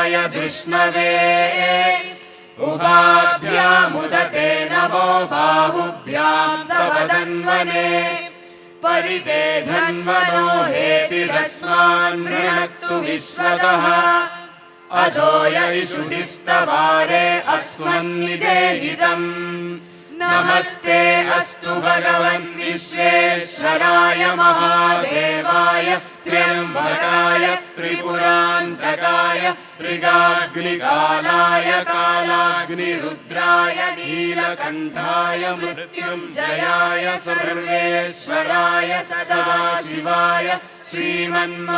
वृषभाय धृष्णवे उभाभ्यामुदते नमो बाहुभ्यां तव धन्वने परिदेधन्वनो हेतिरस्मान् वृणक्तु विश्वतः अदोय इषुदिस्तवारे अस्मन्निदेहितम् नमस्ते अस्तु भगवन् विश्वेश्वराय महादेवाय त्र्यम्बकाय त्रिपुरान्तकाय त्रिगाग्निकालाय कालाग्निरुद्राय नीलकण्ठाय मृत्युञ्जयाय सर्वेश्वराय सदाशिवाय श्रीमन्महादेवाय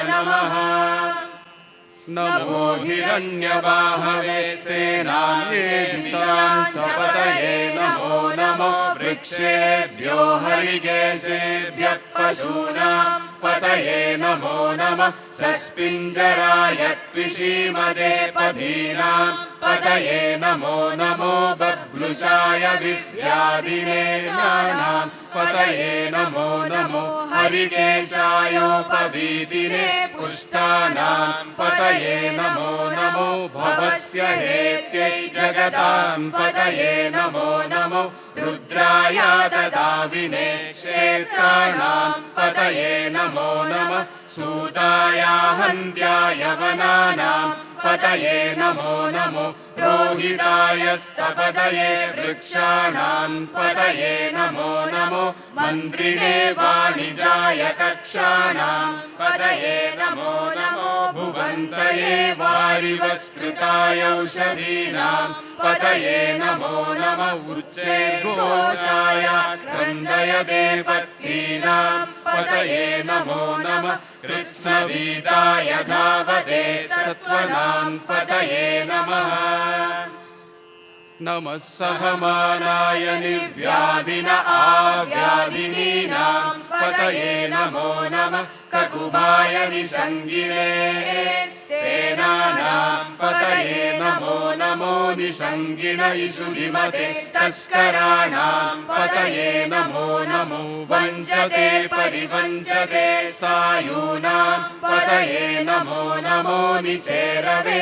नमः। नमो हिरण्यबाहवे सेनाये दिशां च पतये नमो नमो वृक्षेभ्यो हरिकेशेभ्यः पशूनां पतये नमो नमः सस्पिञ्जराय कृषीमदे पदीनां पतये नमो नमो बभ्लुषाय विव्याधिने नानां पतये नमो नमो हरिकेशायोपवीतिने पुष्टानां पतये नमो नमो भवस्य हेत्यै जगतां पतये नमो नमो रुद्राय ददाविने क्षेत्राणां पतये नमो नमः सूताय हन्त्याय वनानां पतये नमो नमो रोहिताय स्तपतये वृक्षाणां पतये नमो नमो मन्त्रिणे वाणिजाय कक्षाणां पतये नमो नमो भुवन्तये वारिवस्कृताय औषधीनां पतये नमो नमः उच्चैर्घोषाय क्रन्दयते पत्नीनां पतये नमो नमः कृत्स्नवीताय धावते सत्त्वनां पतये नमः नमः सहमानाय निर्व्याधिन आव्याधिनीनां पतये नमो नमः ककुभाय निषङ्गिणे सेनानां पतये नमो नमो निषङ्गिण इषुधिमते तस्कराणां पतये नमो नमो वञ्चते परिवञ्चते सायूनां पतये नमो नमो निचेरवे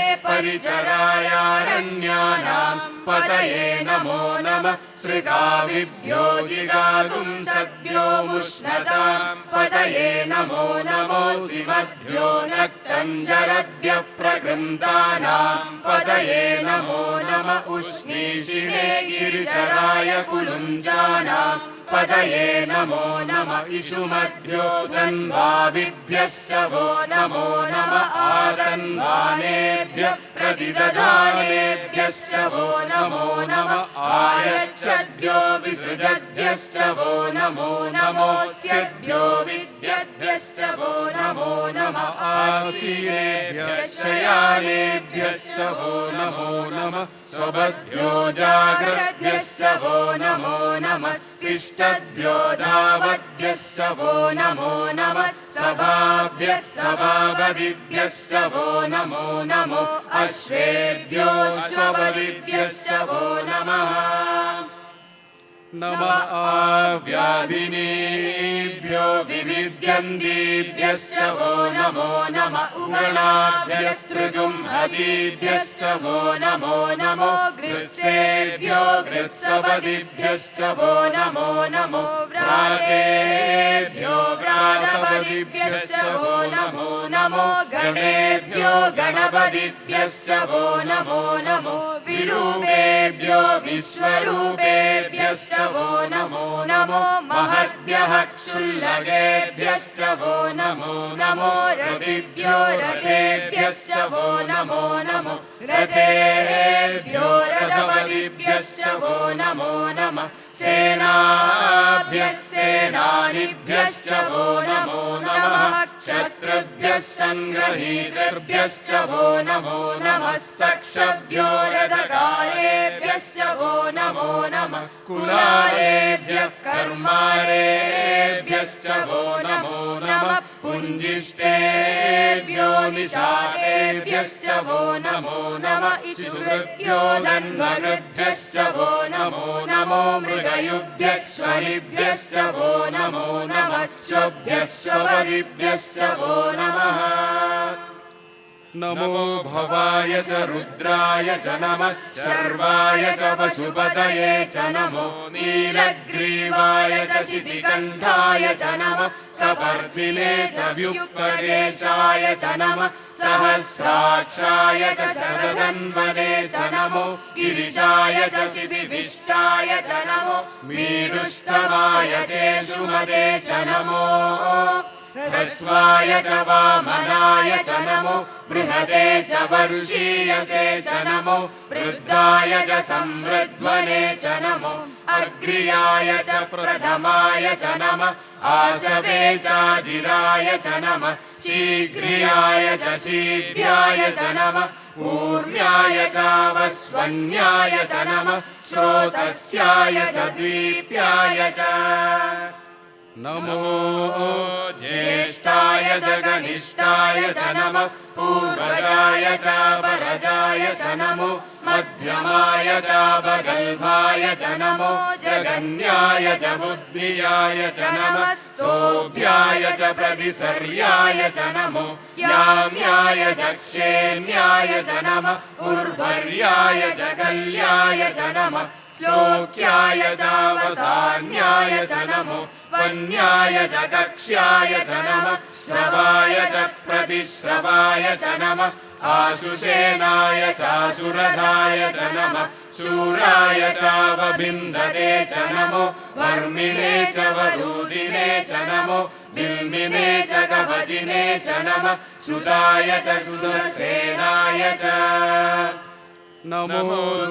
परिचरायारण्यानां पतये नमो नमः सृगाविभ्यो जिगातुं सद्यो मुष्णतां पतये नमो नमो सिमभ्यो नक्तञ्जरभ्यः प्रकृन्तानां पतये नमो नमः उष्णीषिणे गिरिचराय कुलुञ्जानां पतये नमो नमः इषुमभ्यो धन्वाविभ्यश्च वो नमो नमः आदन्वानेभ्यः प्रतिदधानेभ्यश्च वो नमो नमः आयच्छद्भ्यो विसृजद्भ्यश्च वो नमो नमोऽस्यद्भ्यो विद्यद्भ्यश्च वो नमो नमः आसीनेभ्यः शयानेभ्यश्च वो नमो नमः स्वभद्भ्यो जाग्रद्भ्यश्च वो नमो नमः शिष्टद्भ्यो धावद्भ्यश्च वो नमो नमः सभाभ्यः सभापतिभ्यश्च वो नमो नमो अश्वेभ्यो स्वपतिभ्यश्च वो नमः नमः आव्याधिनेभ्यो विविध्यन्तीभ्यश्च वो नमो नमः उगणाभ्यस्तृगुंहतीभ्यश्च वो नमो नमो गृत्सेभ्यो गृत्सपतिभ्यश्च वो नमो नमो व्रातेभ्यो व्रातपतिभ्यश्च वो नमो नमो गणेभ्यो गणपतिभ्यश्च वो नमो नमो विरूपेभ्यो विश्वरूपेभ्यश्च वो नमो नमो महद्भ्यः क्षुल्लकेभ्यश्च वो नमो नमो रतिभ्यो रथेभ्यश्च वो नमो नमो रथेभ्यो रथपतिभ्यश्च वो नमो नमः सेनाभ्यः सेनानिभ्यश्च वो नमो नमः शत्रुभ्यः सङ्ग्रहीतृभ्यश्च वो नमो नमस्तक्षभ्यो रथकारेभ्यश्च वो नमो नमः कुलालेभ्यः कर्मारेभ्यश्च वो नमो नमः पुञ्जिष्टेभ्यो निशातेभ्यश्च वो नमो नमः इषुकृभ्यो धन्वकृभ्यश्च वो नमो नमो मृगयुभ्यः स्वरिभ्यश्च वो नमो नमः स्वभ्यः स्वपतिभ्यश्च वो नमः नमो भवाय च रुद्राय च नमः शर्वाय च पशुपतये च नमो नीलग्रीवाय च शितिकण्ठाय च नमः कपर्दिने च व्युत्कटेशाय च नमः सहस्राक्षाय च शरदन्वने च नमो गिरिशाय च शिबिविष्टाय च नमो मीडुष्टमाय चेषुमते च नमो ह्रस्वाय च वामनाय च नमो बृहते च वर्षीयसे च नमो वृद्धाय च संवृद्ध्वने च नमो अग्र्याय च प्रथमाय च नमः आसवे चाजिराय च नमः शीघ्र्याय च शीघ्र्याय च नमः ऊर्म्याय च वस्वन्याय च नमः श्रोतस्याय च द्वीप्याय च नमो ज्येष्ठाय च कनिष्ठाय च नमः पूर्वजाय च परजाय च नमो मध्यमाय च बगल्भाय च नमो जगन्याय च बुद्धियाय च नमः सोऽभ्याय च प्रतिसर्याय च नमो याम्याय च क्षेम्याय च नमः उर्वर्याय च कल्याय च नमः श्लोक्याय च वसान्याय च नमो वन्याय च कक्ष्याय च नमः श्रवाय च प्रतिश्रवाय च नमः आशुषेणाय चासुरथाय च नमः शूराय चावबिन्धते च नमो वर्मिणे च वरूदिने च नमो बिल्मिने च कवचिने च नमः श्रुताय च सुदर्शेनाय च नमो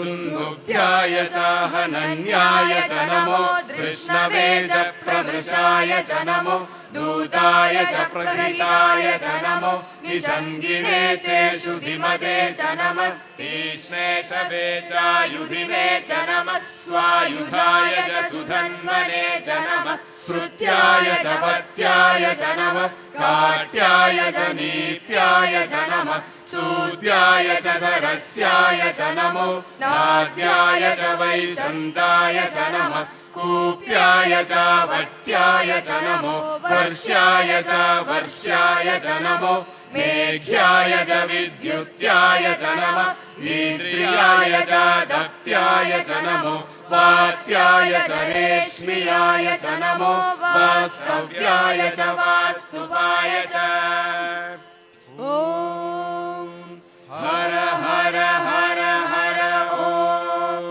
दुन्दुभ्याय च हनन्याय च नमो धृष्णवे च प्रमृषाय च नमो दूताय च प्रहिताय च नमो निषङ्गिणे चेषु धिमते च नमः तीक्ष्णे शवे चायुधिने च नमः स्वायुधाय च सुधन्वने च नमः श्रुत्याय च पत्याय च नमः काट्याय च नीप्याय च नमः सूद्याय च सरस्याय च नमो नाद्याय च वैशन्ताय च नमः कूप्याय च वट्याय च नमो वर्ष्याय च वर्ष्याय च नमो मेघ्याय च विद्युत्याय च नमः ईन्द्रियाय च दप्याय च नमो वात्याय च रेश्मियाय च नमो वास्तव्याय च वास्तुवाय च ॐ हर हर हर हर ॐ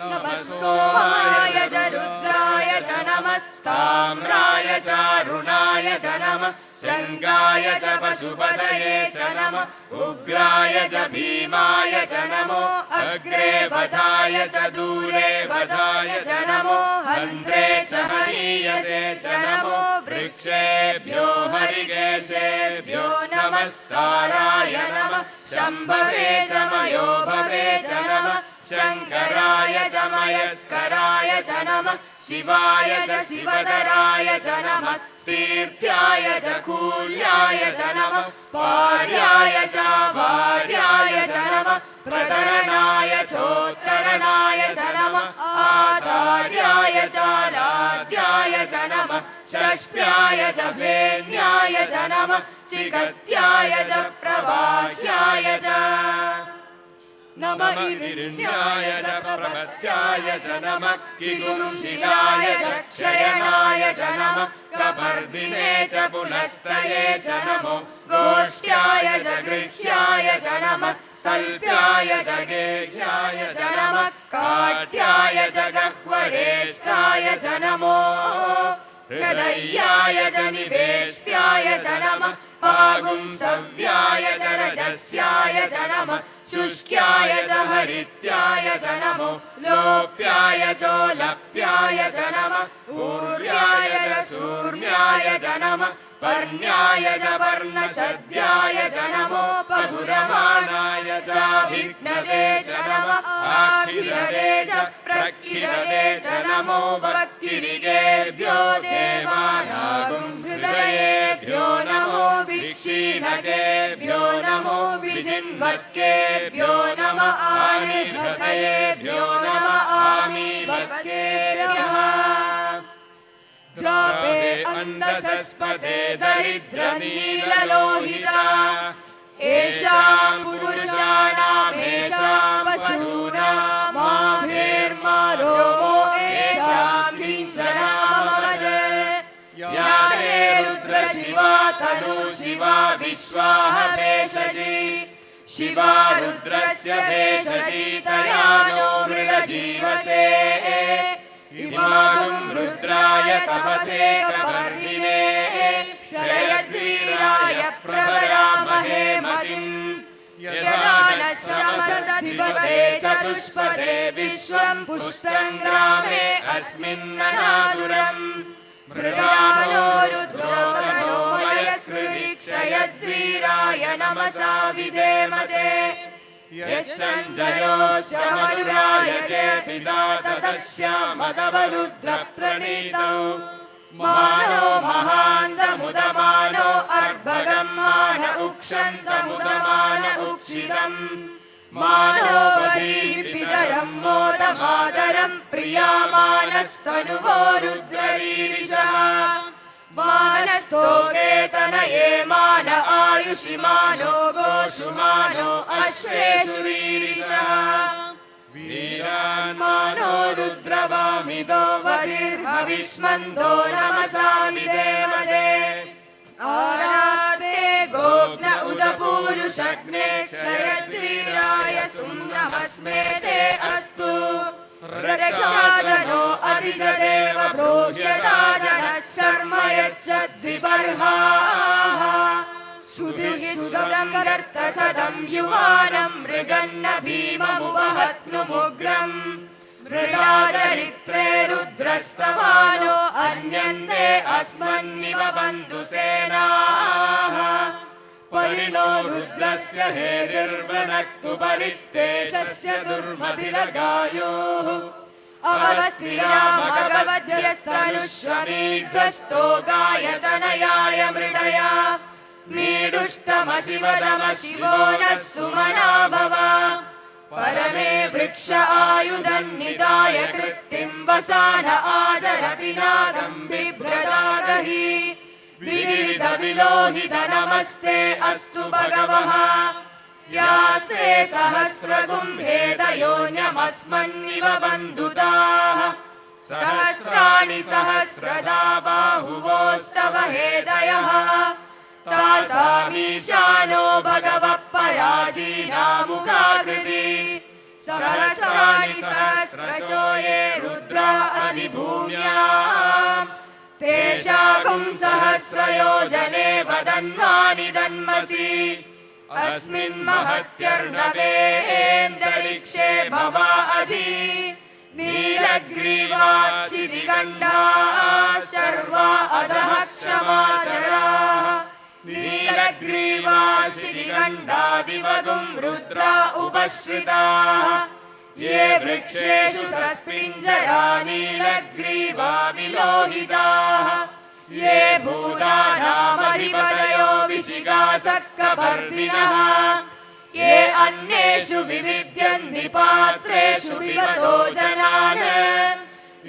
नमः सोमाय च रुद्राय च नमः ताम्राय च अरुणाय च नमः शङ्गाय च पशुपतये च नमः उग्राय च भीमाय च नमो अग्रे वधाय च दूरे वधाय च नमो हन्त्रे च हनीयसे च नमो वृक्षेभ्यो हरिकेशेभ्यो नमस्काराय नमः शम्भवे च मयो भवे च नमः शङ्कराय च मयस्कराय च नमः शिवाय च शिवधराय च नमः तीर्थ्याय च कूल्याय च नमः पार्याय च भार्याय च नमः प्रतरणाय चोत्तरणाय च नमः आधार्याय च लाद्याय च नमः षष्ठ्याय च फेन्याय च नमः सिकत्याय च प्रवाह्याय च नमः हिरण्याय च प्रपत्याय च नमः किगुंशिलाय च क्षयणाय च नमः कपर्दिने च पुनस्तये च नमो गोष्ठ्याय च गृह्याय च नमः स्थल्प्याय च गेह्याय च नमः काट्याय च गह्वरेष्ठाय च नमो हृदयाय च निवेष्ट्याय च नमः पागुंसव्याय च रजस्याय च नमः शुष्क्याय च हरित्याय च नमो लोप्याय चोलप्याय च नमः ऊर्याय च सूर्म्याय च नमः पर्ण्याय च पर्णसद्याय च नमो बहुरमाणाय चाभिघ्नते च नमः आखिरते च प्रकिरते च नमो भक्तिरिगेभ्यो देवानागुं हृदयेभ्यो नमो विक्षीणकेभ्यो नमो विजिन्वत्केभ्यो नमः आनिर्हृतयेभ्यो नमः आमीवत्केभ्यः द्रापे अन्धसस्पते दरिद्रनीललोहिता येषां पुरुषाणामेषां पशूनां माभेर्मा रोमो येषां किञ्चनामवद या ते रुद्रशिवा तनु शिवा विश्वाः भेषजी शिवा रुद्रस्य भेषजी तया नो मृडजीवसे इमागुं रुद्राय तपसे कपर्दिने क्षयद्वीराय प्रवरामहे मतिम् यदा नः समस्तधिपदे चतुष्पदे विश्वं पुष्टं ग्रामे अस्मिन्ननादुरम् मृडानो रुद्रो तनो मयस्कृति क्षयद्वीराय नमसा विधेमते यश्चञ्जयोश्च मधुराय चेपिता ततश्यामदवरुद्रप्रणीतौ मानो महान्तमुदमानो अर्भगं मान उक्षन्तमुदमान उक्षितम् मानो वदीपितरं मोदमादरं प्रियामानस्तनुवो रुद्ररीरिषः मानस्तोके तनये मान आयुषि मानो गोषु मानो अश्वेषु रीरिषः वीरान् मानो रुद्रवामिदो वदिर्हविष्मन्तो नमसा विधेमते आराधे गोग्न उदपूरुषग्ने क्षयद्वीराय सुम्नमस्मेते अस्तु रक्षाजनो अधिजदेव ब्रूह्यताजनः शर्म यच्छद्विबर्हाः श्रुतिः सुदं कर्तसदं युवानं मृगन्न भीममुपहत्नुमुग्रम् मृडाचरित्रे रुद्रस्तवानो अन्यन्ते अस्मन्निव बन्धुसेनाः परिणो रुद्रस्य हेरिर्वृणक्तु परिक्तेशस्य दुर्मधिरगायोः अवस्थिरामगवद्भ्यस्तनुष्वमीढ्यस्तो गायतनयाय मृडया मीडुष्टमशिवदमशिवो नः सुमना भव परमे वृक्ष आयुधन्निदाय कृत्तिं वसान आजरपिनागं बिभ्रदागहि विनिरितविलोहित नमस्ते अस्तु भगवः यास्ते सहस्रगुम्भेदयोन्यमस्मन्निव बन्धुताः सहस्राणि सहस्रदा बाहुवोस्तव हेदयः तासामीशानो भगवः पराजीनामुखाकृति सहस्राणि सहस्रशो ये रुद्रा अधिभूम्याम् तेषागुं सहस्रयोजने वदन्वानि दन्मसि अस्मिन् महत्यर्णवेन्दरिक्षे भवा अधि नीलग्रीवा शिदिगण्डा सर्वा अधः क्षमाचराः नीलग्रीवा शिदिगण्डादिवगुं रुद्रा उपश्रिताः ये वृक्षेषु सस्पिञ्जरा नीलग्रीवा विलोहिताः ये भूतानामधिपतयो विशिगासक्तपर्दिनः ये अन्येषु विविद्यन्ति पात्रेषु पिबतो जनान्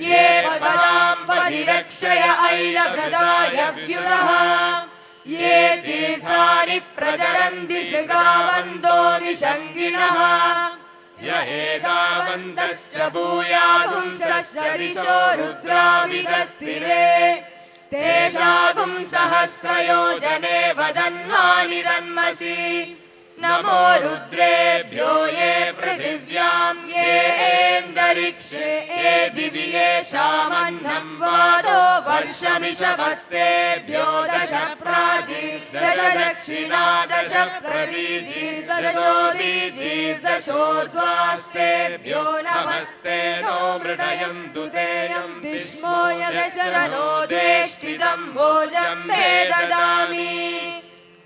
ये पदां परिरक्षय ऐलभृदाय व्युरः ये तीर्थानि प्रचरन्ति सृगावन्दो निषङ्गिणः य एतावन्तश्च भूयागुंसश्च दिशो रुद्राविगस्तिरे तेषागुं सहस्रयोजने वदन्वानि दन्मसि नमो रुद्रेभ्यो ये पृथिव्यां येऽन्तरिक्षे ये दिवि येषामन्नं वादो वर्षमिषभस्तेभ्यो दश प्राचीर्दश दक्षिणा दश प्रतीचीर्दशोदीचीर्दशोर्ध्वास्तेभ्यो नमस्ते नो मृडयन्तु तेयं विष्मो यदश नो द्वेष्टिदं भोजं मे ददामि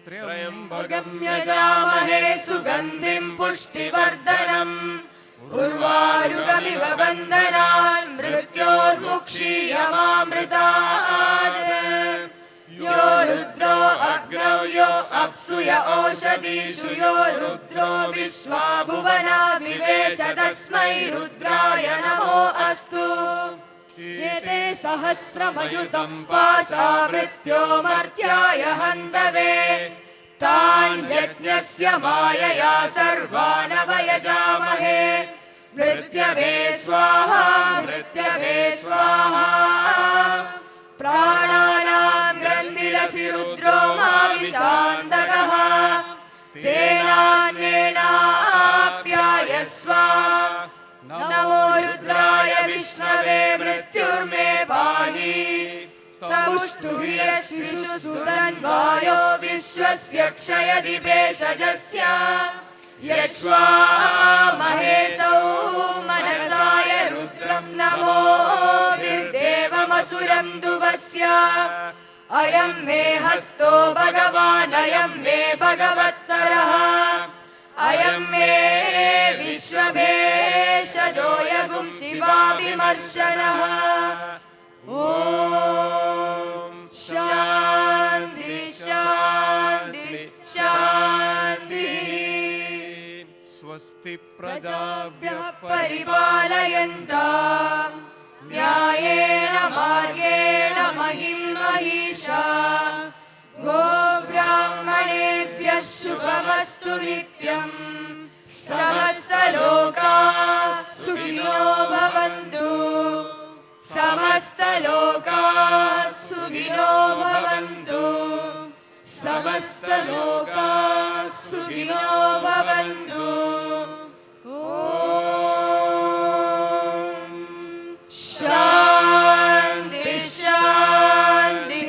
त्र्यम्बकं यजामहे सुगन्धिं पुष्टिवर्धनम् उर्वारुकमिव बन्धनान् मृत्योर्मुक्षीयमामृतात् यो रुद्रो अग्नौ यो अप्सु य ओषधीषु यो रुद्रो विश्वा भुवना विवेश तस्मै रुद्राय नमो अस्तु एते सहस्रमयुतं पाशा मृत्यो मर्त्याय हन्तवे तान् यज्ञस्य मायया सर्वान् वयजामहे मृत्यवे स्वाहा मृत्यवे स्वाहा प्राणानां ग्रन्थिरसि रुद्रो मा विशान्तकः तेनान्येनाप्यायस्व नमो रुद्राय विष्णवे मृत्युर्मे पाहि तमुष्टुभिरस्विषु सुदन्वायो विश्वस्य क्षयति भेषजस्य यक्ष्वा महेशौ मनसाय रुद्रं नमो निर्देवमसुरं दुवस्य अयं मे हस्तो भगवान् अयं मे भगवत्तरः अयं मे विश्वभेषजो यगुं शिवाभिमर्शनः ॐ शान्ति शान्ति शान्तिः स्वस्ति प्रजाभ्यः परिपालयन्तां न्यायेन मार्गेण महिं महिषा गोब्राह्मणेभ्यः शुभमस्तु नित्यम् समस्तलोकाः सुखिनो भवन्तु समस्तलोकाः सुखिनो भवन्तु समस्तलोकाः सुखिनो भवन्तु शान्ति शान्ति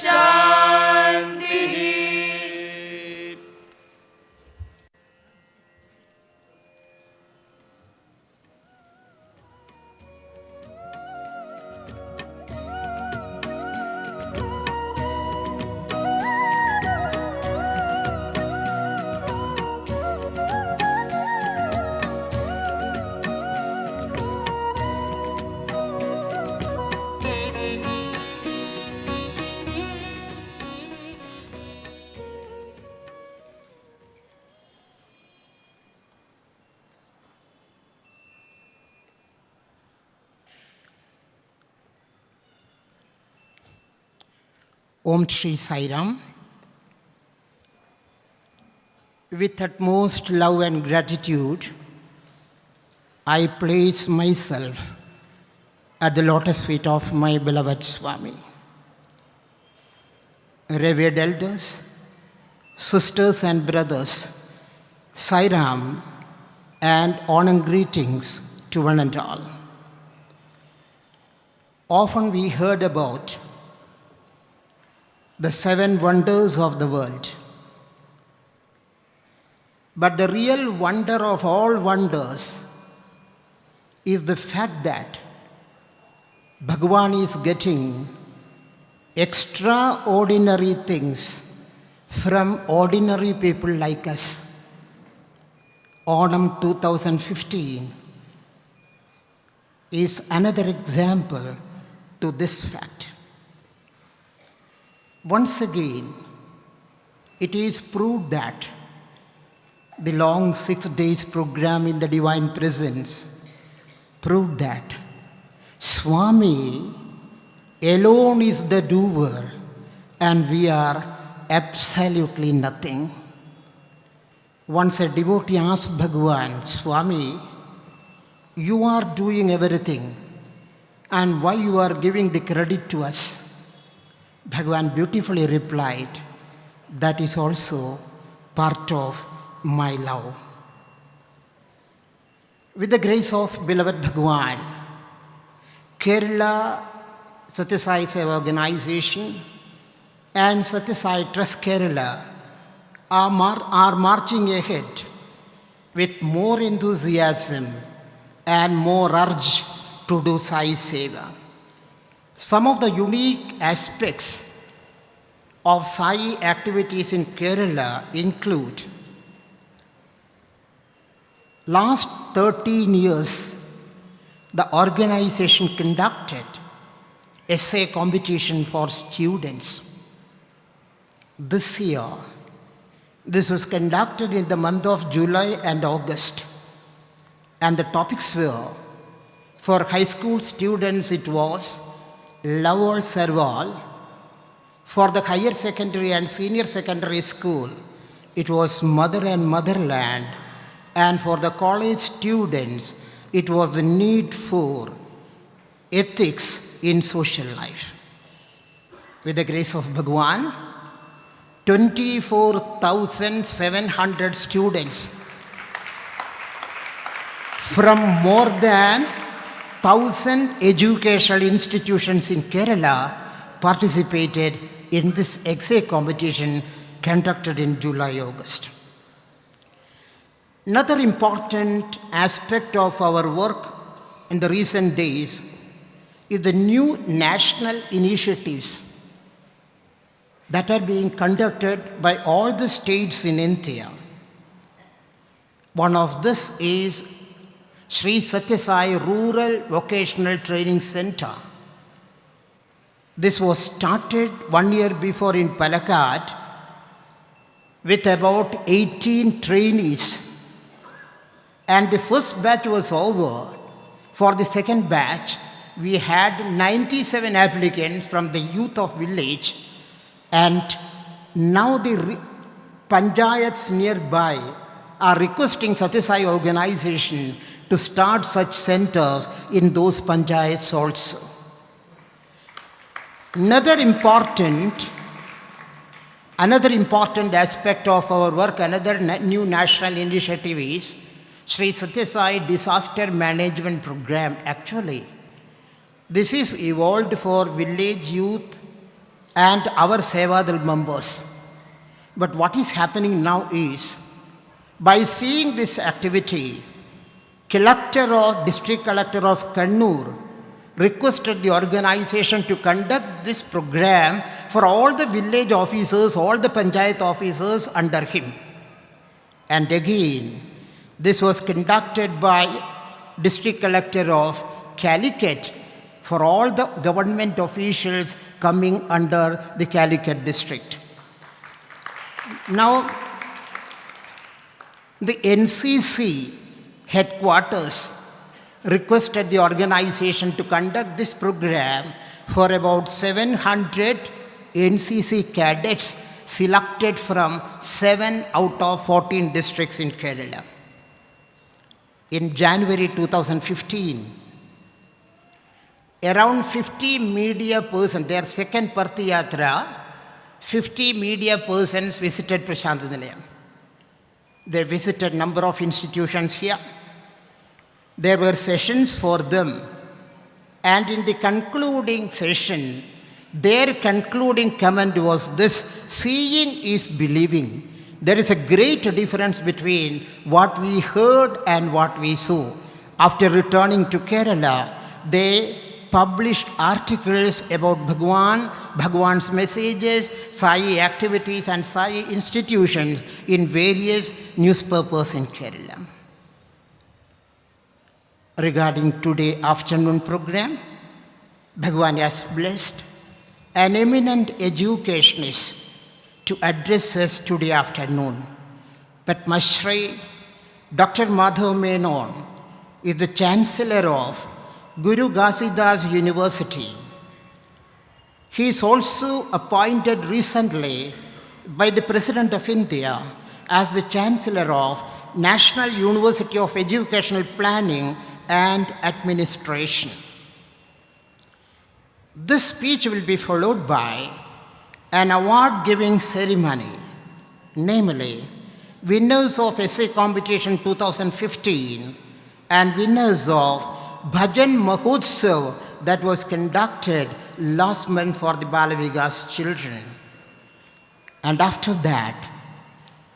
शान्तिः Om Shri Sai Ram. With utmost love and gratitude, I place myself at the lotus feet of my beloved Swami. Revered elders, sisters and brothers, Sai Ram and Onam greetings to one and all. Often we heard about the 7 wonders of the world. But the real wonder of all wonders is the fact that Bhagavan is getting extraordinary things from ordinary people like us. Onam 2015 is another example to this fact. Once again, it is proved that the long 6 days program in the Divine Presence proved that Swami alone is the doer and we are absolutely nothing. Once a devotee asked Bhagavan, Swami, you are doing everything and why you are giving the credit to us? Bhagavan beautifully replied, that is also part of my love. With the grace of beloved Bhagavan, Kerala Sathya Sai Seva Organization and Sathya Sai Trust Kerala are marching ahead with more enthusiasm and more urge to do Sai Seva. Some of the unique aspects of Sai activities in Kerala include last 13 years, the organization conducted essay competition for students. This year, this was conducted in the month of July and August, and the topics were, for high school students it was Love All Serve All, for the higher secondary and senior secondary school it was mother and motherland, and for the college students, it was the need for ethics in social life. With the grace of Bhagwan, 24,700 students from more than 1,000 educational institutions in Kerala participated in this essay competition conducted in July-August. Another important aspect of our work in the recent days is the new national initiatives that are being conducted by all the states in India. One of this is Sri Sathya Rural Vocational Training Center. This was started 1 year before in Palakkad with about 18 trainees. And the first batch was over. For the second batch, we had 97 applicants from the youth of village, and now the panchayats nearby are requesting Sathya Sai organization to start such centers in those panchayats also. Another important aspect of our work, another new national initiative is Sri Sathya Sai Disaster Management Program. Actually, this is evolved for village youth and our Sevadal members. But what is happening now is, by seeing this activity, District Collector of Kannur requested the organization to conduct this program for all the village officers, all the panchayat officers under him. And again, this was conducted by District Collector of Calicut for all the government officials coming under the Calicut district. Now, the NCC headquarters requested the organization to conduct this program for about 700 NCC cadets selected from 7 out of 14 districts in Kerala. In January 2015, around 50 media persons, their second Parthi Yatra, 50 media persons visited Prasanthi Nilayam. They visited number of institutions here. There were sessions for them. And in the concluding session, their concluding comment was this: seeing is believing. There is a great difference between what we heard and what we saw. After returning to Kerala, they published articles about Bhagwan's messages, Sai activities and Sai institutions in various newspapers in Kerala. Regarding today afternoon program, Bhagwan has blessed an eminent educationist to address us today afternoon. But Mashri Dr. Madhav Menon is the Chancellor of Guru Ghasidas University. He is also appointed recently by the President of India as the Chancellor of National University of Educational Planning and Administration. This speech will be followed by an award-giving ceremony, namely winners of Essay Competition 2015 and winners of Bhajan Mahotsav that was conducted last month for the Balavikas children. And after that,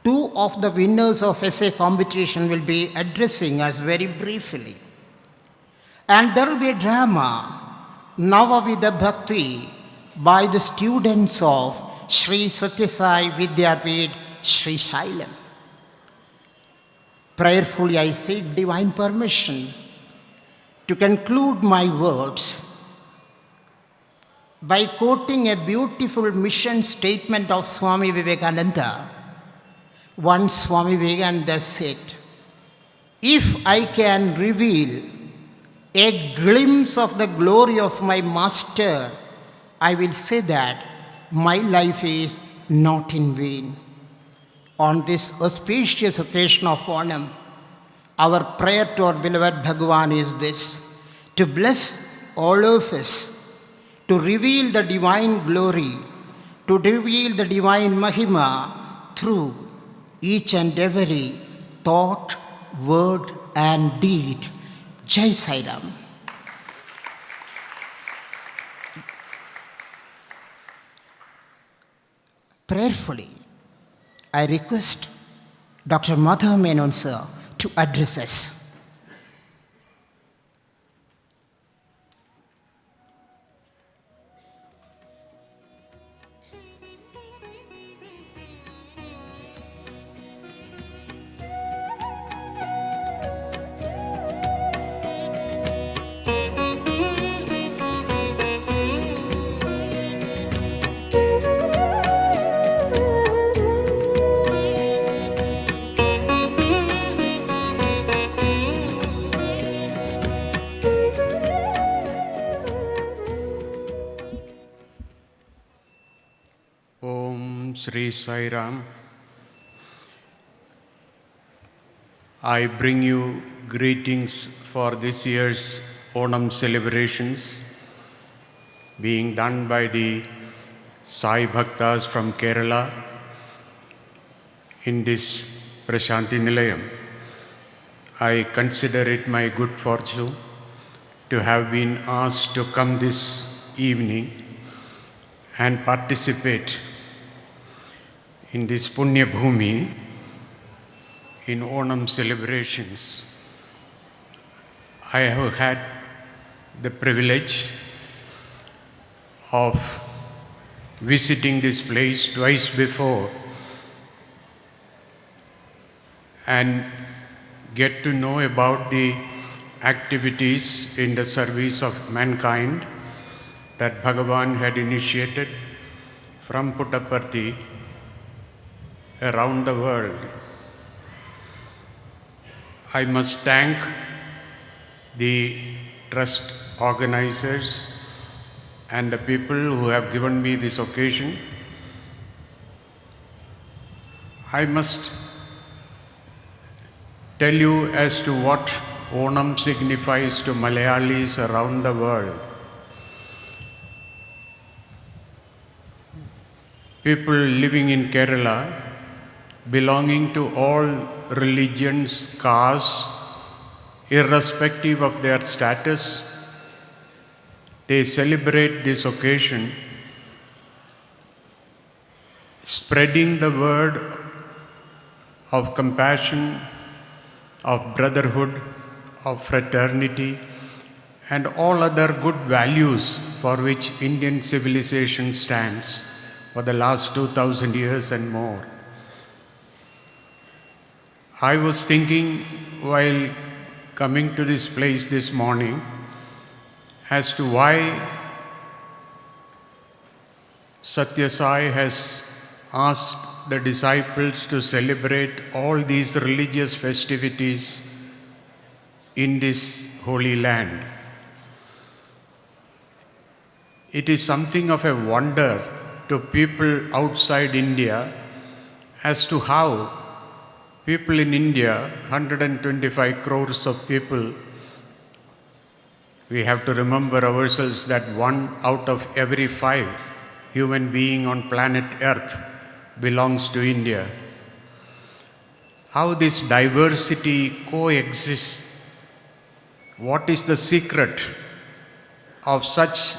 2 of the winners of Essay Competition will be addressing us very briefly. And there will be a drama, Navavida Bhakti, by the students of Sri Sathya Sai Vidyapith, Sri Shailam. Prayerfully I seek divine permission to conclude my words by quoting a beautiful mission statement of Swami Vivekananda. Once Swami Vivekananda said, "If I can reveal a glimpse of the glory of my master, I will say that my life is not in vain." On this auspicious occasion of Onam, our prayer to our beloved Bhagavan is this: to bless all of us, to reveal the divine glory, to reveal the divine Mahima through each and every thought, word, and deed. Jai Sai Ram. Prayerfully, I request Dr. Madhav Menon sir to address us. Om Sri Sai Ram. I bring you greetings for this year's Onam celebrations being done by the Sai Bhaktas from Kerala in this Prasanthi Nilayam. I consider it my good fortune to have been asked to come this evening and participate in this Punya Bhumi in Onam celebrations. I have had the privilege of visiting this place twice before and get to know about the activities in the service of mankind that Bhagavan had initiated from Puttaparthi around the world. I must thank the trust organizers and the people who have given me this occasion. I must tell you as to what Onam signifies to Malayalis around the world. People living in Kerala, belonging to all religions, castes, irrespective of their status, they celebrate this occasion, spreading the word of compassion, of brotherhood, of fraternity, and all other good values for which Indian civilization stands for the last 2000 years and more. I was thinking while coming to this place this morning as to why Sathya Sai has asked the disciples to celebrate all these religious festivities in this holy land. It is something of a wonder to people outside India as to how people in India, 125 crores of people, we have to remember ourselves that 1 out of every 5 human being on planet Earth belongs to India. How this diversity coexists. What is the secret of such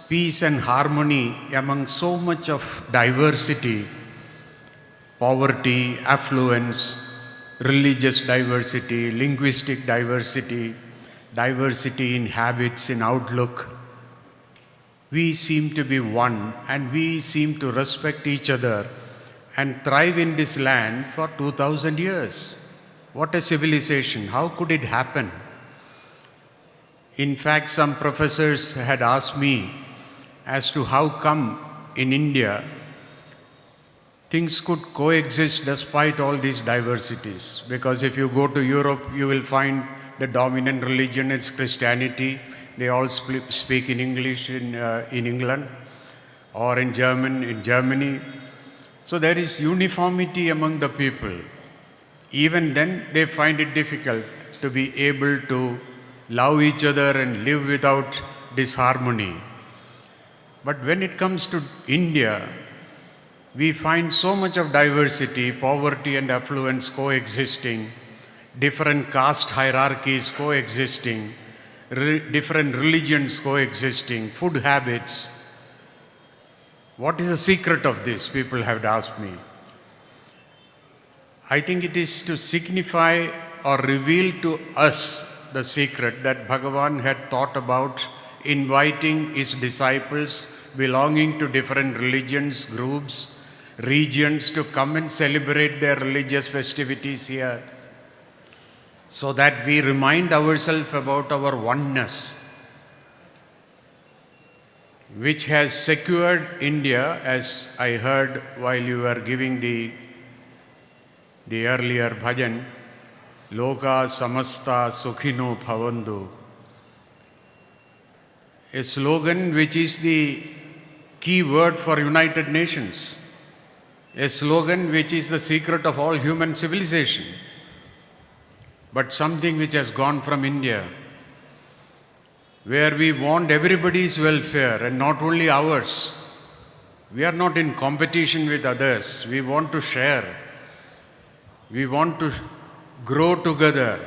peace and harmony among so much of diversity, poverty, affluence, religious diversity, linguistic diversity, diversity in habits, in outlook? We seem to be one and we seem to respect each other and thrive in this land for 2000 years. What a civilization! How could it happen? In fact, some professors had asked me as to how come in India things could coexist despite all these diversities. Because if you go to Europe, you will find the dominant religion is Christianity. They all speak in English in England, or in Germany. So there is uniformity among the people. Even then, they find it difficult to be able to love each other and live without disharmony. But when it comes to India, we find so much of diversity, poverty and affluence coexisting, different caste hierarchies coexisting, different religions coexisting, food habits. What is the secret of this? People have asked me. I think it is to signify or reveal to us the secret that Bhagavan had thought about inviting his disciples belonging to different religions, groups, regions to come and celebrate their religious festivities here, so that we remind ourselves about our oneness, which has secured India, as I heard while you were giving the earlier bhajan, Loka Samasta Sukhino Bhavantu, a slogan which is the key word for United Nations, a slogan which is the secret of all human civilization, but something which has gone from India, where we want everybody's welfare and not only ours. We are not in competition with others. We want to share. We want to grow together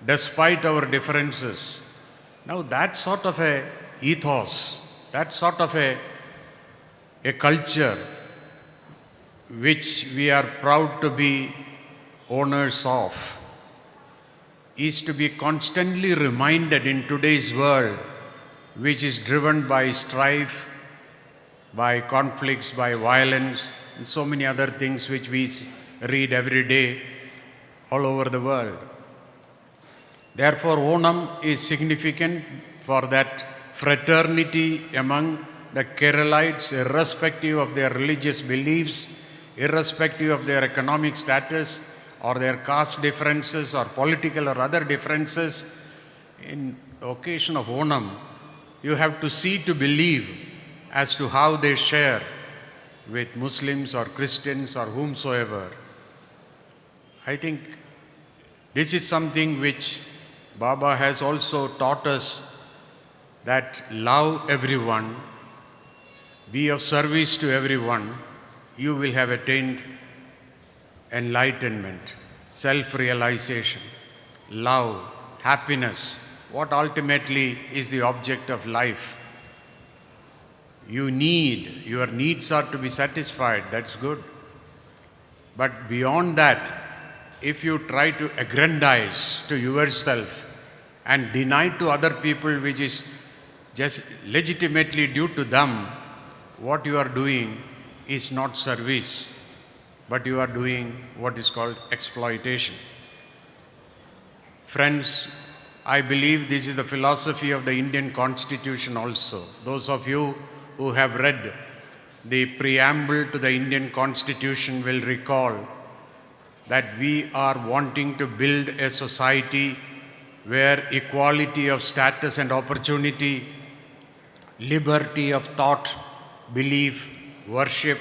despite our differences. Now that sort of a ethos, that sort of a culture which we are proud to be owners of, is to be constantly reminded in today's world, which is driven by strife, by conflicts, by violence, and so many other things which we read every day all over the world. Therefore, Onam is significant for that fraternity among the Keralites, irrespective of their religious beliefs, irrespective of their economic status, or their caste differences, or political or other differences. In the occasion of Onam, you have to see to believe as to how they share with Muslims or Christians or whomsoever. I think this is something which Baba has also taught us, that love everyone, be of service to everyone, you will have attained enlightenment, self-realization, love, happiness, what ultimately is the object of life. Your needs are to be satisfied, that's good. But beyond that, if you try to aggrandize to yourself and deny to other people which is just legitimately due to them, what you are doing is not service, but you are doing what is called exploitation. Friends, I believe this is the philosophy of the Indian Constitution also. Those of you who have read the preamble to the Indian Constitution will recall that we are wanting to build a society where equality of status and opportunity, liberty of thought, belief, worship,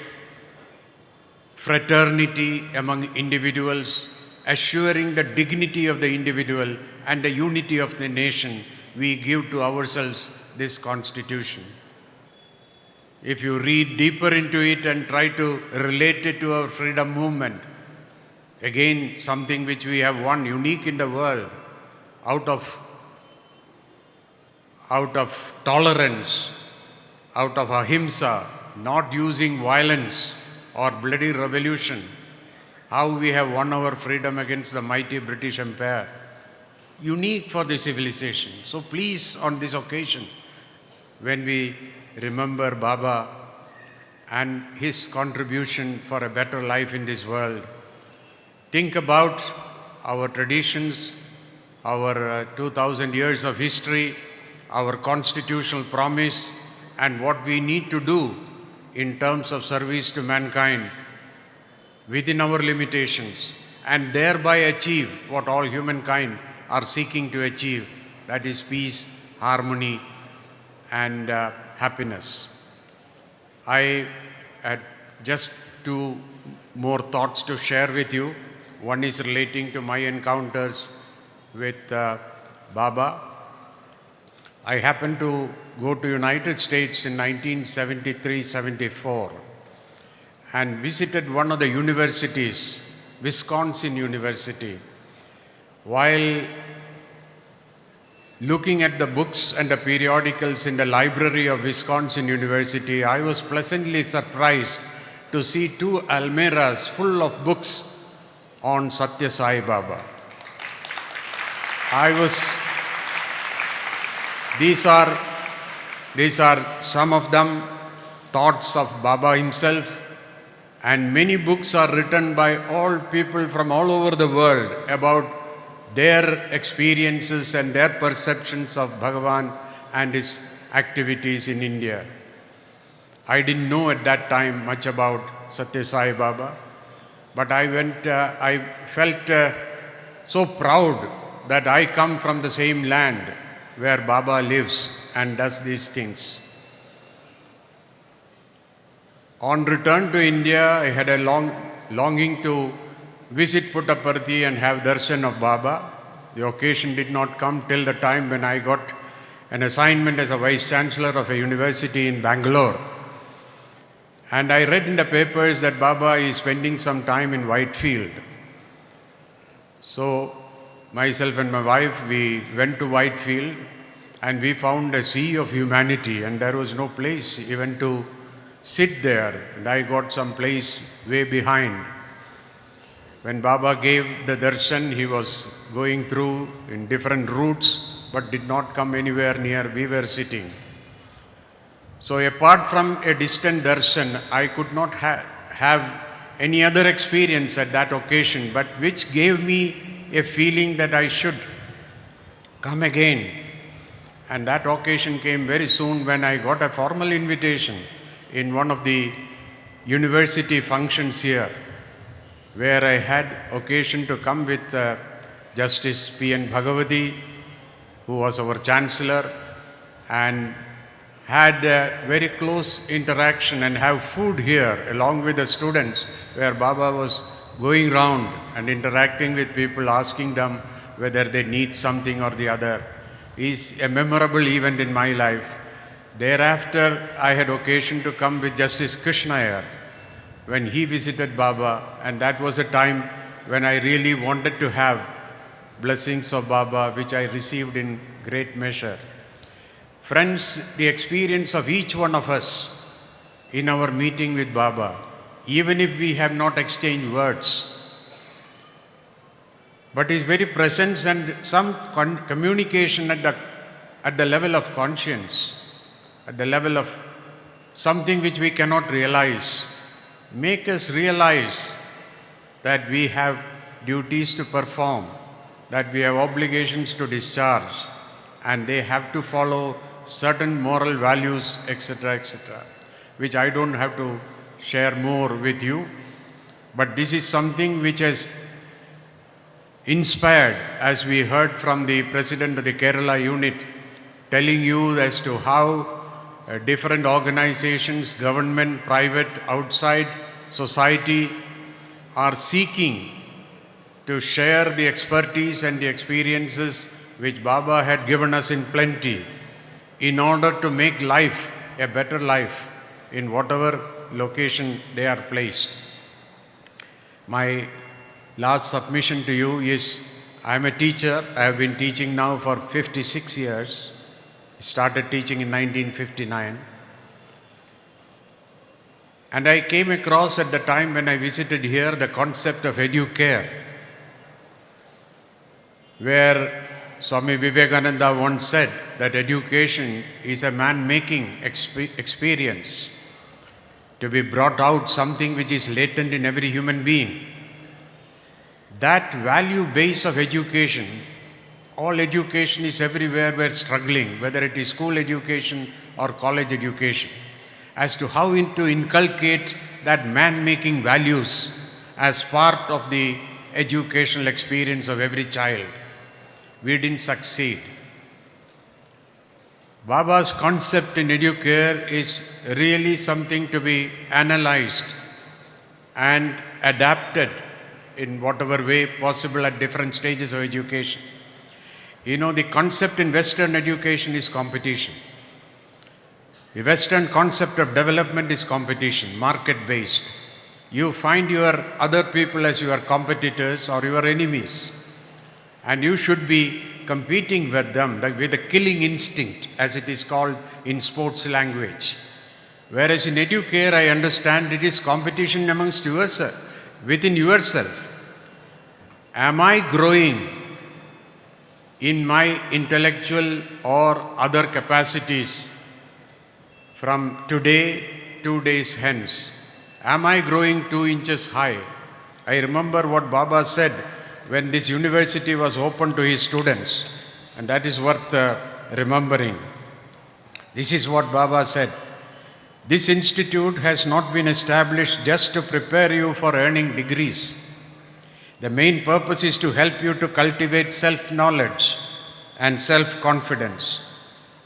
fraternity among individuals, assuring the dignity of the individual and the unity of the nation, we give to ourselves this Constitution. If you read deeper into it and try to relate it to our freedom movement, again something which we have won, unique in the world, out of tolerance, out of ahimsa, not using violence or bloody revolution, how we have won our freedom against the mighty British Empire. Unique for the civilization. So please, on this occasion, when we remember Baba and his contribution for a better life in this world, think about our traditions, our 2000 years of history, our constitutional promise, and what we need to do in terms of service to mankind within our limitations, and thereby achieve what all humankind are seeking to achieve, that is peace, harmony, and happiness. I had just two more thoughts to share with you. One is relating to my encounters with Baba. I happened to go to United States in 1973-74 and visited one of the universities, Wisconsin University. While looking at the books and the periodicals in the library of Wisconsin University, I was pleasantly surprised to see two almirahs full of books on Sathya Sai Baba. These are some of them thoughts of Baba himself, and many books are written by all people from all over the world about their experiences and their perceptions of Bhagavan and his activities in India. I didn't know at that time much about Sathya Sai Baba, but I felt so proud that I come from the same land where Baba lives and does these things. On return to India, I had a longing to visit Puttaparthi and have darshan of Baba. The occasion did not come till the time when I got an assignment as a Vice Chancellor of a university in Bangalore. And I read in the papers that Baba is spending some time in Whitefield. So myself and my wife, we went to Whitefield and we found a sea of humanity, and there was no place even to sit there. And I got some place way behind. When Baba gave the darshan, he was going through in different routes but did not come anywhere near we were sitting. So apart from a distant darshan, I could not have any other experience at that occasion, but which gave me a feeling that I should come again. And that occasion came very soon when I got a formal invitation in one of the university functions here, where I had occasion to come with Justice P.N. Bhagavati, who was our Chancellor, and had a very close interaction and have food here along with the students, where Baba was going round and interacting with people, asking them whether they need something or the other. Is a memorable event in my life. Thereafter, I had occasion to come with Justice Krishnayar when he visited Baba, and that was a time when I really wanted to have blessings of Baba, which I received in great measure. Friends, the experience of each one of us in our meeting with Baba, even if we have not exchanged words, but his very presence and some communication at the level of conscience, at the level of something which we cannot realize, make us realize that we have duties to perform, that we have obligations to discharge, and they have to follow certain moral values, etc., etc., which I don't have to share more with you. But this is something which has inspired, as we heard from the President of the Kerala unit, telling you as to how different organizations, government, private, outside, society are seeking to share the expertise and the experiences which Baba had given us in plenty in order to make life a better life in whatever location they are placed. My last submission to you is, I am a teacher. I have been teaching now for 56 years. Started teaching in 1959. And I came across at the time when I visited here the concept of educare, where Swami Vivekananda once said that education is a man-making experience, to be brought out something which is latent in every human being. That value base of education, all education is everywhere we're struggling, whether it is school education or college education, as to how to inculcate that man-making values as part of the educational experience of every child. We didn't succeed. Baba's concept in educare is really something to be analyzed and adapted in whatever way possible at different stages of education. You know, the concept in Western education is competition. The Western concept of development is competition, market-based. You find your other people as your competitors or your enemies, and you should be competing with them with a killing instinct, as it is called in sports language. Whereas in educare, I understand it is competition amongst yourself, within yourself. Am I growing in my intellectual or other capacities from today, 2 days hence? Am I growing 2 inches high? I remember what Baba said when this university was open to his students, and that is worth remembering. This is what Baba said: "This institute has not been established just to prepare you for earning degrees. The main purpose is to help you to cultivate self-knowledge and self-confidence.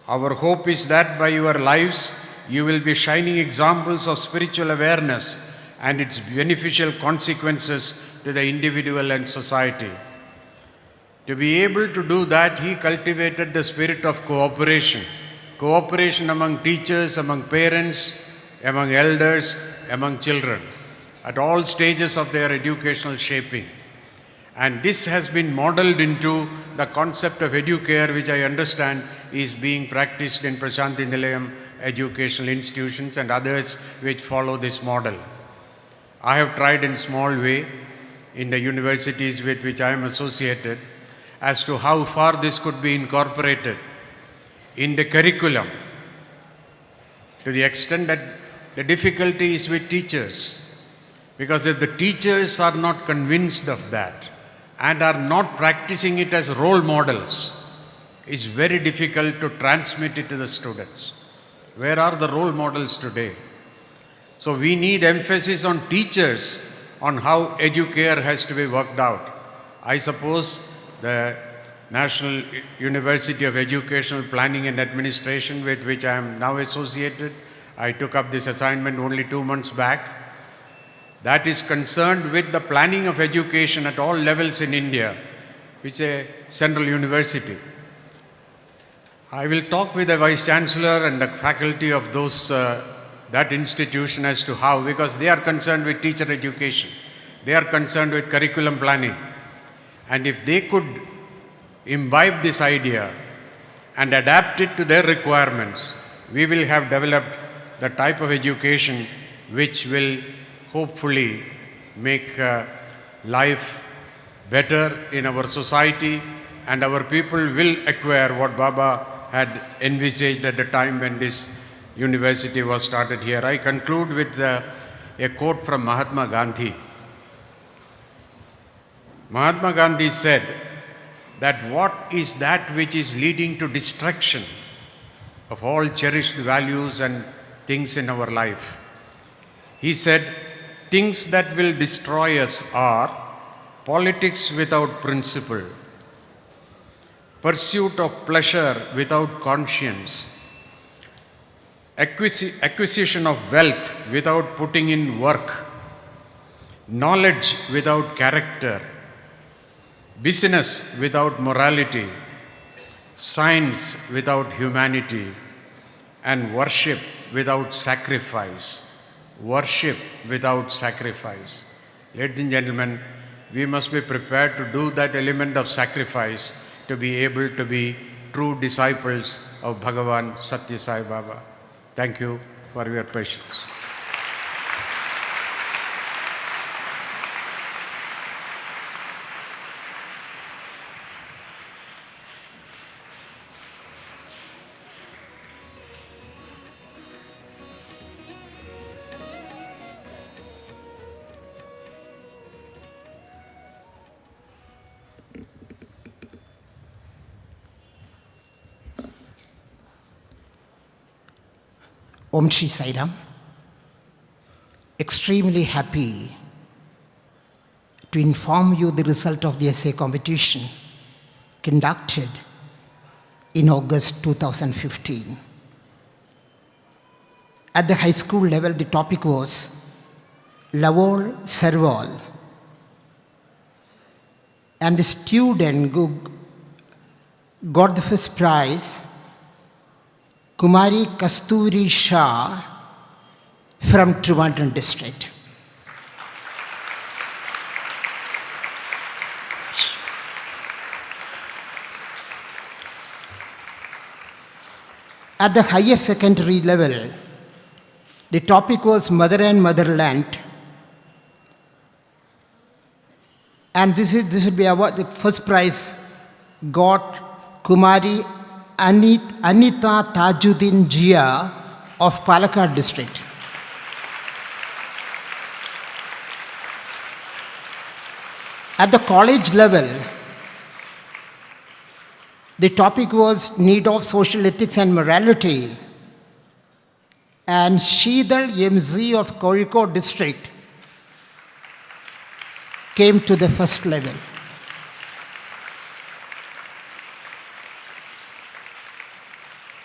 Our hope is that by your lives, you will be shining examples of spiritual awareness and its beneficial consequences to the individual and society." To be able to do that, he cultivated the spirit of cooperation. Cooperation among teachers, among parents, among elders, among children, at all stages of their educational shaping. And this has been modeled into the concept of educare, which I understand is being practiced in Prasanthi Nilayam educational institutions and others which follow this model. I have tried in small way in the universities with which I am associated as to how far this could be incorporated in the curriculum, to the extent that the difficulty is with teachers. Because if the teachers are not convinced of that and are not practicing it as role models, it's very difficult to transmit it to the students. Where are the role models today? So we need emphasis on teachers on how educare has to be worked out. I suppose the National University of Educational Planning and Administration, with which I am now associated, I took up this assignment only 2 months back, that is concerned with the planning of education at all levels in India, which is a central university. I will talk with the Vice Chancellor and the faculty of that institution as to how, because they are concerned with teacher education. They are concerned with curriculum planning. And if they could imbibe this idea and adapt it to their requirements, we will have developed the type of education which will hopefully make life better in our society, and our people will acquire what Baba had envisaged at the time when this university was started here. I conclude with a quote from Mahatma Gandhi. Mahatma Gandhi said that what is that which is leading to destruction of all cherished values and things in our life? He said, things that will destroy us are politics without principle, pursuit of pleasure without conscience, acquisition of wealth without putting in work, knowledge without character, business without morality, science without humanity, and worship without sacrifice. Worship without sacrifice. Ladies and gentlemen, we must be prepared to do that element of sacrifice to be able to be true disciples of Bhagavan Sathya Sai Baba. Thank you for your patience. Om Shri Sai Ram. Extremely happy to inform you the result of the essay competition conducted in August 2015. At the high school level, the topic was Lavol Serval. And the student who got the first prize, Kumari Kasturi Shah from Trivandrum district. At the higher secondary level, the topic was Mother and Motherland. And this will be award. The first prize got Kumari Anita Tajuddin Jia of Palakkad district. At the college level, the topic was need of social ethics and morality. And Sheedal MZ of Kozhikode district came to the first level.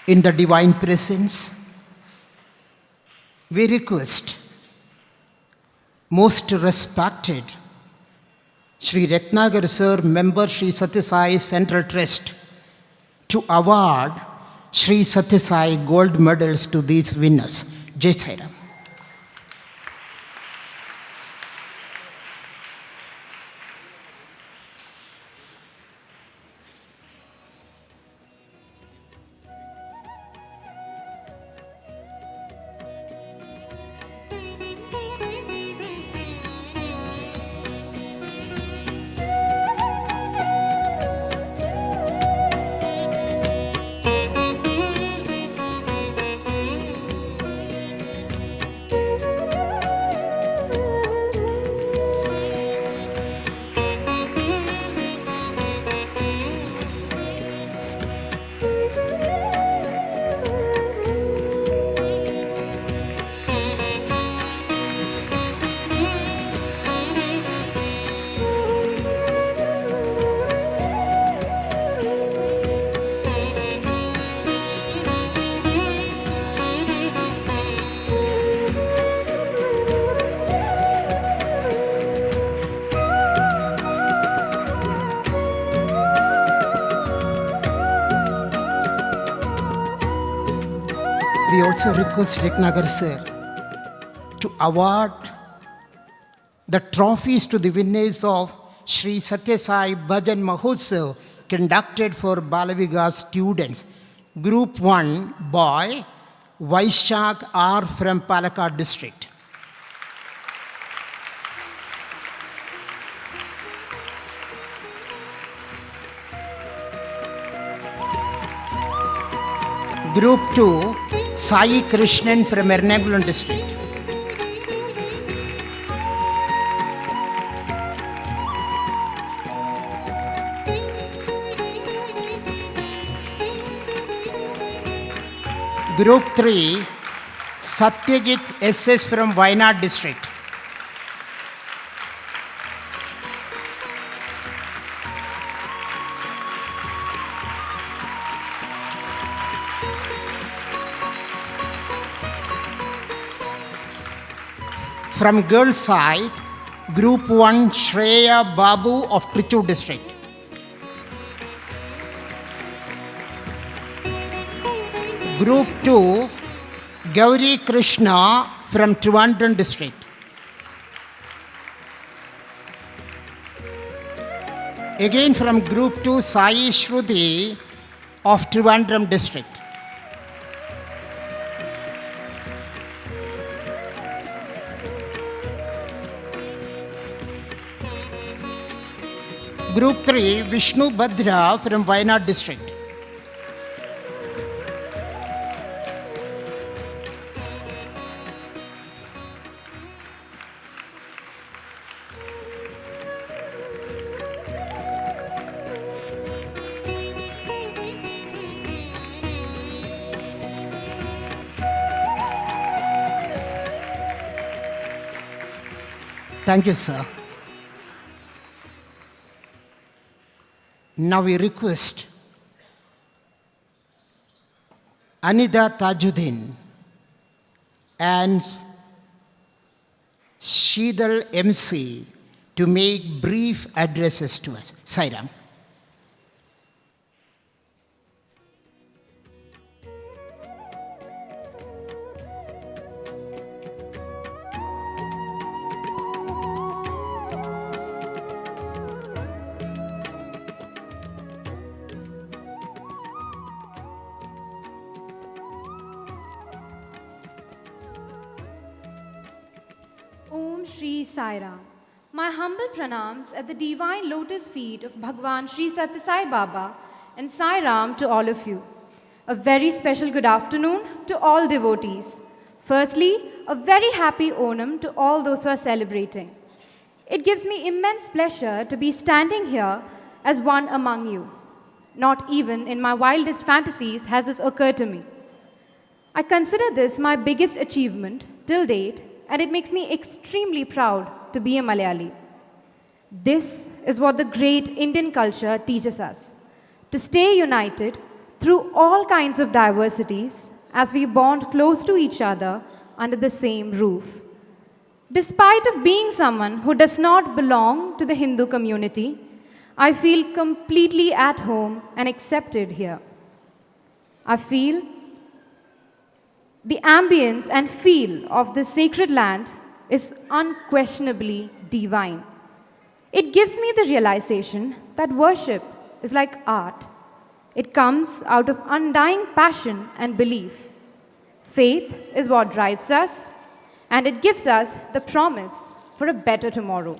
In the divine presence, we request most respected Sri Ratnagar Sir, member Sri Sathya Sai Central Trust, to award Sri Sathya Sai gold medals to these winners. Jai Sai Ram. We also request Ratnagar Sir to award the trophies to the winners of Sri Sathya Sai Bhajan Mahotsav conducted for Balavikas students. Group 1 boy, Vaishak R from Palakkad district. Group 2, Sai Krishnan from Ernakulam district. Group 3, Satyajit SS from Wayanad district. From girls' side, Group 1, Shreya Babu of Trichur district. Group 2, Gauri Krishna from Trivandrum district. Again from Group 2, Sai Shruti of Trivandrum district. Group 3, Vishnu Bhadra from Wayanad district. Thank you, sir. Now we request Anida Tajuddin and Sheedal MC to make brief addresses to us. Sairam. Om Shri Sai Ram. My humble pranams at the divine lotus feet of Bhagwan Shri Sathya Sai Baba and Sai Ram to all of you. A very special good afternoon to all devotees. Firstly, a very happy Onam to all those who are celebrating. It gives me immense pleasure to be standing here as one among you. Not even in my wildest fantasies has this occurred to me. I consider this my biggest achievement till date, and it makes me extremely proud to be a Malayali. This is what the great Indian culture teaches us, to stay united through all kinds of diversities as we bond close to each other under the same roof. Despite of being someone who does not belong to the Hindu community, I feel completely at home and accepted here. I feel the ambience and feel of this sacred land is unquestionably divine. It gives me the realization that worship is like art. It comes out of undying passion and belief. Faith is what drives us, and it gives us the promise for a better tomorrow.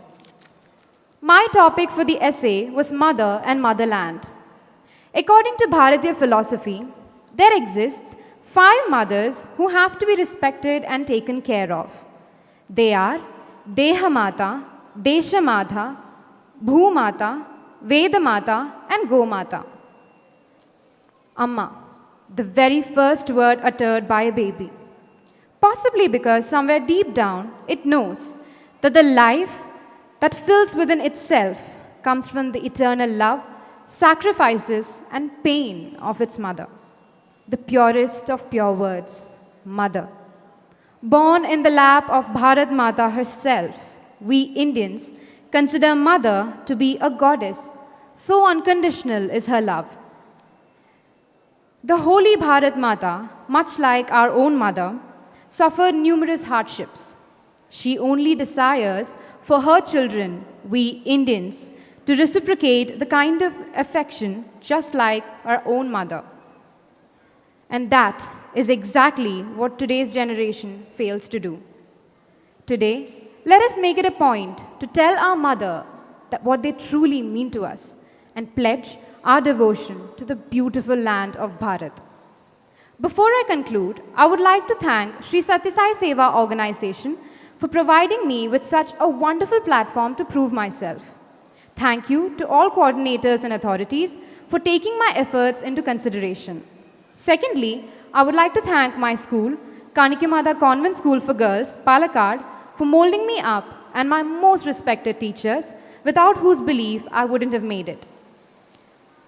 My topic for the essay was Mother and Motherland. According to Bharatiya philosophy, there exists 5 mothers who have to be respected and taken care of. They are Dehamata, Deshamata, Bhumata, Vedamata, and Gomata. Amma, the very first word uttered by a baby. Possibly because somewhere deep down it knows that the life that fills within itself comes from the eternal love, sacrifices, and pain of its mother. The purest of pure words, Mother. Born in the lap of Bharat Mata herself, we Indians consider Mother to be a goddess, so unconditional is her love. The holy Bharat Mata, much like our own mother, suffered numerous hardships. She only desires for her children, we Indians, to reciprocate the kind of affection just like our own mother. And that is exactly what today's generation fails to do. Today, let us make it a point to tell our mother that what they truly mean to us and pledge our devotion to the beautiful land of Bharat. Before I conclude, I would like to thank Sri Sathya Sai Seva organization for providing me with such a wonderful platform to prove myself. Thank you to all coordinators and authorities for taking my efforts into consideration. Secondly, I would like to thank my school, Kanikimada Convent School for Girls, Palakkad, for molding me up, and my most respected teachers, without whose belief I wouldn't have made it.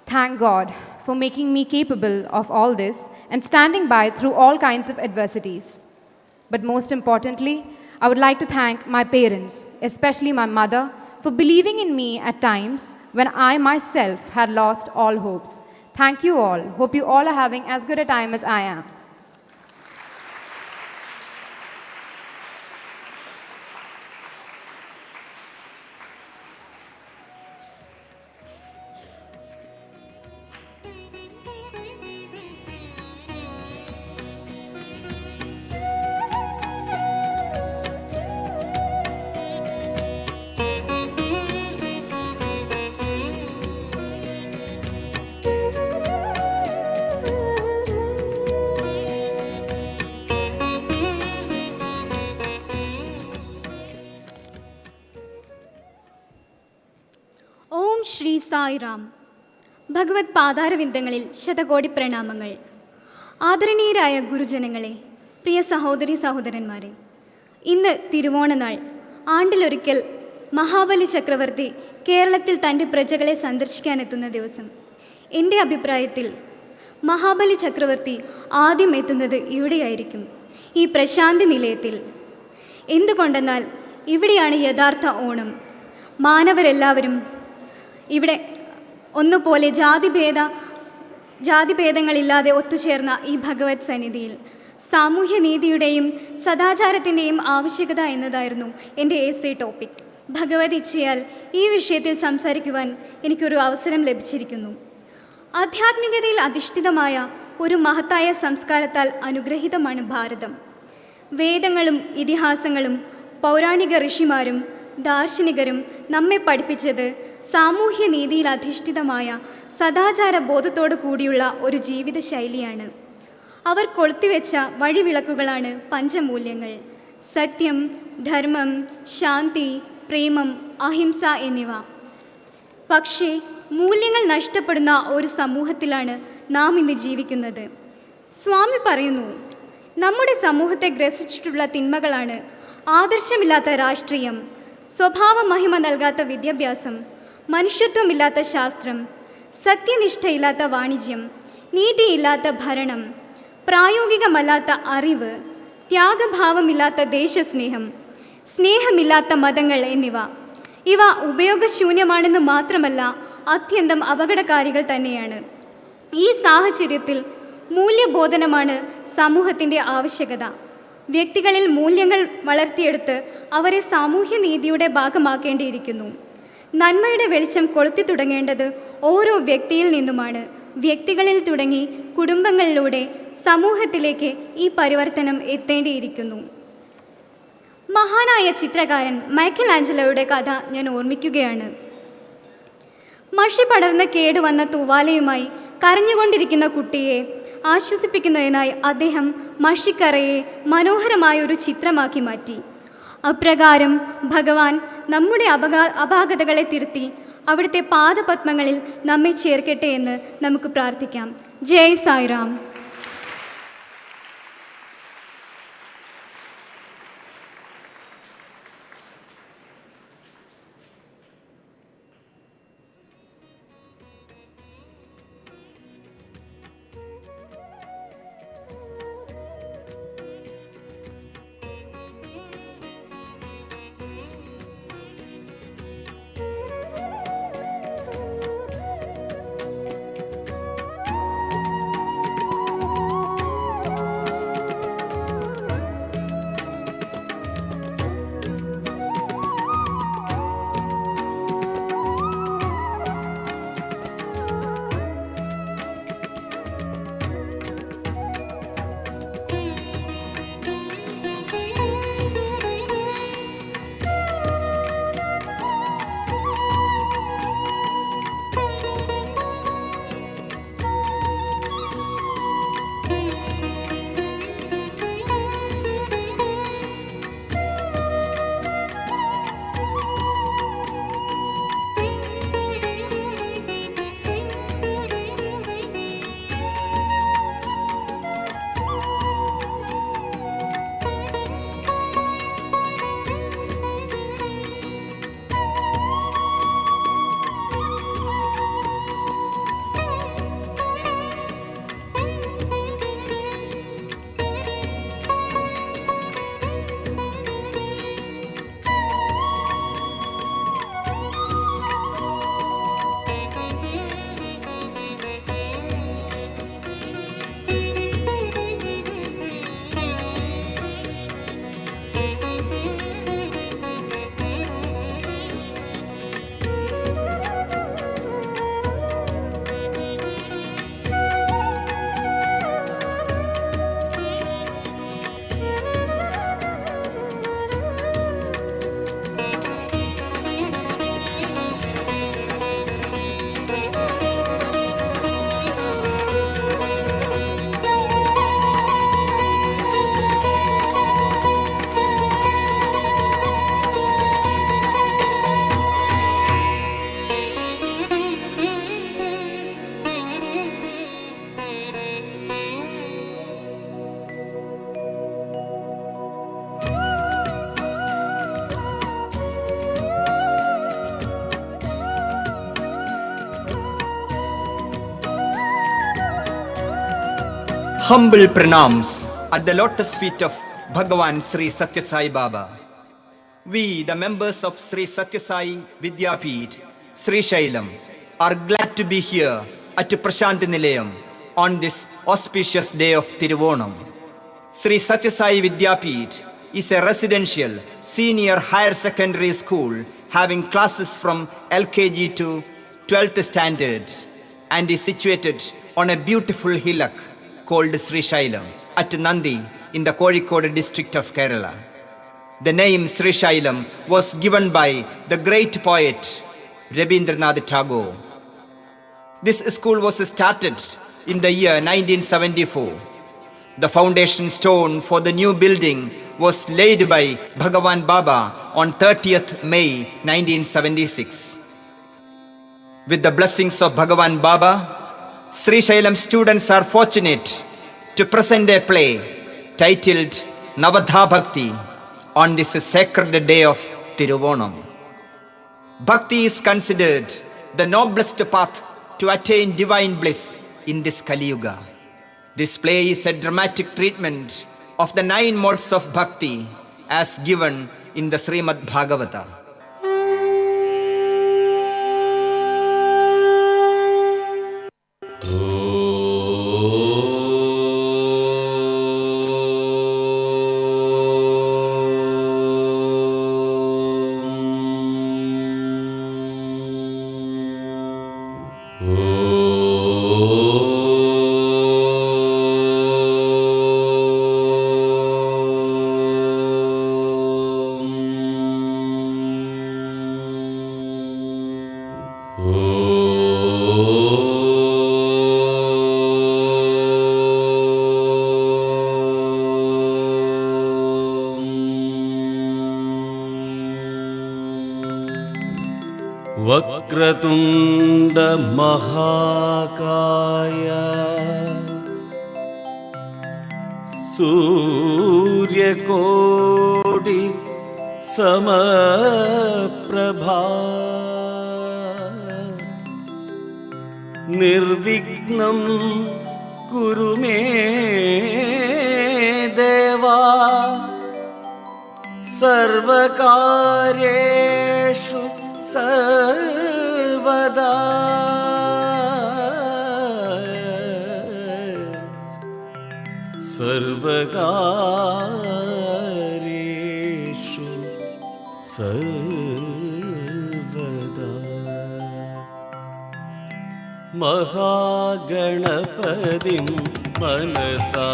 Thank God for making me capable of all this and standing by through all kinds of adversities. But most importantly, I would like to thank my parents, especially my mother, for believing in me at times when I myself had lost all hopes. Thank you all. Hope you all are having as good a time as I am. Shri Sai Ram. ഭഗവത് പാതാരവിന്ദങ്ങളിൽ ശതകോടി പ്രണാമങ്ങൾ. ആദരണീയരായ ഗുരുജനങ്ങളെ, പ്രിയ സഹോദരി സഹോദരന്മാരെ, ഇന്ന് തിരുവോണനാൾ. ആണ്ടിലൊരിക്കൽ മഹാബലി ചക്രവർത്തി കേരളത്തിൽ തൻ്റെ പ്രജകളെ സന്ദർശിക്കാനെത്തുന്ന ദിവസം. എൻ്റെ അഭിപ്രായത്തിൽ മഹാബലി ചക്രവർത്തി ആദ്യം എത്തുന്നത് ഇവിടെയായിരിക്കും, ഈ പ്രശാന്തി നിലയത്തിൽ. എന്തുകൊണ്ടെന്നാൽ ഇവിടെയാണ് യഥാർത്ഥ ഓണം. മാനവരെല്ലാവരും ഇവിടെ ഒന്നുപോലെ ജാതിഭേദങ്ങളില്ലാതെ ഒത്തുചേർന്ന ഈ ഭഗവത് സന്നിധിയിൽ സാമൂഹ്യനീതിയുടെയും സദാചാരത്തിൻ്റെയും ആവശ്യകത എന്നതായിരുന്നു എൻ്റെ എസ്സേ ടോപ്പിക്. ഭഗവത് ഇച്ഛയാൽ ഈ വിഷയത്തിൽ സംസാരിക്കുവാൻ എനിക്കൊരു അവസരം ലഭിച്ചിരിക്കുന്നു. ആധ്യാത്മികതയിൽ അധിഷ്ഠിതമായ ഒരു മഹത്തായ സംസ്കാരത്താൽ അനുഗ്രഹീതമാണ് ഭാരതം. വേദങ്ങളും ഇതിഹാസങ്ങളും പൗരാണിക ഋഷിമാരും ദാർശനികരും നമ്മെ പഠിപ്പിച്ചത് സാമൂഹ്യനീതിയിൽ അധിഷ്ഠിതമായ സദാചാര ബോധത്തോടു കൂടിയുള്ള ഒരു ജീവിത ശൈലിയാണ്. അവർ കൊളുത്തിവെച്ച വഴിവിളക്കുകളാണ് പഞ്ചമൂല്യങ്ങൾ: സത്യം, ധർമ്മം, ശാന്തി, പ്രേമം, അഹിംസ എന്നിവ. പക്ഷേ മൂല്യങ്ങൾ നഷ്ടപ്പെടുന്ന ഒരു സമൂഹത്തിലാണ് നാം ഇന്ന് ജീവിക്കുന്നത്. സ്വാമി പറയുന്നു, നമ്മുടെ സമൂഹത്തെ ഗ്രസിച്ചിട്ടുള്ള തിന്മകളാണ് ആദർശമില്ലാത്ത രാഷ്ട്രീയം, സ്വഭാവ മഹിമ നൽകാത്ത വിദ്യാഭ്യാസം, മനുഷ്യത്വമില്ലാത്ത ശാസ്ത്രം, സത്യനിഷ്ഠയില്ലാത്ത വാണിജ്യം, നീതിയില്ലാത്ത ഭരണം, പ്രായോഗികമല്ലാത്ത അറിവ്, ത്യാഗഭാവമില്ലാത്ത ദേശസ്നേഹം, സ്നേഹമില്ലാത്ത മതങ്ങൾ എന്നിവ. ഇവ ഉപയോഗശൂന്യമാണെന്ന് മാത്രമല്ല, അത്യന്തം അപകടകാരികൾ തന്നെയാണ്. ഈ സാഹചര്യത്തിൽ മൂല്യബോധനമാണ് സമൂഹത്തിൻ്റെ ആവശ്യകത. വ്യക്തികളിൽ മൂല്യങ്ങൾ വളർത്തിയെടുത്ത് അവരെ സാമൂഹ്യനീതിയുടെ ഭാഗമാക്കേണ്ടിയിരിക്കുന്നു. നന്മയുടെ വെളിച്ചം കൊളുത്തി തുടങ്ങേണ്ടത് ഓരോ വ്യക്തിയിൽ നിന്നുമാണ്. വ്യക്തികളിൽ തുടങ്ങി കുടുംബങ്ങളിലൂടെ സമൂഹത്തിലേക്ക് ഈ പരിവർത്തനം എത്തേണ്ടിയിരിക്കുന്നു. മഹാനായ ചിത്രകാരൻ മൈക്കൽ ആഞ്ചലോയുടെ കഥ ഞാൻ ഓർമ്മിക്കുകയാണ്. മഷി പടർന്ന് കേടുവന്ന തൂവാലയുമായി കരഞ്ഞുകൊണ്ടിരിക്കുന്ന കുട്ടിയെ ആശ്വസിപ്പിക്കുന്നതിനായി അദ്ദേഹം മഷിക്കറയെ മനോഹരമായ ഒരു ചിത്രമാക്കി മാറ്റി. അപ്രകാരം ഭഗവാൻ നമ്മുടെ അപാകതകളെ തിരുത്തി അവിടുത്തെ പാദപത്മങ്ങളിൽ നമ്മെ ചേർക്കട്ടെ എന്ന് നമുക്ക് പ്രാർത്ഥിക്കാം. ജയ് Sairam. Humble pranams at the lotus feet of Bhagavan Sri Sathya Sai Baba. we, the members of Sri Sathya Sai Vidyapeeth, Sri Shailam, are glad to be here at Prasanthi Nilayam on this auspicious day of Tiruvonam. Sri Sathya Sai Vidyapeeth is a residential senior higher secondary school having classes from LKG to 12th standard and is situated on a beautiful hillock called Sri Shailam at Nandi in the Kozhikode district of Kerala. The name Sri Shailam was given by the great poet Rabindranath Tagore. This school was started in the year 1974. The foundation stone for the new building was laid by Bhagavan Baba on 30th May 1976. With the blessings of Bhagavan Baba, Sri Shailam students are fortunate to present a play titled Navadha Bhakti on this sacred day of Tiruvonam. Bhakti is considered the noblest path to attain divine bliss in this Kali Yuga. This play is a dramatic treatment of the 9 modes of Bhakti as given in the Srimad Bhagavata. वक्रतुण्ड महाकाय सूर्यकोटि समप्रभा निर्विघ्नं कुरु मे देवा सर्वकार्येषु सर्वदा सर्वकार्येषु सर्वदा महागणपतिं मनसा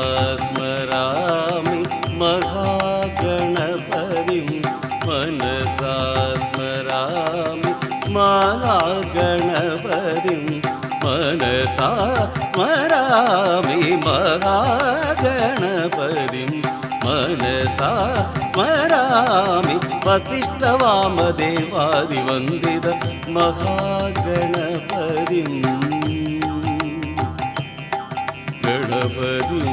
स्मरामि महागणपतिं मनसा स्मरामि महागणपतिं मनसा स्मरामि महागणपतिं मनसा स्मरामि वसिष्ठवामदेवादिवन्दित महागणपतिं गणपतिं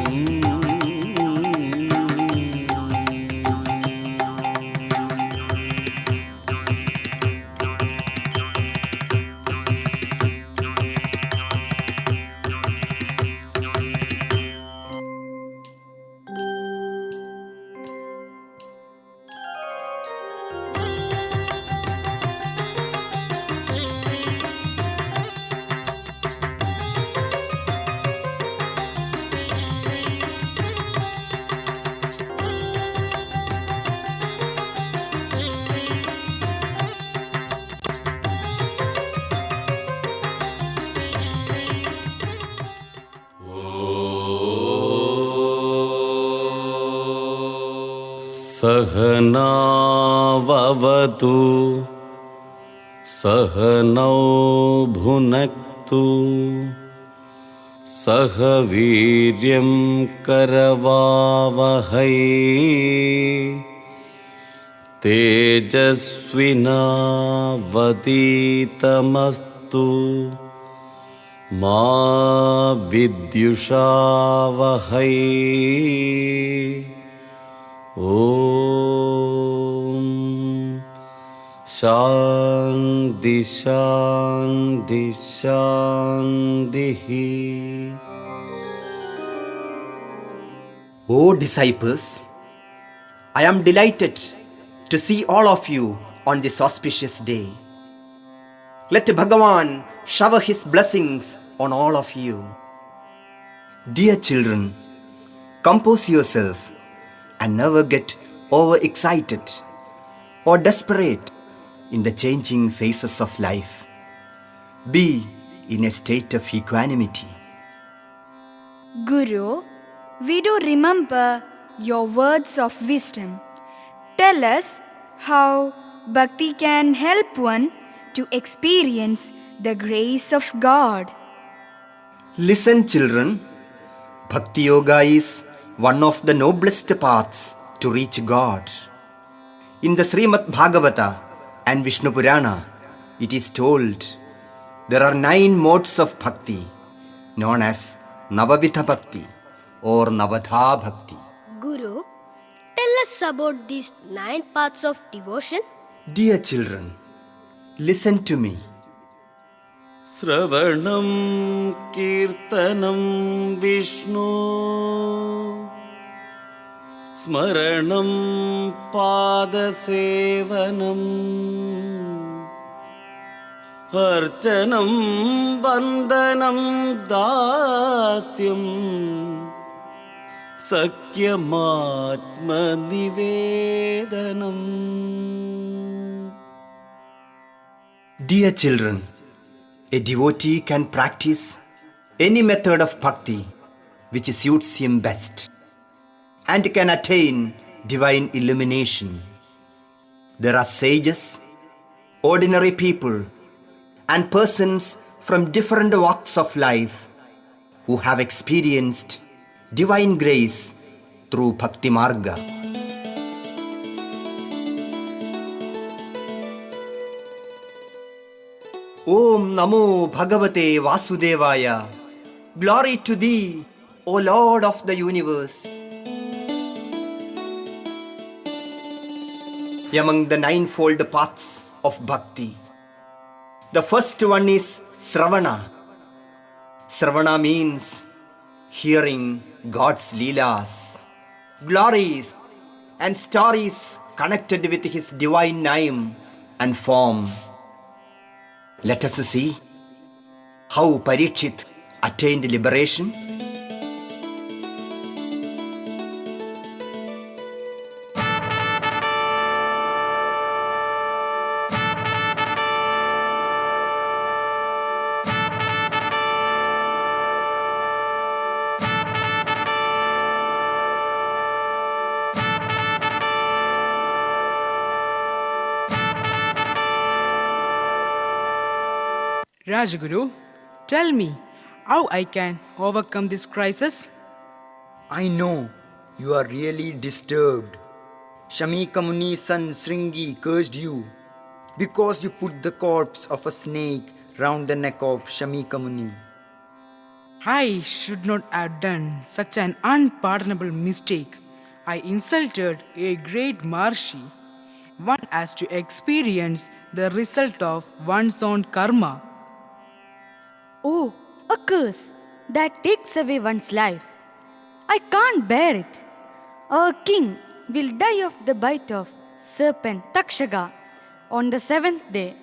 सहनाववतु सहनौ भुनक्तु सह वीर्यं करवावहै तेजस्विनावतीतमस्तु मा विद्युषावहै ॐ शान्ति शान्ति शान्तिः. O disciples, I am delighted to see all of you on this auspicious day. Let Bhagavan shower his blessings on all of you. Dear children, compose yourself and never get overexcited or desperate in the changing phases of life. Be in a state of equanimity. Guru, we do remember your words of wisdom. Tell us how bhakti can help one to experience the grace of God. Listen, children. Bhakti Yoga is one of the noblest paths to reach God. In the Srimad Bhagavata and Vishnu Purana, it is told there are 9 modes of bhakti known as Navavidha Bhakti or Navadha Bhakti. Guru, tell us about these 9 paths of devotion. Dear children, listen to me. Sravanam Kirtanam Vishnu Smaranam Padasevanam Archanam Vandanam Dasyam Sakyamatma Nivedanam. Dear children, a devotee can practice any method of bhakti which suits him best and can attain divine illumination. There are sages, ordinary people, and persons from different walks of life who have experienced divine grace through Bhakti Marga. Om Namo Bhagavate Vasudevaya. Glory to thee, O Lord of the universe. Among the 9-fold paths of bhakti, the first one is Sravana. Sravana means hearing God's Leelas, glories, and stories connected with His divine name and form. Let us see how Parikshit attained liberation. Rajguru, tell me how I can overcome this crisis. I know you are really disturbed. Shamika Muni's son Sringi cursed you because you put the corpse of a snake round the neck of Shamika Muni. I should not have done such an unpardonable mistake. I insulted a great Marshi. One has to experience the result of one's own karma. Oh, a curse that takes away one's life. I can't bear it. A king will die of the bite of serpent Takshaga on the 7th day.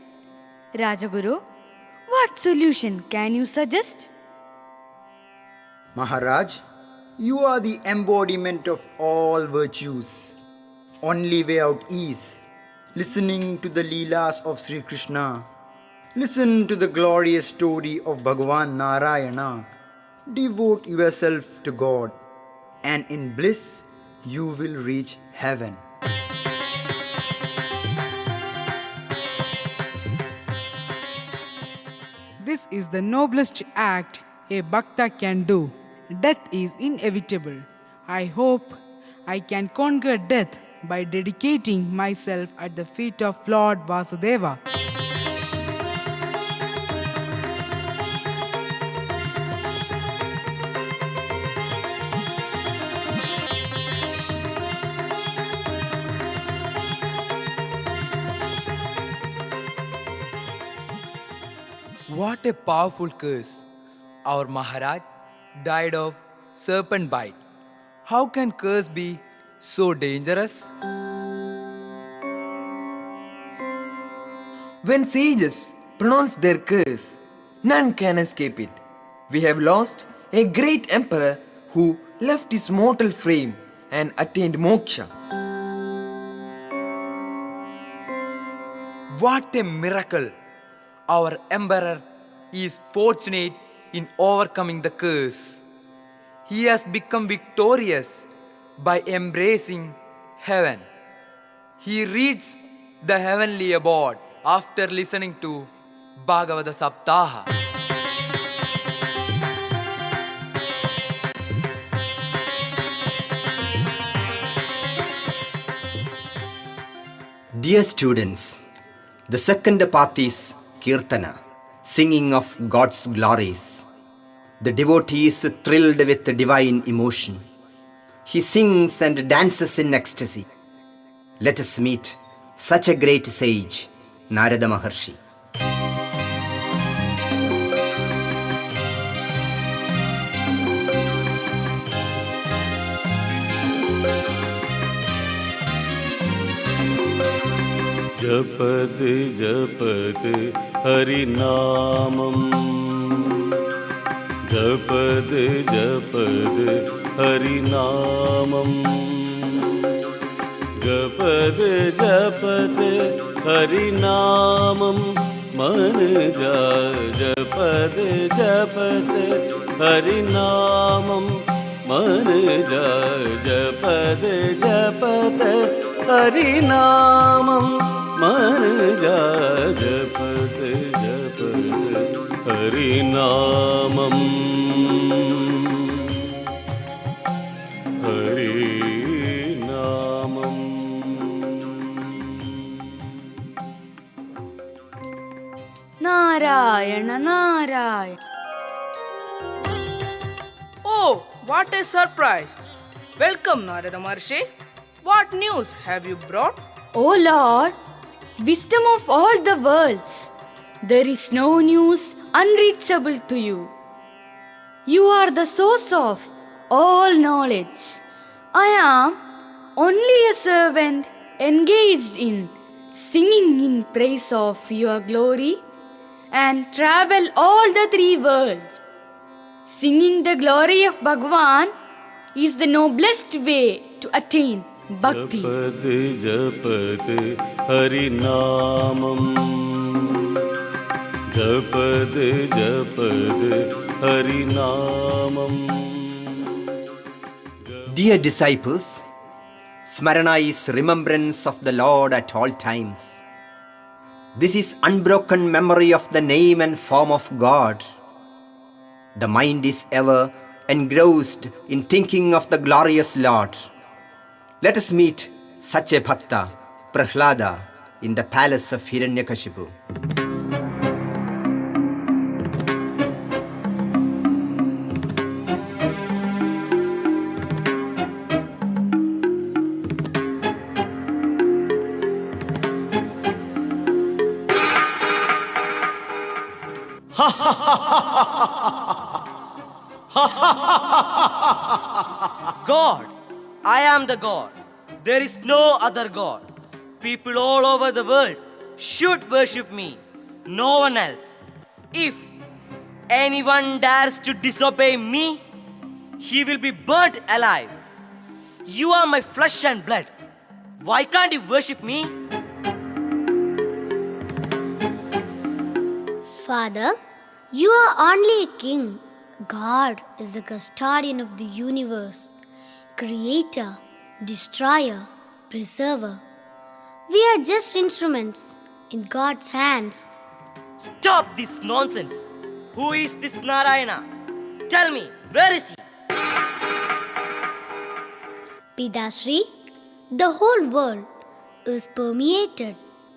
Rajaguru, what solution can you suggest? Maharaj, you are the embodiment of all virtues. Only way out is listening to the Leelas of Sri Krishna. Listen to the glorious story of Bhagavan Narayana. Devote yourself to God, and in bliss you will reach heaven. This is the noblest act a bhakta can do. Death is inevitable. I hope I can conquer death by dedicating myself at the feet of Lord Vasudeva. What a powerful curse. Our Maharaj died of serpent bite. How can curse be so dangerous? When sages pronounce their curse, none can escape it. We have lost a great emperor who left his mortal frame and attained moksha. What a miracle! Our emperor is fortunate in overcoming the curse. He has become victorious by embracing heaven. He reads the heavenly abode after listening to Bhagavata Saptaha. Dear students, the second part is Kirtana, singing of God's glories. The devotee is thrilled with divine emotion. He sings and dances in ecstasy. Let us meet such a great sage, Narada Maharshi. जपद जपद हरिनामं जपद जपद हरिनामं जपद जपद हरिनामं मन जा जपद जपद हरिनामं मन जा जपद जपद हरिनामं मन जा जपद जपद हरिनामं हरिनामं Narayana, Narayana. Oh, what a surprise! Welcome, Narada Maharshi. What news have you brought? O Lord, wisdom of all the worlds, there is no news unreachable to you. You are the source of all knowledge. I am only a servant engaged in singing in praise of your glory and travel all the three worlds. Singing the glory of Bhagavan is the noblest way to attain Bhakti. जपद जपद हरिनामं जपद जपद हरिनामं. Dear disciples, Smarana is remembrance of the Lord at all times. This is unbroken memory of the name and form of God. The mind is ever engrossed in thinking of the glorious Lord. Let us meet such a Bhakta, Prahlada, in the palace of Hiranyakashipu. God, I am the God. There is no other God. People all over the world should worship me, no one else. If anyone dares to disobey me, he will be burnt alive. You are my flesh and blood. Why can't you worship me? Father, you are only a king. God is the custodian of the universe, creator, destroyer, preserver. We are just instruments in God's hands. Stop this nonsense. Who is this Narayana? Tell me, where is he? Pidashri, the whole world is permeated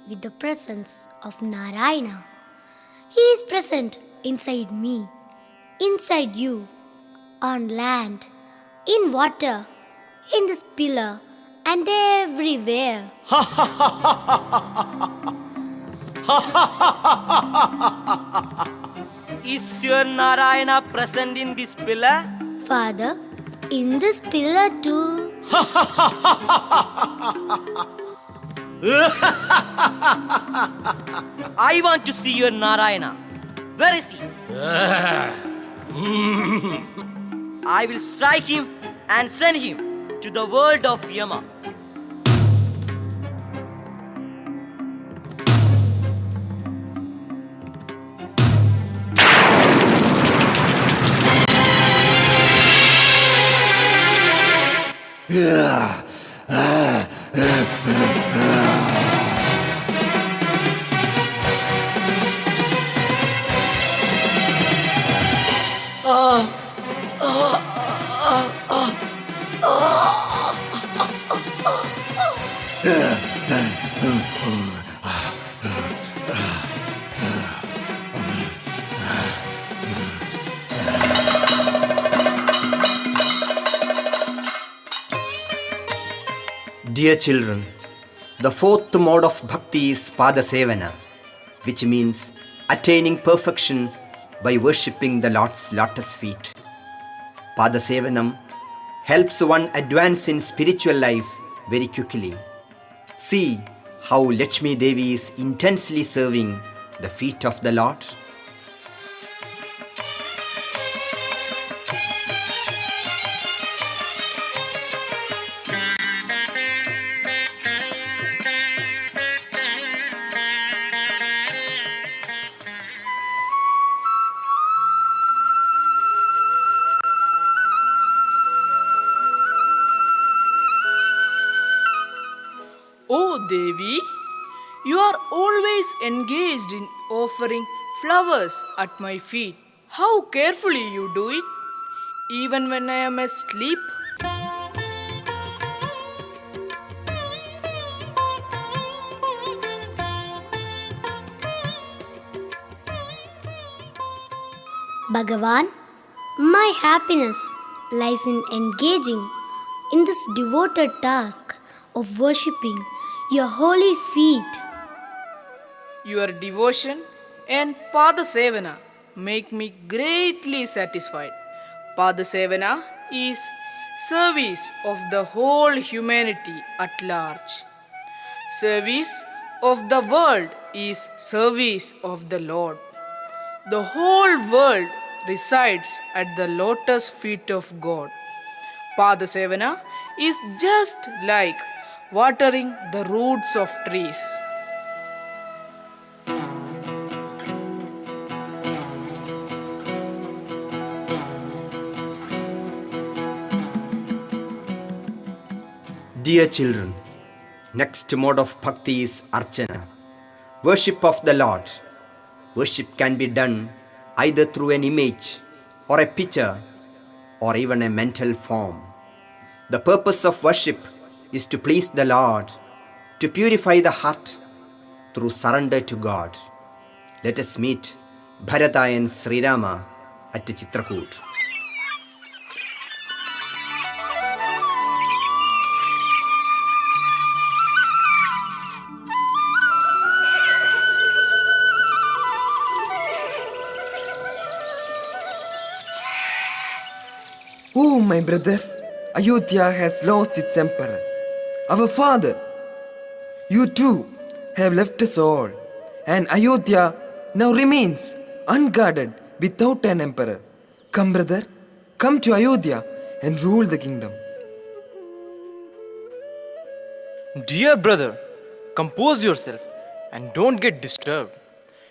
with the presence of Narayana. He is present inside me, inside you, on land, in water, in this pillar, and everywhere. Is your Narayana present in this pillar? Father, in this pillar too. I want to see your Narayana. Where is he? I will strike him and send him to the world of Yama. Dear children, the fourth mode of bhakti is Padasevana, which means attaining perfection by worshipping the Lord's lotus feet. Padasevanam helps one advance in spiritual life very quickly. See how Lakshmi Devi is intensely serving the feet of the Lord. Oh Devi, you are always engaged in offering flowers at my feet. How carefully you do it, even when I am asleep. Bhagavan, my happiness lies in engaging in this devoted task of worshipping your holy feet. Your devotion and Padasevana make me greatly satisfied. Padasevana is service of the whole humanity at large. Service of the world is service of the Lord. The whole world resides at the lotus feet of God. Padasevana is just like watering the roots of trees. Dear children, next mode of bhakti is Archana, worship of the Lord. Worship can be done either through an image or a picture or even a mental form. The purpose of worship is to please the Lord, to purify the heart through surrender to God. Let us meet Bharata and Sri Rama at Chitrakoot. Oh, my brother, Ayodhya has lost its emperor. Our father, you too have left us all, and Ayodhya now remains unguarded without an emperor. Come, brother, come to Ayodhya and rule the kingdom. Dear brother, compose yourself and don't get disturbed.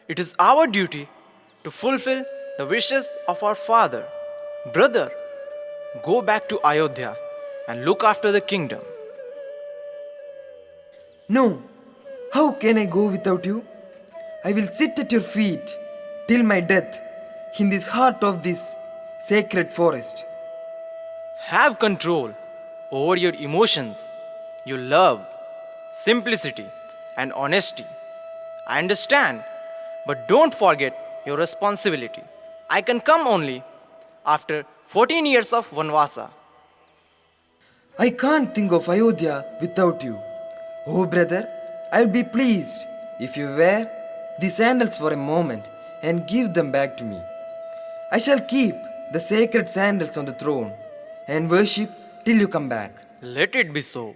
It is our duty to fulfill the wishes of our father. Brother, go back to Ayodhya and look after the kingdom. No, how can I go without you? I will sit at your feet till my death in this heart of this sacred forest. Have control over your emotions, your love, simplicity, and honesty. I understand, but don't forget your responsibility. I can come only after 14 years of Vanvasa. I can't think of Ayodhya without you. Oh, brother, I would be pleased if you wear the sandals for a moment and give them back to me. I shall keep the sacred sandals on the throne and worship till you come back. Let it be so.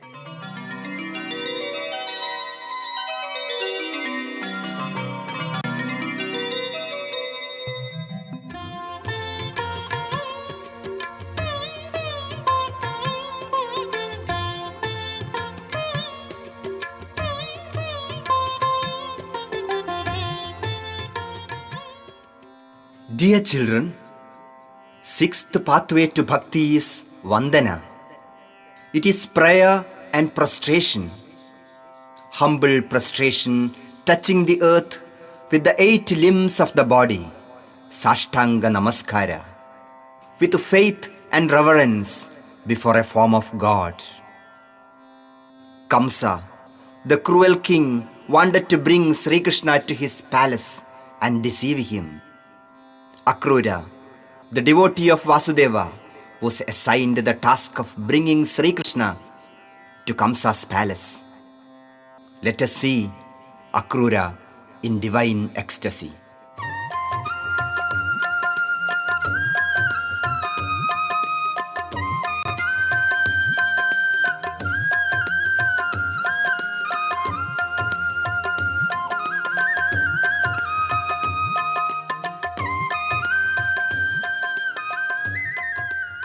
Dear children, sixth pathway to bhakti is Vandana. It is prayer and prostration. Humble prostration touching the earth with the 8 limbs of the body, Sashtanga Namaskara, with faith and reverence before a form of God. Kamsa, the cruel king, wanted to bring Sri Krishna to his palace and deceive him. Akrura, the devotee of Vasudeva, was assigned the task of bringing Sri Krishna to Kamsa's palace. Let us see Akrura in divine ecstasy.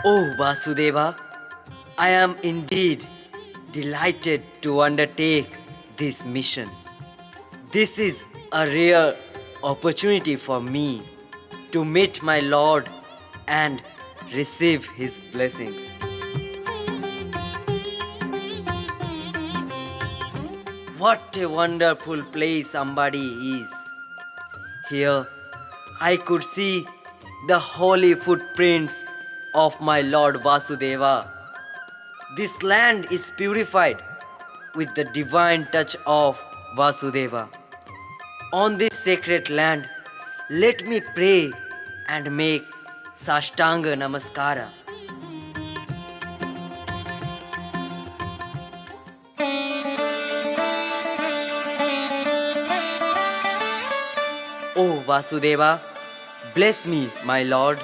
Oh Vasudeva, I am indeed delighted to undertake this mission. This is a rare opportunity for me to meet my Lord and receive His blessings. What a wonderful place somebody is. Here I could see the holy footprints of my Lord Vasudeva. This land is purified with the divine touch of Vasudeva. On this sacred land, let me pray and make Sashtanga Namaskara. Oh Vasudeva, bless me, my Lord.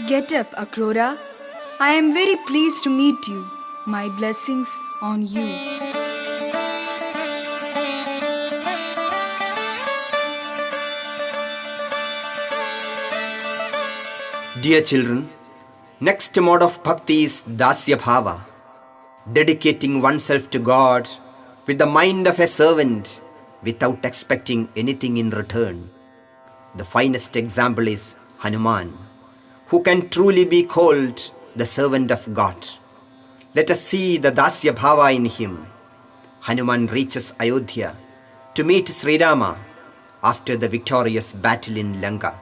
Get up, Akrura. I am very pleased to meet you. My blessings on you. Dear children, next mode of bhakti is Dasya Bhava, dedicating oneself to God with the mind of a servant without expecting anything in return. The finest example is Hanuman, who can truly be called the servant of God. Let us see the Dasya Bhava in him. Hanuman reaches Ayodhya to meet Sri Rama after the victorious battle in Lanka.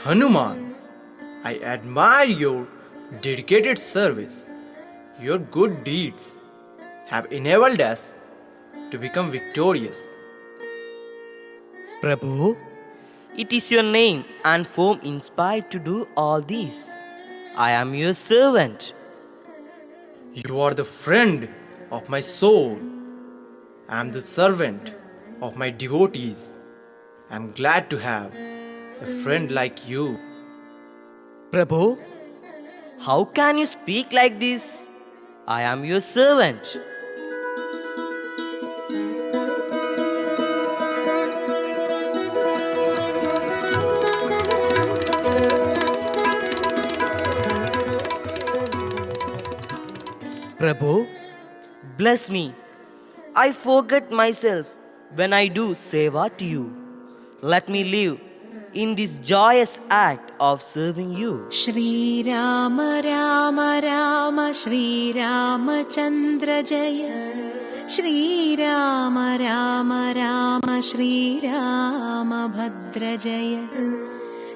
Hanuman, I admire your dedicated service. Your good deeds have enabled us to become victorious. Prabhu, it is your name and form inspired to do all this. I am your servant. You are the friend of my soul. I am the servant of my devotees. I am glad to have a friend like you. Prabhu, how can you speak like this? I am your servant. Prabhu, bless me. I forget myself when I do seva to you. Let me live in this joyous act of serving you. Shri Rama Rama Rama Shri Ramachandra Jaya Shri Rama Rama Rama Shri Rama Bhadra Jaya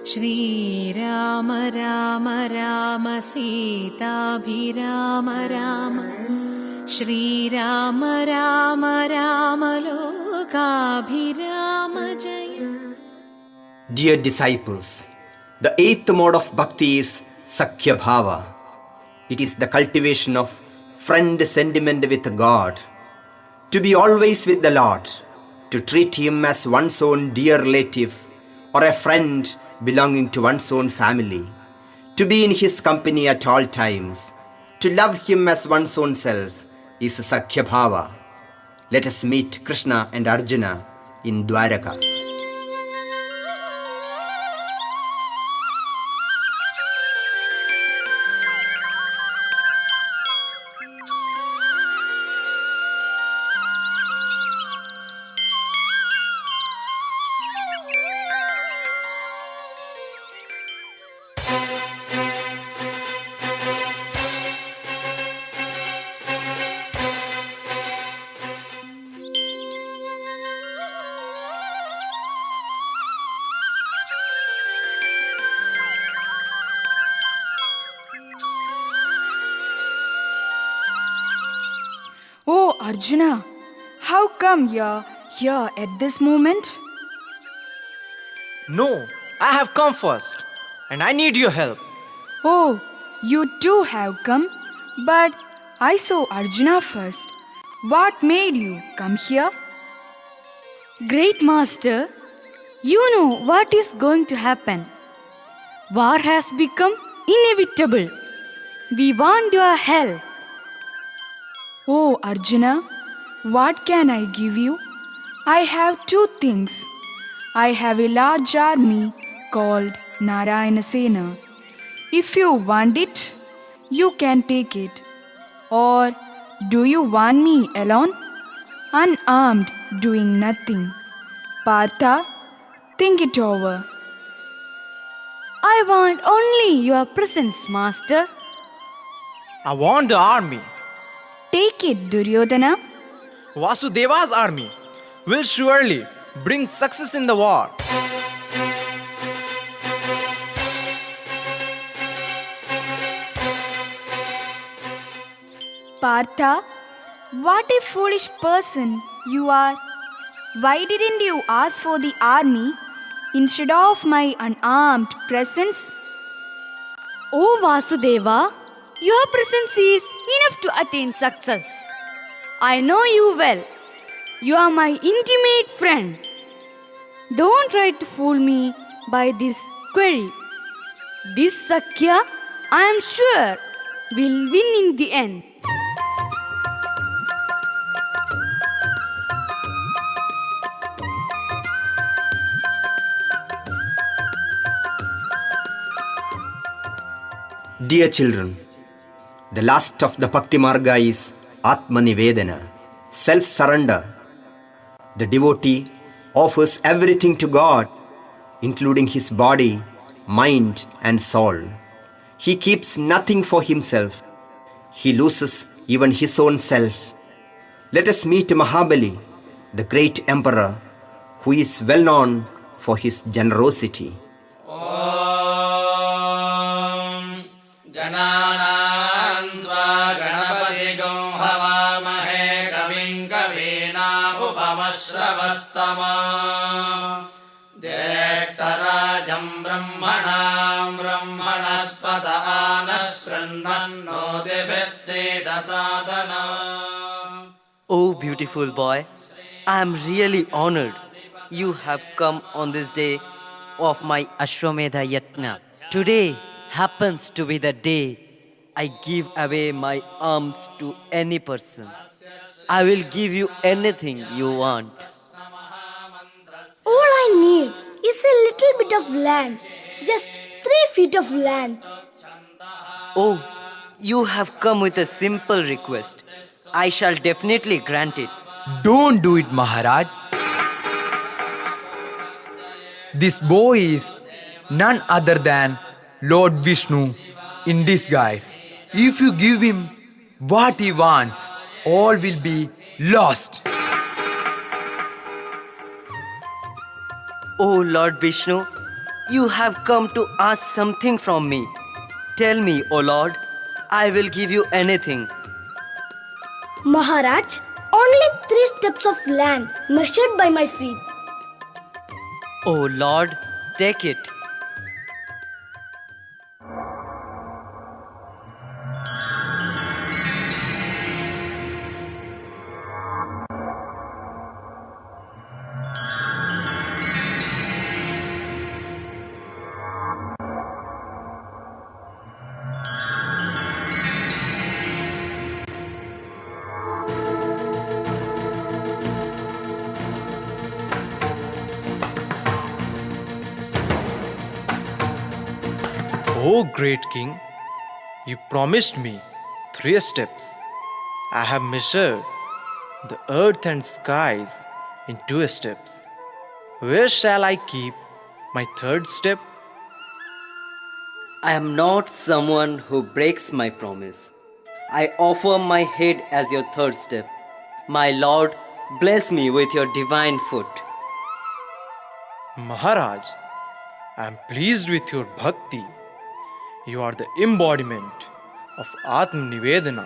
Shri Rama Rama Rama Sita Bhirama Rama Shri Rama Rama Rama Loka Bhirama Jaya. Dear disciples, the 8th mode of bhakti is Sathya Bhava. It is the cultivation of friend sentiment with God, to be always with the Lord, to treat Him as one's own dear relative or a friend belonging to one's own family, to be in His company at all times, to love Him as one's own self is Sathya Bhava. Let us meet Krishna and Arjuna in Dwaraka. Arjuna, how come you're here at this moment? No, I have come first, and I need your help. Oh, you too have come, but I saw Arjuna first. What made you come here? Great Master, you know what is going to happen. War has become inevitable. We want your help. Oh, Arjuna, what can I give you? I have two things. I have a large army called Narayana Sena. If you want it, you can take it. Or do you want me alone, unarmed, doing nothing? Partha, think it over. I want only your presence, Master. I want the army. Take it, Duryodhana. Vasudeva's army will surely bring success in the war. Partha, what a foolish person you are. Why didn't you ask for the army instead of my unarmed presence? Oh Vasudeva, your presence is enough to attain success. I know you well. You are my intimate friend. Don't try to fool me by this query. This Sathya, I am sure, will win in the end. Dear children, the last of the Bhakti Marga is Atmanivedana, self-surrender. The devotee offers everything to God, including his body, mind and soul. He keeps nothing for himself. He loses even his own self. Let us meet Mahabali, the great emperor, who is well known for his generosity. गणानान्त्वा गणपतिगं हवामहे कविं कवीनामुपमश्रवस्तमा ज्येष्ठराजं ब्रह्मणां ब्रह्मणस्पत नः शृण्वन्नोतिभिः सीदसादना. Oh, beautiful boy, I am really honored you have come on this day of my Ashwamedha Yatna. Today happens to be the day I give away my arms to any person. I will give you anything you want. All I need is a little bit of land, just 3 feet of land. Oh, you have come with a simple request. I shall definitely grant it. Don't do it, Maharaj. This boy is none other than Lord Vishnu in disguise. If you give him what he wants, all will be lost. Oh Lord Vishnu, you have come to ask something from me. Tell me, O Lord, I will give you anything. Maharaj, only 3 steps of land measured by my feet. Oh Lord, take it. Oh great king, you promised me 3 steps. I have measured the earth and skies in 2 steps. Where shall I keep my 3rd step? I am not someone who breaks my promise. I offer my head as your 3rd step. My Lord, bless me with your divine foot. Maharaj, I am pleased with your bhakti. You are the embodiment of Atmanivedana.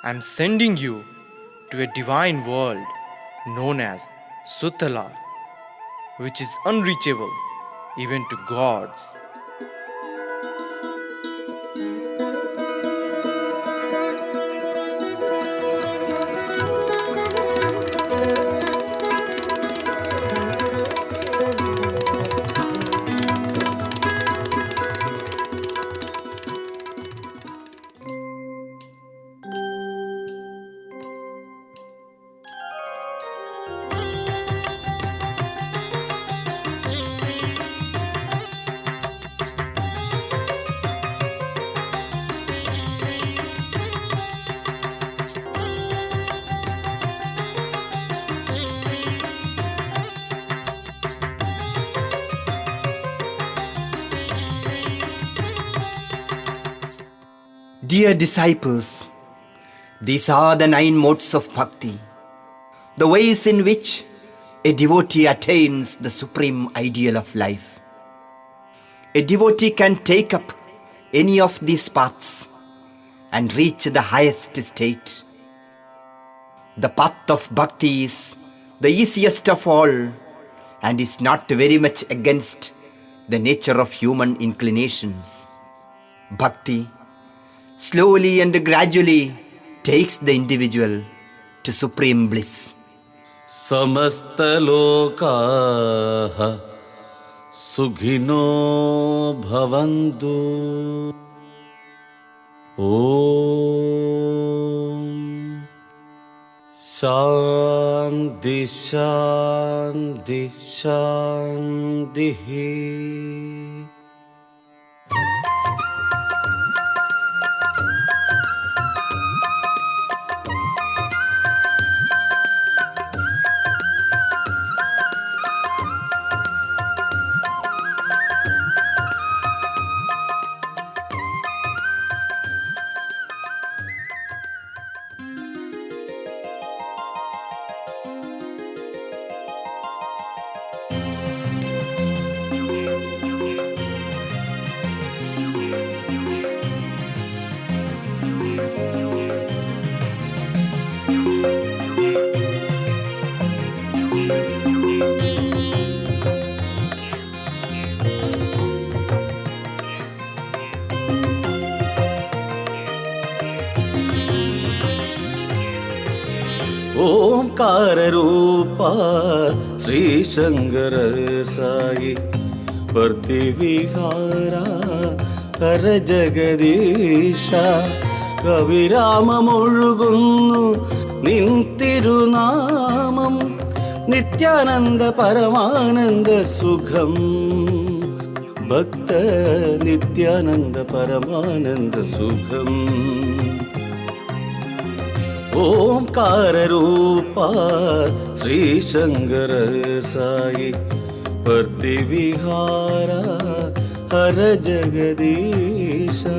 I am sending you to a divine world known as Sutala, which is unreachable even to gods. Dear disciples, these are the 9 modes of bhakti, the ways in which a devotee attains the supreme ideal of life. A devotee can take up any of these paths and reach the highest state. The path of bhakti is the easiest of all and is not very much against the nature of human inclinations. Bhakti slowly and gradually takes the individual to supreme bliss. Samastalokaha Sukhino Bhavantu. Om Shanti Shanti Shanti. ओंकार रूपा श्री शंकर साई प्रतिविहारा हर जगदीशा कविराममुळुगुन्नु निन तिरुनामं नित्यानंद परमानंद सुखम भक्त नित्यानंद परमानंद सुखम ओंकार रूपा श्री शंकर साई प्रतिविहारा हर जगदीशा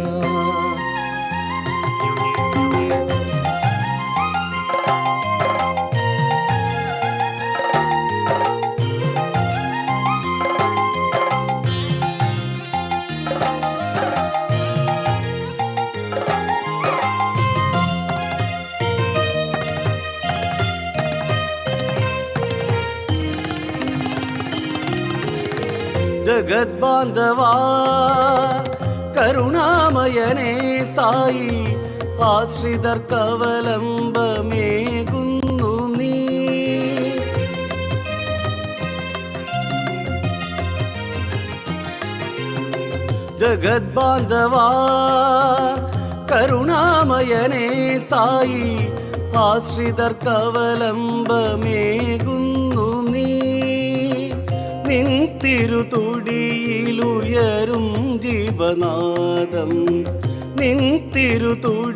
जगत बांधवा करुणामयने साई आश्रितर्कवलंबमेगुन्नु नी जगत बांधवा करुणामयने साई आश्रितर्कवलंबमेगुन्नु नी നിൻ തിരുതുടിയിലുയരും ജീവനാദം നിൻ തിരുതുടിയിലുയരും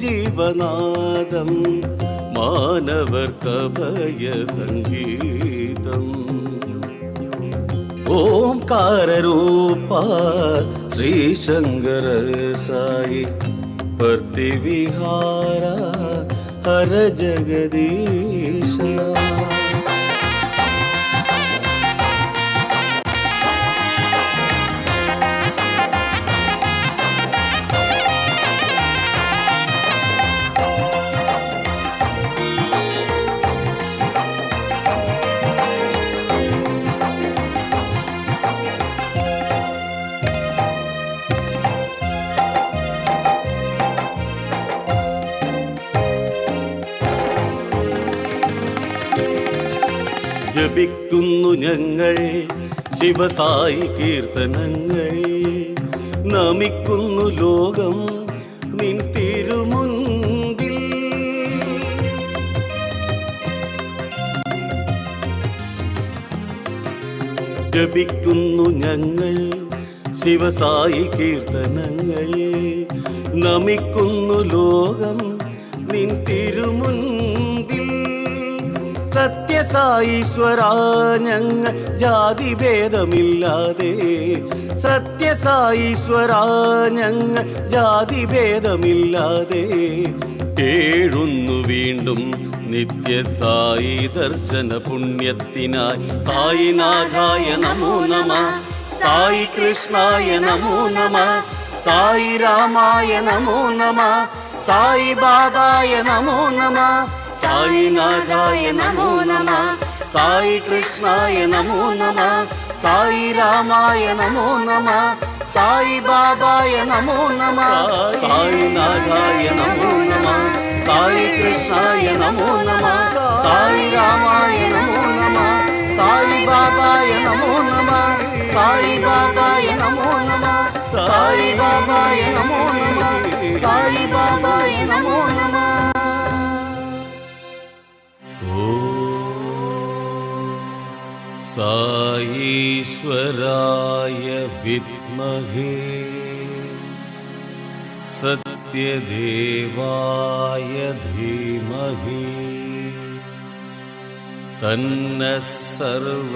ജീവനാദം മാനവർക്കഭയ സംഗീതം ഓംകാര രൂപ ശ്രീ ശങ്കര സായി പ്രതിവിഹാര ഹര ജഗദീശ ജപിക്കുന്നു ഞങ്ങൾ ശിവസായി കീർത്തനങ്ങൾ, നമിക്കുന്നു ലോകം നിൻ തിരുമുൻപിൽ. ജപിക്കുന്നു ഞങ്ങൾ ശിവസായി കീർത്തനങ്ങൾ, നമിക്കുന്നു ലോകം നിൻ തിരുമുൻപിൽ. സത്യസായീശ്വര ഞങ്ങൾ ജാതിഭേദമില്ലാതെ, സത്യസായീശ്വര ഞങ്ങൾ ജാതിഭേദമില്ലാതെ കേഴുന്നു വീണ്ടും നിത്യസായി ദർശന പുണ്യത്തിനായി. സായിനാഥായ നമോ നമ, സായി കൃഷ്ണായ നമോ നമ, സായി രാമായ നമോ നമ, സായി ബാബായ നമോ നമ, സായിനാഥായ നമോ നമ, സായി കൃഷ്ണായ നമോ നമ, സായി രാമായ നമോ നമ, സായി ബാബായ നമോ നമ, സായിനാഥായ നമോ നമ, സായി കൃഷ്ണായ നമോ നമ, സായി രാമായ നമോ നമ, സായി ബാബായ നമോ നമ, സായി ബാബായ നമോ നമ, സായി ബാബായ നമോ നമ, സായി ബാബായ നമോ നമ. സായീശ്വരായ വിദ്മഹേ സത്യദേവായ ധീമഹി തന്നഃ സർവ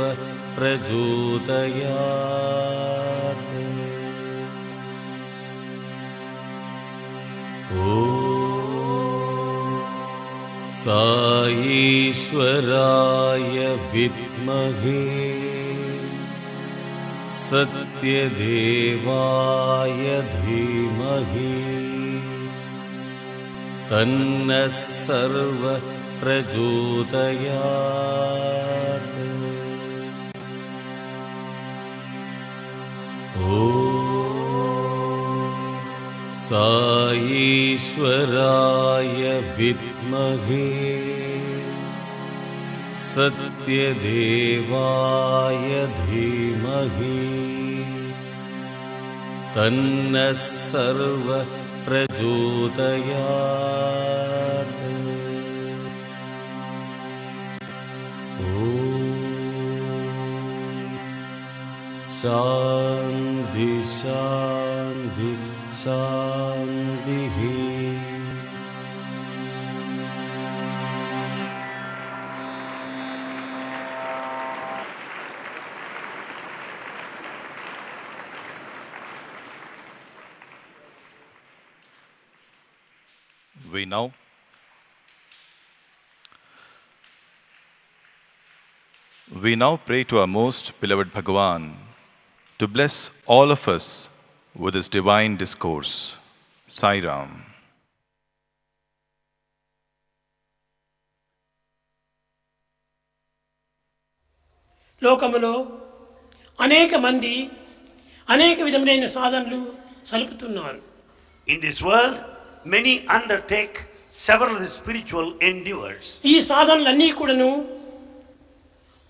പ്രചോദയാത്. സായീശ്വരായ വിദ്മഹേ സത്യദേവായ ധീമഹി തന്നഃ സർവ പ്രചോദയാത്. സായീശ്വരായ വിദ്മഹേ സത്യദേവായ ധീമഹി തന്നഃ സർവ പ്രചോദയാത്. ശാന്തി ശാന്തി ശാന്തി. We now pray to our most beloved Bhagavan to bless all of us with his divine discourse. Sai Ram. లోకములో అనేక మంది అనేక విధములైన సాధనలు సలుపుతున్నారు. In this world many undertake several spiritual endeavors. ఈ సాధనలన్నీ కూడాను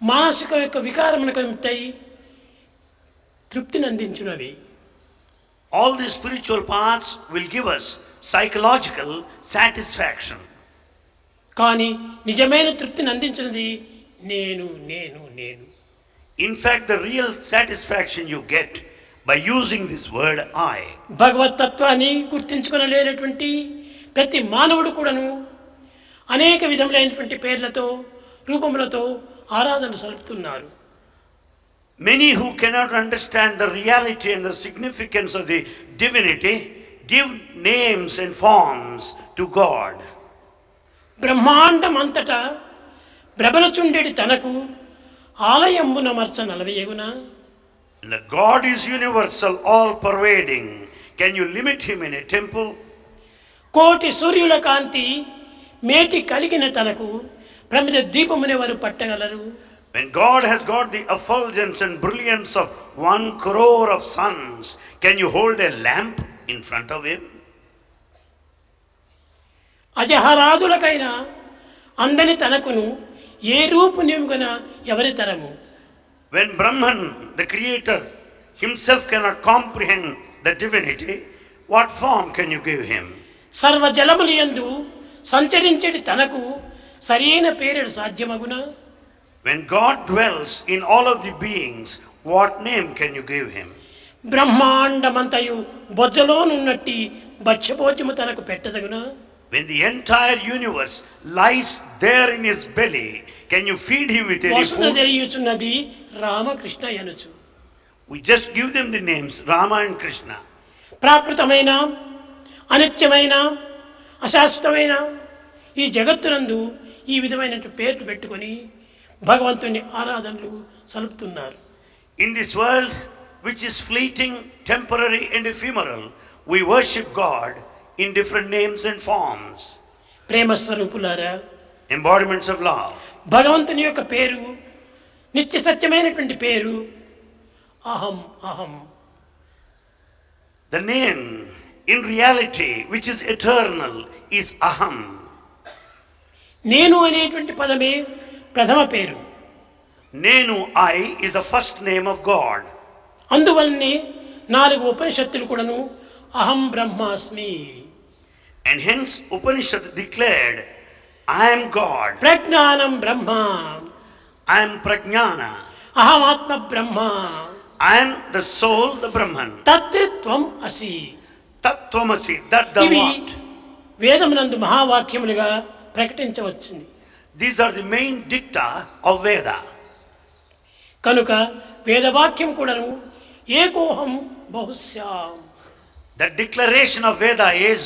మానసిక యొక్క వికారమునకు నిమిత్తై తృప్తిని అందించునవి. All these spiritual paths will give us psychological satisfaction. కానీ నిజమైన తృప్తిని అందించినది నేను నేను నేను. In fact, the real satisfaction you get by using this word I. భగవత్ తత్వాన్ని గుర్తించుకొనలేనటువంటి ప్రతి మానవుడు కూడాను అనేక విధములైనటువంటి పేర్లతో రూపములతో ఆరాధన సలుపుతున్నారు. Many who cannot understand the reality and the significance of the divinity give names and forms to God. బ్రహ్మాండం అంతటా ప్రబలచుండెడి తనకు ఆలయంబున మర్చ నలవేగునా. The God is universal, all pervading. Can you limit him in a temple? కోటి సూర్యుల కాంతి మేటి కలిగిన తనకు ప్రమిద దీపమునే వారు పట్టగలరు. When God has got the effulgence and brilliance of 1 crore of suns, can you hold a lamp in front of him? అజహరాదులకైనా అందని తనకును ఏ రూపమున ఎవరి తరము? When Brahman, the creator, himself cannot comprehend the divinity, what form can you give him? సర్వ జలములందు సంచరించేటి తనకు సరైన పేరు సాధ్యమగునా? When God dwells in all of the beings, what name can you give him? బ్రహ్మాండమంతయు బొజ్జలోనున్నట్టి భక్ష్యభోజ్యము తనకు పెట్టదగునా? When the entire universe lies there in his belly, can you feed him with any Vasudha food? తెలియచున్నది Ramakrishna యనుచు. We just give them the names Rama and Krishna. ప్రాకృతమైన అనిత్యమైన అశాశ్వతమైన ఈ జగత్తునందు ఈ విధమైన పేర్లు పెట్టుకొని భగవంతుని ఆరాధనలు సలుపుతున్నారు. In this world, which is fleeting, temporary and ephemeral, we worship God in different names and forms. ప్రేమ స్వరూపులారా, embodiments of love. భగవంతుని యొక్క పేరు నిత్య సత్యమైనటువంటి పేరు అహం అహం. The name in reality which is eternal is aham. నేను అనేటువంటి పదమే ప్రథమ పేరు. Nenu, I, is the first name of God. అందువల్లనే 4 ఉపనిషత్తులు కూడాను అహం బ్రహ్మాస్మి. And hence Upanishad declared, I am God. ప్రజ్ఞానం బ్రహ్మ. I am Prajnana. అహం ఆత్మ బ్రహ్మ. I am the soul, the Brahman. తత్వం అసి. Tattvamasi, that the what? వేదమునందు మహావాక్యములుగా ప్రకటించవచ్చింది. These are the main dicta of Veda. కనుక వేదవాక్యం కూడాను ఏకోహం బహుశ్యాం. The declaration of Veda is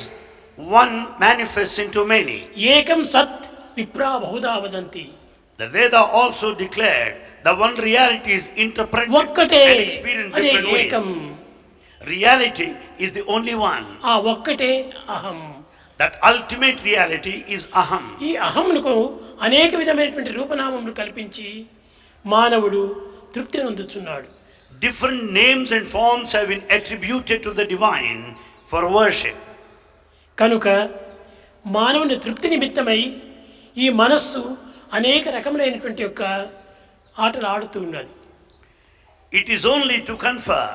one manifests into many. ఏకం సత్ విప్రా Bahuda వదంతి. The Veda also declared the one reality is interpreted ఒక్కటే and experienced అదే different ways. ఏకం. Reality is the only one. ఆ ఒక్కటే అహం. That ultimate reality is aham. ఈ అహంకు అనేక విధమైనటువంటి రూపనామములు కల్పించి మానవుడు తృప్తి పొందుతున్నాడు. Different names and forms have been attributed to the divine for worship. కనుక మానవుని తృప్తి నిమిత్తమై ఈ మనస్సు అనేక రకములైనటువంటి యొక్క ఆటలు ఆడుతూ ఉన్నది. It is only to confer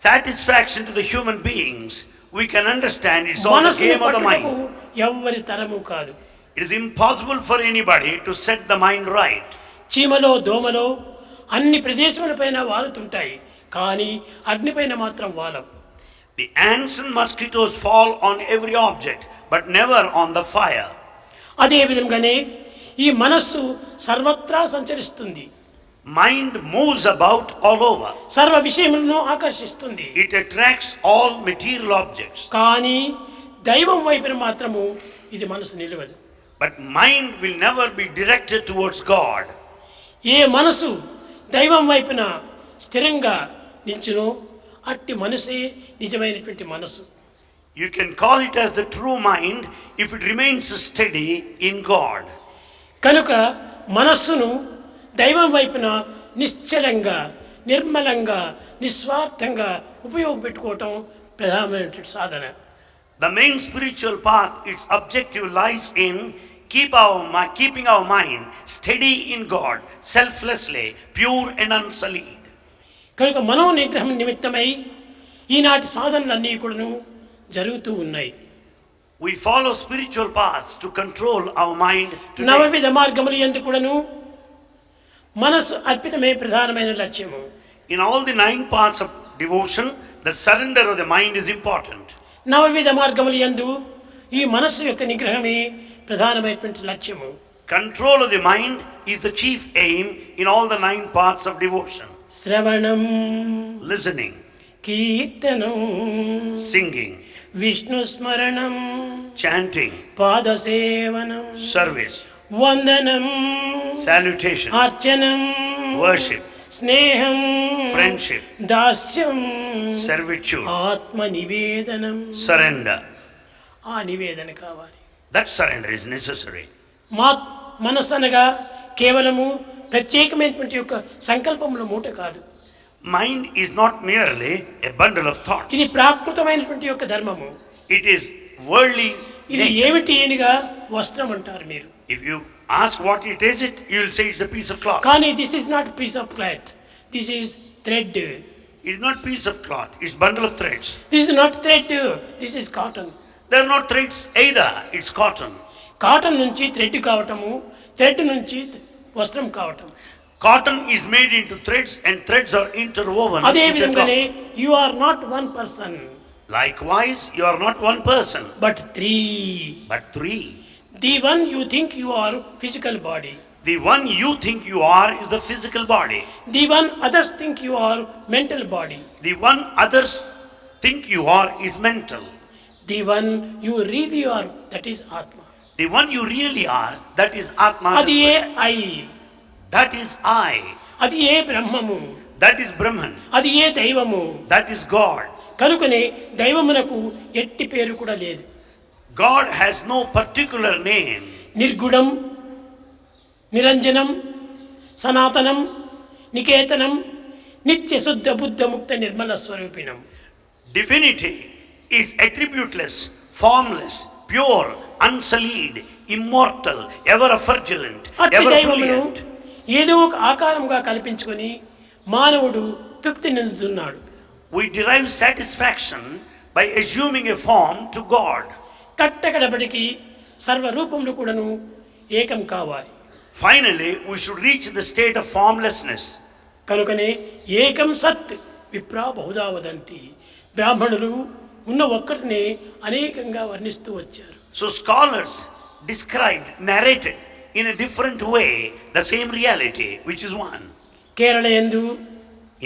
satisfaction to the human beings we can understand it's all the game of the mind. ఎవ్వరి తరము కాదు. It is impossible for anybody to set the mind right. చీమలో దోమలో అన్ని ప్రదేశములపైన వాలుతుంటాయి, కానీ అగ్నిపైన మాత్రం వాలవు. The ants and mosquitoes fall on every object, but never on the fire. అదే విధంగానే ఈ మనస్సు సర్వత్రా సంచరిస్తుంది. Mind moves about all over. సర్వ విషయములను ఆకర్షిస్తుంది. It attracts all material objects. కానీ దైవం వైపున మాత్రము ఇది మనసు నిలవదు. But mind will never be directed towards God. ఏ మనసు దైవం వైపున స్థిరంగా నిల్చునో అట్టి మనసే నిజమైనటువంటి మనసు. You can call it as the true mind if it remains steady in God. కనుక మనస్సును దైవం వైపున నిశ్చలంగా నిర్మలంగా నిస్వార్థంగా ఉపయోగపెట్టుకోవటం ప్రధానమైనటువంటి సాధన. The main spiritual path, its objective lies in keeping our mind steady in God, selflessly, pure and unsullied. కనుక మనో నిగ్రహం నిమిత్తమై ఈనాటి సాధనలన్నీ కూడాను జరుగుతూ ఉన్నాయి. We follow spiritual paths to control our mind today. నవవిధ మార్గములు యందు కూడాను మనసు అర్పితమే ప్రధానమైన లక్ష్యము. In all the 9 paths of devotion, the surrender of the mind is important. నవవిధ మార్గములు యందు ఈ మనస్సు యొక్క నిగ్రహమే ప్రధానమైనటువంటి లక్ష్యము. Control of the mind is the chief aim in all the 9 paths of devotion. శ్రవణం, listening, కీర్తనం, singing, విష్ణు స్మరణం, chanting, పాదసేవనం, service, వందనం, salutation, అర్చనం, worship, స్నేహం, friendship, దాస్యం, servitude, ఆత్మ నివేదనం, surrender. ఆ నివేదన కావాలి. That surrender is necessary. మనస్సు అనగా కేవలము ప్రత్యేకమైనటువంటి యొక్క సంకల్పముల మూట కాదు. Mind is not merely a bundle of thoughts. ఇది ప్రాకృతమైనటువంటి యొక్క ధర్మము. It is worldly ఇది nature. ఏమిటి ఏనిగా వస్త్రం అంటారు మీరు. If you Ask what it is, you will say it's a piece of cloth. కానీ this is not piece of cloth, this is thread. It is not piece of cloth, it's bundle of threads. This is not thread, this is cotton. They are not threads either, it's cotton. Cotton నుంచి thread కావటము, thread నుంచి వస్త్రం కావటం. Cotton is made into threads and threads are interwoven. అదే విధంగానే you are not one person. Likewise, you are not one person, but three. but three. The one you think you are physical body. The one you think you are is the physical body. The one others think you are mental body. The one others think you are is mental. The one you really are, that is atma. The one you really are, that is Atma. అది A I. That is I. అది ఏ బ్రహ్మము. That is Brahman. అది ఏ దైవము. That is God. కనుకనే దైవమునకు ఎట్టి పేరు కూడా లేదు. God has no particular name. నిర్గుణం, నిరంజనం, సనాతనం, నికేతనం, నిత్య శుద్ధ బుద్ధ ముక్త Nirmala స్వరూపిణం. Divinity is attributeless, formless, pure, unsullied, immortal, ever effulgent, ever brilliant. ఏదో ఒక ఆకారంగా కల్పించుకొని మానవుడు తృప్తి నిందుతున్నాడు. We derive satisfaction by assuming a form to God. కట్టకడబడికి సర్వరూపములు కూడాను ఏకం కావాలి. Finally, we should reach the state of formlessness. కనుకనే ఏకం సత్ విప్రా బహుదా వదంతి. బ్రాహ్మణులు ఉన్న ఒక్కటినే అనేకంగా వర్ణిస్తూ వచ్చారు. So scholars described, narrated in a different way the same reality, which is one. Kerala యందు,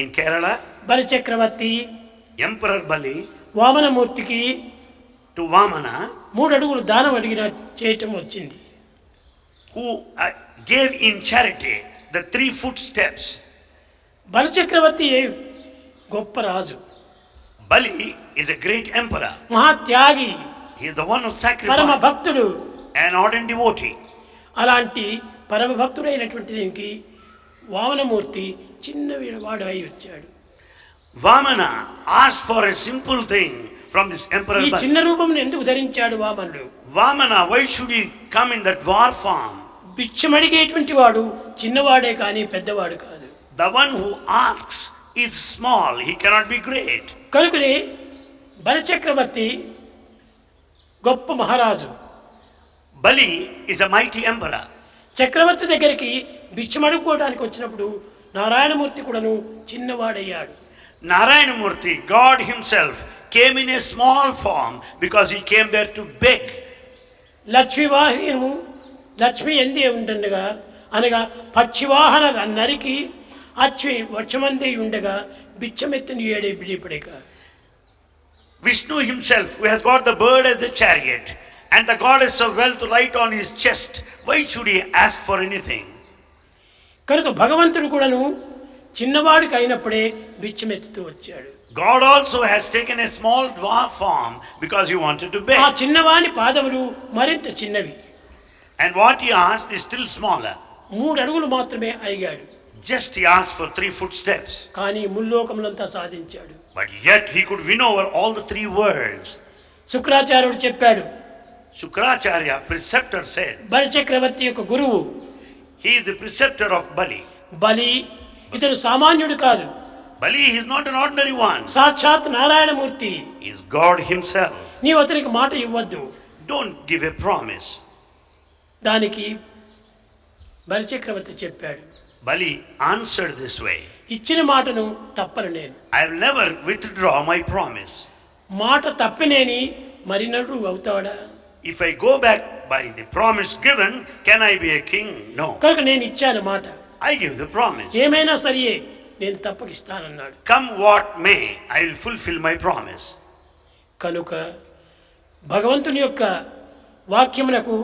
in Kerala, బలి చక్రవర్తి Emperor Bali వామనమూర్తికి to Vamana 3 అడుగులు దానం అడిగిన చేయటం వచ్చింది. who gave in charity the 3 footsteps. బలి చక్రవర్తి గొప్ప రాజు. Bali is a great emperor. మహాత్యాగి. He is the one of sacrifice. పరమ భక్తుడు. An ardent devotee. అలాంటి పరమ భక్తుడైనటువంటి దీనికి వామనమూర్తి చిన్న వాడు అయి వచ్చాడు. Vamana asked for a simple thing from this emperor. ఈ చిన్న రూపంను ఎందుకు ధరించాడు వామనుడు? Vamana, why should he come in that dwarf form? భిక్షమడిగేటువంటి వాడు చిన్నవాడే కానీ పెద్దవాడు కాదు. The one who asks is small, he cannot be great. కనుకనే బలిచక్రవర్తి గొప్ప మహారాజు. Bali is a mighty emperor. చక్రవర్తి దగ్గరికి భిక్షమడుకోవడానికి వచ్చినప్పుడు నారాయణమూర్తి కూడాను చిన్నవాడయ్యాడు. Narayanamurti, God himself, came in a small form because he came there to beg. లక్ష్మీవాహనము Lakshmi ఎందే ఉండగా అనగా పక్షివాహన నరికి అచ్చి వక్షమందే ఉండగా బిచ్చమెత్తుని ఏడే బిడిపడేక. Vishnu himself, who has got the bird as the chariot and the goddess of wealth right on his chest, why should he ask for anything? కనుక భగవంతుడు కూడాను చిన్నవాడికి అయినప్పుడే బిచ్చమెత్తుతూ వచ్చాడు. God also has taken a small dwarf form because he wanted to beg. ఆ చిన్నవాని పాదములు మరింత చిన్నవి. And what he asked is still smaller. 3 అడుగులు మాత్రమే అడిగాడు. Just he asked for 3 footsteps. కానీ ముల్లోకములంతా సాధించాడు. But yet he could win over all the 3 worlds. శుక్రాచార్యుడు చెప్పాడు. Shukracharya, preceptor, said, బలి చక్రవర్తి యొక్క గురువు. He is the preceptor of Bali. బలి ఇతడు సామాన్యుడు కాదు. Bali is not an ordinary one. సాక్షాత్ Narayanamurthy. He is God himself. నీవు అతనికి మాట ఇవ్వద్దు. Don't give a promise. దానికి బలి చక్రవర్తి చెప్పాడు. Bali answered this way. ఇచ్చిన మాటను తప్పను నేను. I will never withdraw my promise. మాట తప్పినేని మరినడు అవుతాడా? If I go back by the promise given, can I be a king? No. కనుక నేను ఇచ్చాను మాట. I give the promise. ఏమైనా సరే నేను తప్పకిస్తానన్నాడు. Come what may, I will fulfill my promise. కనుక భగవంతుని యొక్క వాక్యమునకు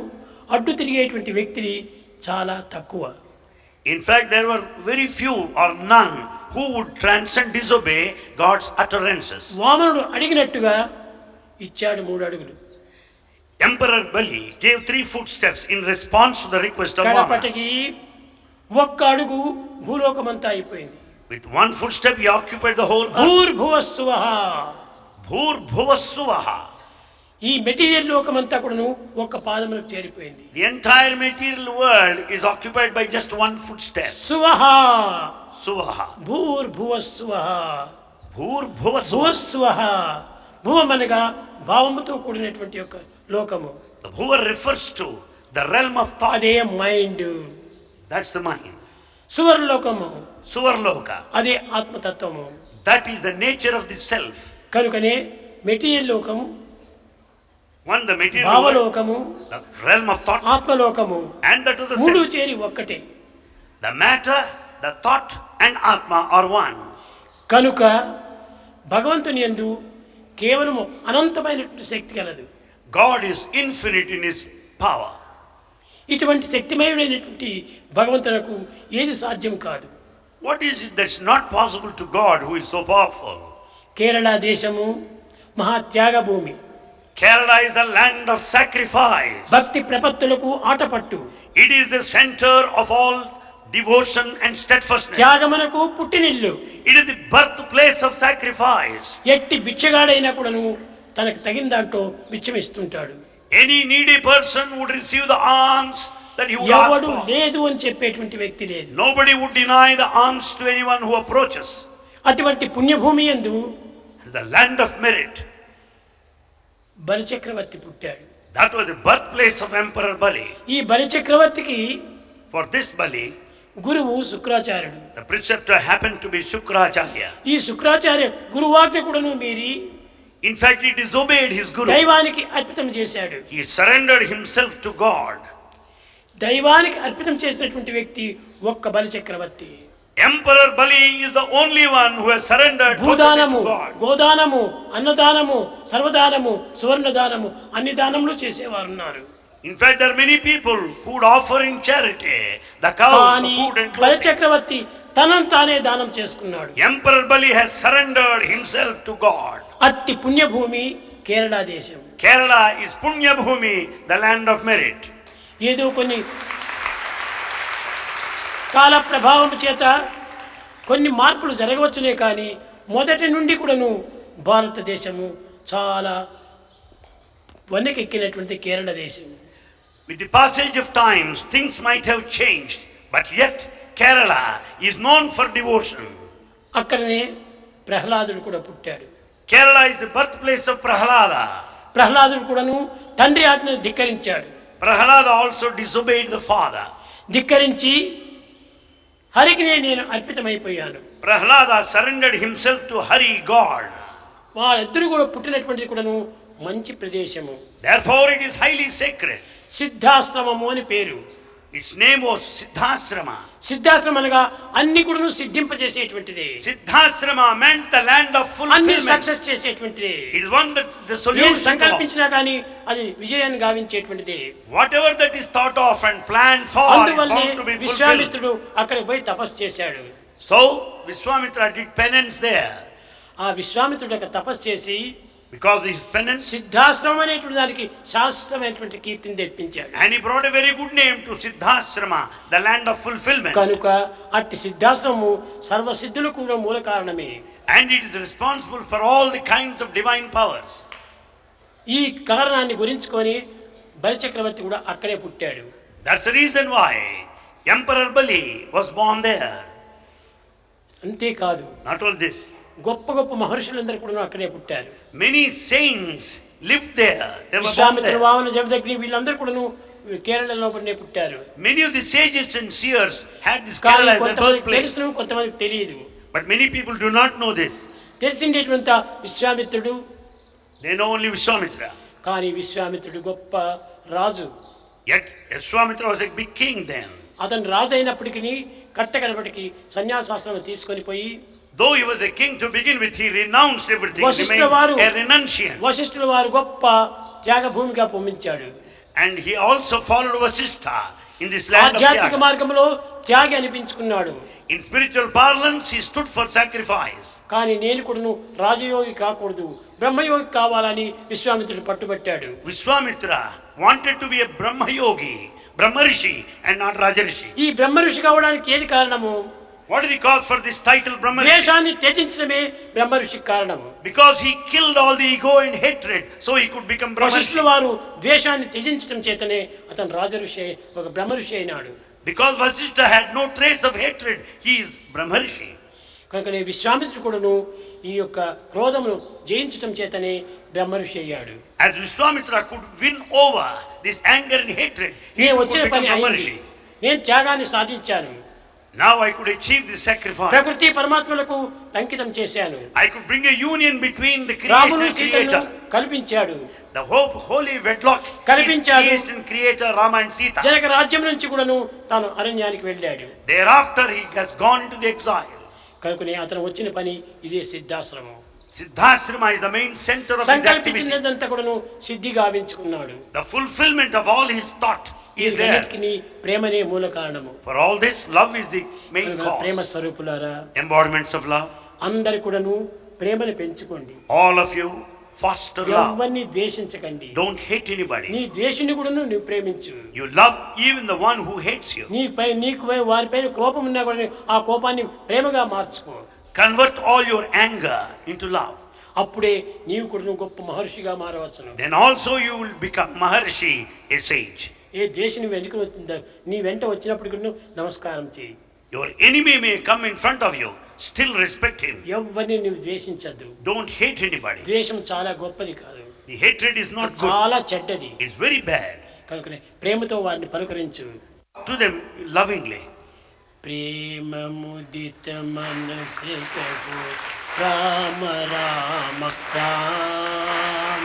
అడ్డు తిరిగేటువంటి వ్యక్తిని చాలా తక్కువ. In fact, there were very few or none who would transcend, disobey God's utterances. వామనుడు అడిగినట్టుగా ఇచ్చాడు 3 అడుగులు. Emperor Bali gave 3 footsteps in response to the request of Vamana. కడపటికి ఒక్క అడుగు భూలోకమంతా అయిపోయింది. With 1 footstep he occupied the whole earth. భూర్భువస్సువః. భూర్భువస్సువః. ఈ material లోకమంతా కూడాను ఒక పాదములకు చేరిపోయింది. The entire material world is occupied by just one footstep. సువహా Suvaha. భూర్భువస్సువః. భూర్భువస్సువః. భువమనగా భావముతో కూడినటువంటి యొక్క లోకము. The bhuva refers to the realm of thought. అదే mind. That's the mind. సువర్లోకము. Suvarloka. అదే ఆత్మతత్వము. That is the nature of the self. కనుకనే material లోకము, One, the material భావలోకము, world, the realm of thought, ఆత్మలోకము, and that of the మూడు self. చేరి ఒక్కటే. The matter, the thought, and atma are one. కనుక భగవంతుని యందు కేవలము అనంతమైనటువంటి శక్తి కలదు. God is infinite in his power. ఇటువంటి శక్తిమయుడైనటువంటి భగవంతునకు ఏది సాధ్యం కాదు. What is it that's not possible to God who is so powerful? Kerala దేశము మహాత్యాగ భూమి. Kerala is the land of sacrifice. భక్తి ప్రపత్తులకు Athapaththu. It is the center of all devotion and steadfastness. త్యాగమునకు పుట్టినిల్లు. It is the birthplace of sacrifice. ఎట్టి బిచ్చగాడైనా కూడాను తనకు తగిన దాంట్లో బిచ్చమిస్తుంటాడు. Any needy person would receive the alms that he would ask ఎవడు for. లేదు అని చెప్పేటువంటి వ్యక్తి లేదు. Nobody would deny the alms to anyone who approaches. అటువంటి పుణ్యభూమి యందు The land of merit. బలిచక్రవర్తి పుట్టాడు. That was the birthplace of Emperor Bali. ఈ బలిచక్రవర్తికి For this Bali, గురువు శుక్రాచార్యుడు. the preceptor happened to be Shukracharya. ఈ శుక్రాచార్య గురువాజ్ఞ కూడాను మీరి In fact, he disobeyed his guru. దైవానికి అర్పితం చేశాడు. He surrendered himself to God. దైవానికి అర్పితం చేసినటువంటి వ్యక్తి ఒక్క బలిచక్రవర్తి. Emperor Bali is the only one who has surrendered totally భూదానము, to God. గోదానము, అన్నదానము, సర్వదానము, సువర్ణదానము అన్ని దానములు చేసేవారు ఉన్నారు. In fact, there are many people who would offer in charity the cows, the కానీ food and clothing. బలిచక్రవర్తి తనను తానే దానం చేసుకున్నాడు. Emperor Bali has surrendered himself to God. అట్టి పుణ్యభూమి కేరళ దేశం. Kerala is Punya Bhumi, the land of merit. ఏదో కొన్ని కాల ప్రభావం చేత కొన్ని మార్పులు జరగవచ్చునే కానీ మొదటి నుండి కూడాను భారతదేశము చాలా వన్నెకెక్కినటువంటి కేరళ దేశం. With the passage of times, things might have changed, but yet Kerala is known for devotion. అక్కడనే ప్రహ్లాదుడు కూడా పుట్టాడు. Kerala is the birthplace of Prahlada. ప్రహ్లాదుడు కూడాను తండ్రి ఆజ్ఞను ధిక్కరించాడు. Prahlada also disobeyed the father. ధిక్కరించి హరికి నేను అర్పితమైపోయాను. Prahlada surrendered himself to Hari, God. వారిద్దరూ కూడా పుట్టినటువంటిది కూడాను మంచి ప్రదేశము. Therefore it is highly sacred. సిద్ధాశ్రమము అని పేరు. Its name was Siddhasrama. Siddhashramam అనగా అన్ని కూడాను సిద్ధింపజేసేటువంటిది. Siddhasrama meant the land of అన్ని fulfillment. సక్సెస్ చేసేటువంటిది. It is one that's the ఏది solution. సంకల్పించినా కానీ అది విజయాన్ని గావించేటువంటిది. Whatever that is thought of and planned for is అందువల్లే bound to be fulfilled. విశ్వామిత్రుడు అక్కడికి పోయి తపస్సు చేశాడు. So Vishwamitra did penance there. ఆ విశ్వామిత్రుడు అక్కడ తపస్సు చేసి Because of his penance, Siddhashramam అనేటువంటి దానికి శాశ్వతమైనటువంటి కీర్తిని తెప్పించాడు. and he brought a very good name to Siddhasrama, the land of fulfillment. కనుక అట్టి సిద్ధాశ్రమము సర్వసిద్ధులకు కూడా మూల కారణమే. And it is responsible for all the kinds of divine powers. ఈ కారణాన్ని గురించుకొని బలిచక్రవర్తి కూడా అక్కడే పుట్టాడు. That's the reason why Emperor Bali was born there. అంతేకాదు, Not all this. గొప్ప గొప్ప మహర్షులందరూ కూడా అక్కడే పుట్టారు. Many saints lived there. They were born Vishwamitra, there. Vamana, Jamadagni వీళ్ళందరూ కూడాను కేరళలో పుట్టారు. Many of the sages and seers had this కానీ Kerala as their కొంతమందికి birthplace. తెలుసును, కొంతమందికి తెలియదు. But many people do not know this. తెలిసిండేటువంటి విశ్వామిత్రుడు. They know only Vishwamitra. కానీ విశ్వామిత్రుడు గొప్ప రాజు. Yet Vishwamitra was a big king then. అతను రాజు అయినప్పటికీ కట్టకడపటికి సన్యాసాశ్రమం తీసుకొని పోయి, Though he was a king to begin with, he renounced everything, వశిష్ఠుల వారు remained a renunciant. వశిష్ఠుల వారు గొప్ప త్యాగ భూమిగా పొమ్మించాడు. And he also followed Vasishtha in this land of ఆధ్యాత్మిక Tyaga. మార్గంలో త్యాగి అనిపించుకున్నాడు. In spiritual parlance, he stood for sacrifice. కానీ నేను కూడాను రాజయోగి కాకూడదు, బ్రహ్మయోగి కావాలని విశ్వామిత్రుడు పట్టుబట్టాడు. Vishwamitra wanted to be a Brahma yogi, Brahma Rishi, and not Raja Rishi. ఈ బ్రహ్మ ఋషి కావడానికి ఏది కారణము? What is the cause for this title Brahma Rishi? ద్వేషాన్ని త్యజించడమే బ్రహ్మ ఋషికి కారణము. Because he killed all the ego and hatred, so he could become Brahma Rishi. వశిష్ఠుల వారు ద్వేషాన్ని త్యజించడం చేతనే అతను రాజఋషి ఒక బ్రహ్మ ఋషి అయినాడు. Because Vasishtha had no trace of hatred, he is Brahma Rishi. కనుకనే విశ్వామిత్రుడు కూడాను ఈ యొక్క క్రోధమును జయించడం చేతనే బ్రహ్మ ఋషి అయ్యాడు. As Vishwamitra could win over this anger and hatred, he నేను could వచ్చిన become పని Brahma అయింది. Rishi. నేను త్యాగాన్ని సాధించాను. Now I could achieve this sacrifice. ప్రకృతి పరమాత్మలకు అంకితం చేశాను. I could bring a union between the creation and creator. కల్పించాడు. The holy wedlock కల్పించాడు. is creation, creator, Rama and Sita. Janaka రాజ్యం నుంచి కూడాను తాను అరణ్యానికి వెళ్ళాడు. Thereafter he has gone into the exile. కనుకనే అతను వచ్చిన పని ఇదే Siddhashramam. Siddhashrama is the main center of his activity. సంకల్పించినదంతా కూడాను సిద్ధి గావించుకున్నాడు. The fulfillment of all his thought is there. ప్రేమనే మూల కారణము. For all this, love is the main cause. ప్రేమ స్వరూపులారా, embodiments of love. అందరు కూడాను ప్రేమను పెంచుకోండి. All of you foster love. ఎవరిని ద్వేషించకండి. Don't hate anybody. నీ ద్వేషిని కూడాను నువ్వు ప్రేమించు. You love even the one who hates you. నీకు వారిపైన కోపం ఉన్నా కూడా ఆ కోపాన్ని ప్రేమగా మార్చుకో. Convert all your anger into love. అప్పుడే నీవు కూడా గొప్ప మహర్షిగా మారవచ్చును. Then also you will become Maharshi, a sage. ఏ దేశం నీ వెంట వచ్చినప్పుడు కూడా నమస్కారం చేయి. Your enemy may come in front of you, still respect him. ఎవరిని నువ్వు ద్వేషించద్దు. Don't hate anybody. ద్వేషం చాలా గొప్పది కాదు. The hatred is not good. చాలా చెడ్డది. It's very bad. కనుకనే ప్రేమతో వారిని పలకరించు. To them lovingly. ప్రేమ ముదిత మనసే కహో రామ రామ రామ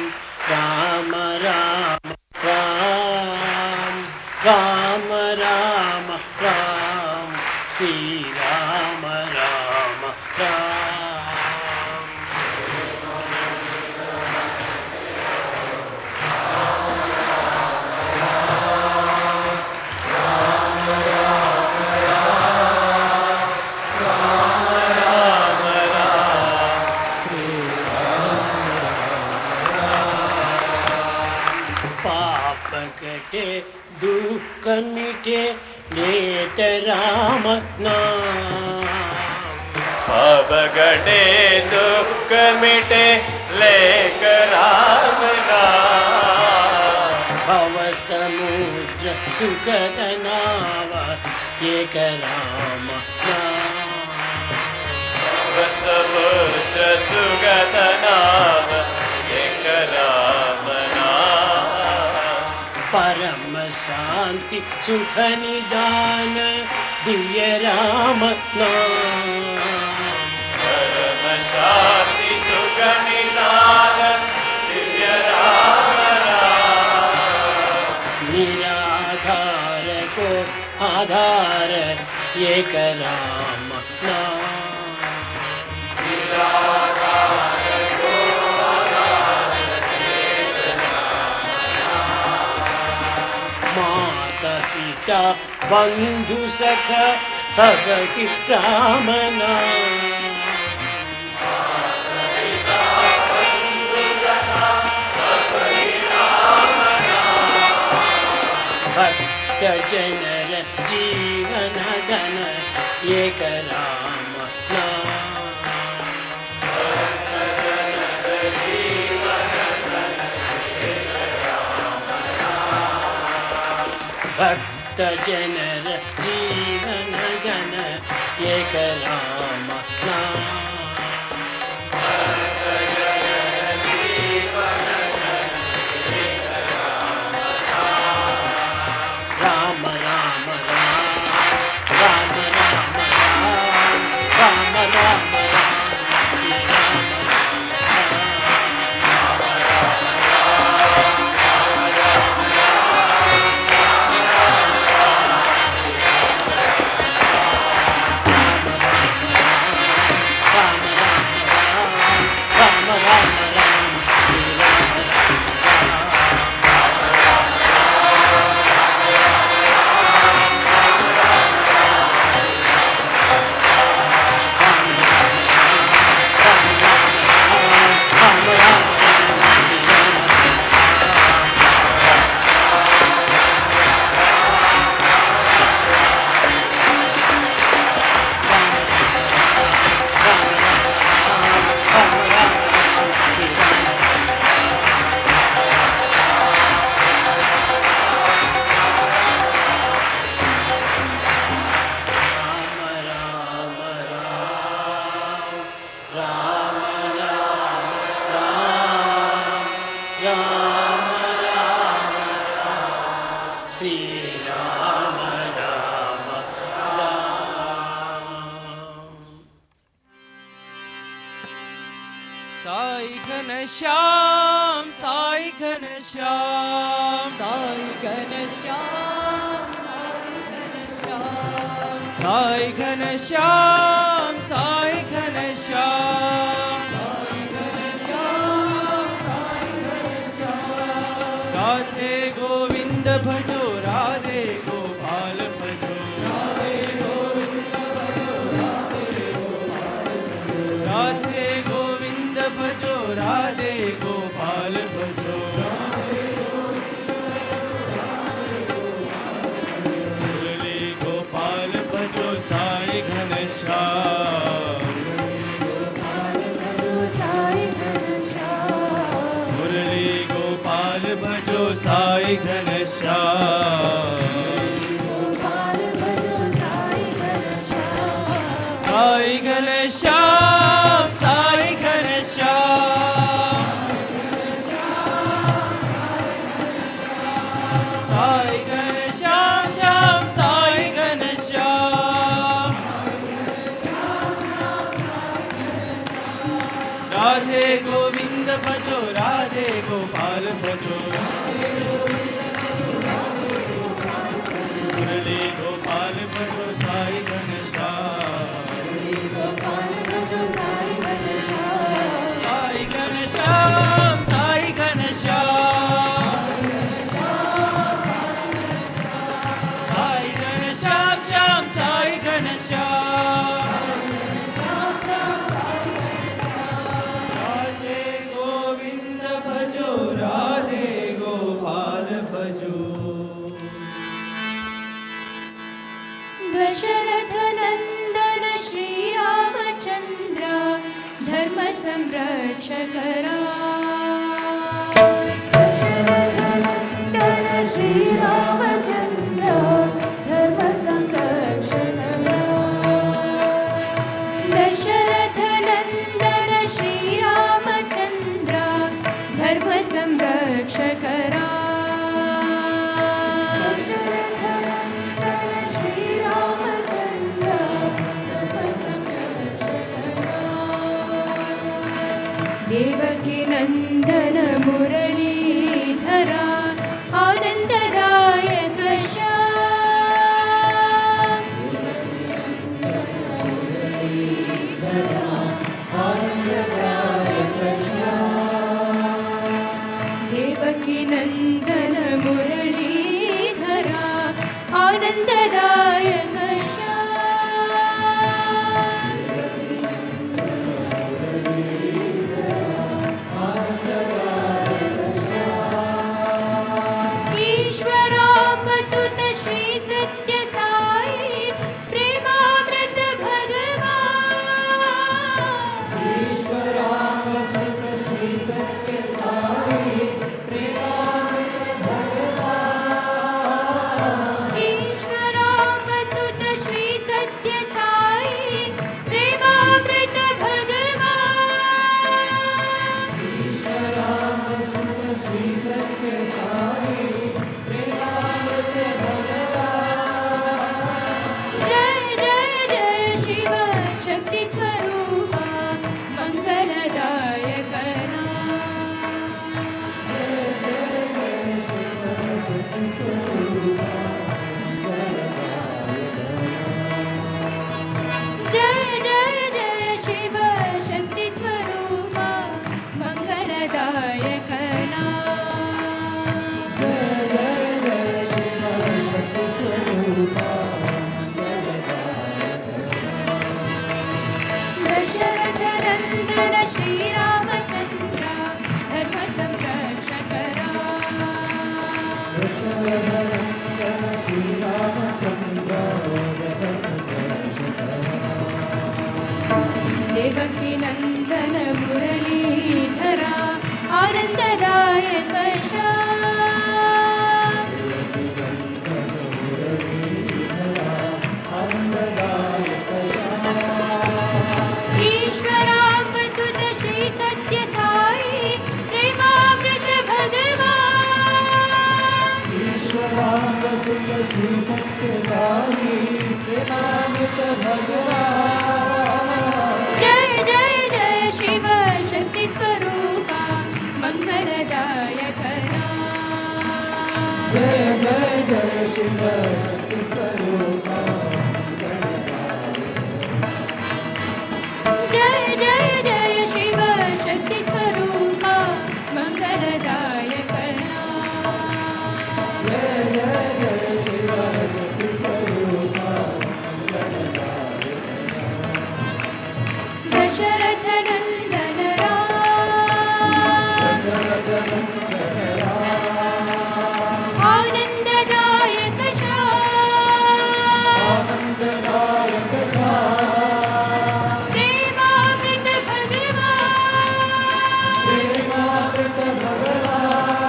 రామ రామ రామ రామ రామ రామ శ్రీ రామ రామ రామ. दुख मिटे लेत राम नाम. पाप गटे दुख मिटे लेक राम नाम. भव समुद्र सुगत नाव एक राम नाम. भव समुद्र सुगत नाव एक राम नाम. परम शांति सुख निदान दिव्य राम नाम. परम शांति सुख निदान दिव्य राम नाम. निराधार को आधार एक राम नाम. निराधार को आधार एक राम नाम. माता पिता बंधु सख सब की राम नाम. भक्त जनर जीवन धन एक राम नाम. भक्त जनर जीवन धन एक राम नाम. राम राम राम राम राम राम राम राम राम రామ రామ శ్రీ రామ రామ రామ. సాయి ఘనశ్యామ్ సాయి ఘనశ్యామ్ సాయి ఘనశ్యామ్ సాయి ఘనశ్యామ్ సాయి ఘనశ్యామ్ రాధే గోవింద భజో రాధే గోపాల భజో రాధే గోవింద భజో రాధే గోపాల భజో మురళీ గోపాల భజో సాయి ఘనశ్యామ్ మురళీ గోపాల భజో సాయి ఘనశ్యామ్ సాయి ఘనశ్యామ్ సాయి ఘనశ్యామ్ సాయి ఘనశ్యామ్ శ్యామ్ సాయి ఘనశ్యామ్ రాధే గోవింద భజో రాధే గోపాల భజో మురళీ గోపాల భజో సాయి ఘనశ్యామ్ సాయి ఘనశ్యామ్ సాయి ఘనశ్యామ్ సాయి ఘనశ్యామ్ శ్యామ్ సాయి ఘనశ్యామ్ రాధే గోవింద భజో రాధే గోపాల భజో दशरथ नंदन श्री रामचंद्र धर्म संरक्षक दशरथ नंदन श्री रामचंद्र धर्म संरक्षक दशरथ नंदन श्री रामचंद्र धर्म संरक्षक देवकी नंदन मुरलीधरा आनंददायक श्याम देवकी नंदन मुरलीधरा आनंददायक ईश्वरापसुत श्री सत्य साई प्रेमामृत भगवान ईश्वरापसुत श्री सत्य साई प्रेमामृत भगवान ईश्वरापसुत श्री सत्य साई प्रेमामृत भगवान ईश्वरापसुत श्री सत्य साई जय जय जय शिव शक्ति स्वरूपा मंगलदायक जय जय जय शिव शक्ति स्वरूपा मंगलदायक दशरथ नंदन श्री रामचंद्र धर्म संरक्षक देवकी नंदन मुरलीधरा आनंद जय जय जय शिव शक्ति स्वरूपा जय जय जय शिव शक्ति स्वरूपा मंगलदायक नाम। जय जय जय शिव शक्ति स्वरूपा दशरथ नंदन आनंददायक प्रेमामृत भगवान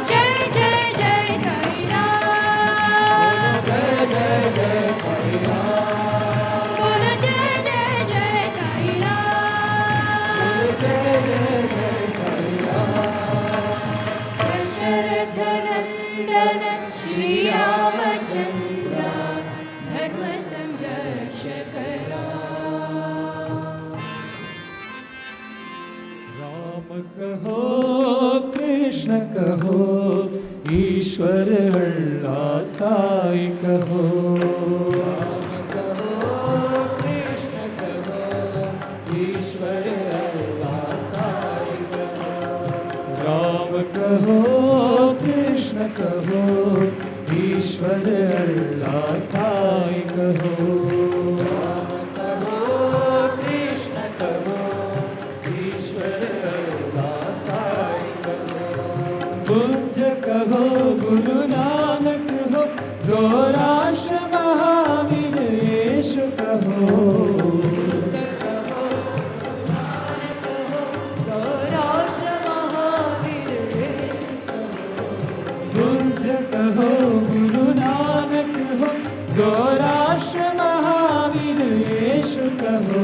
जय जय जय साई राम जय जय जय साई राम बोलो जय जय जय साई राम जय जय जय साई राम दशरथ नंदन श्री रामचंद्र धर्म संरक्षक राम कहो कृष्ण कहो ईश्वर अल्लाह साई कहो राम कहो कृष्ण कहो ईश्वर अल्लाह साई कहो राम कहो कृष्ण कहो ईश्वर अल्लाह साई कहो राम कहो कृष्ण कहो ईश्वर अल्लाह साई कहो बुद्ध कहो गुरु नानक हो जोराष्ट्र महावीर येशु कहो बुद्ध कहो गुरु नानक हो जोराष्ट्र महावीर येशु कहो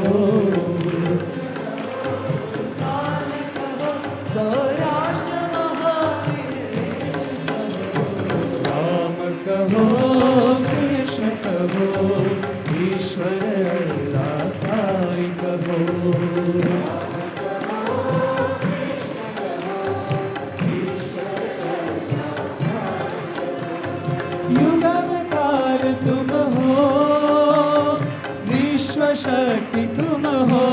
राम कहो कृष्ण कहो ईश्वर अल्लाह साई कहो युगावतार तुम हो विश्व शक्ति तुम हो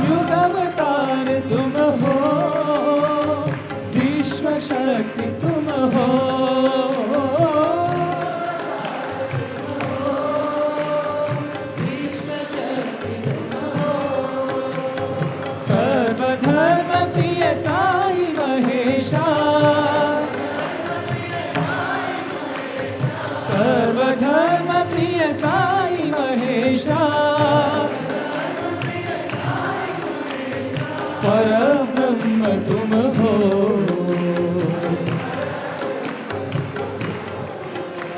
युगावतार तुम हो विश्व शक्ति तुम हो सर्वधर्म प्रिय साई महेशा सर्वधर्म प्रिय साई महेशा परब्रह्म तुम हो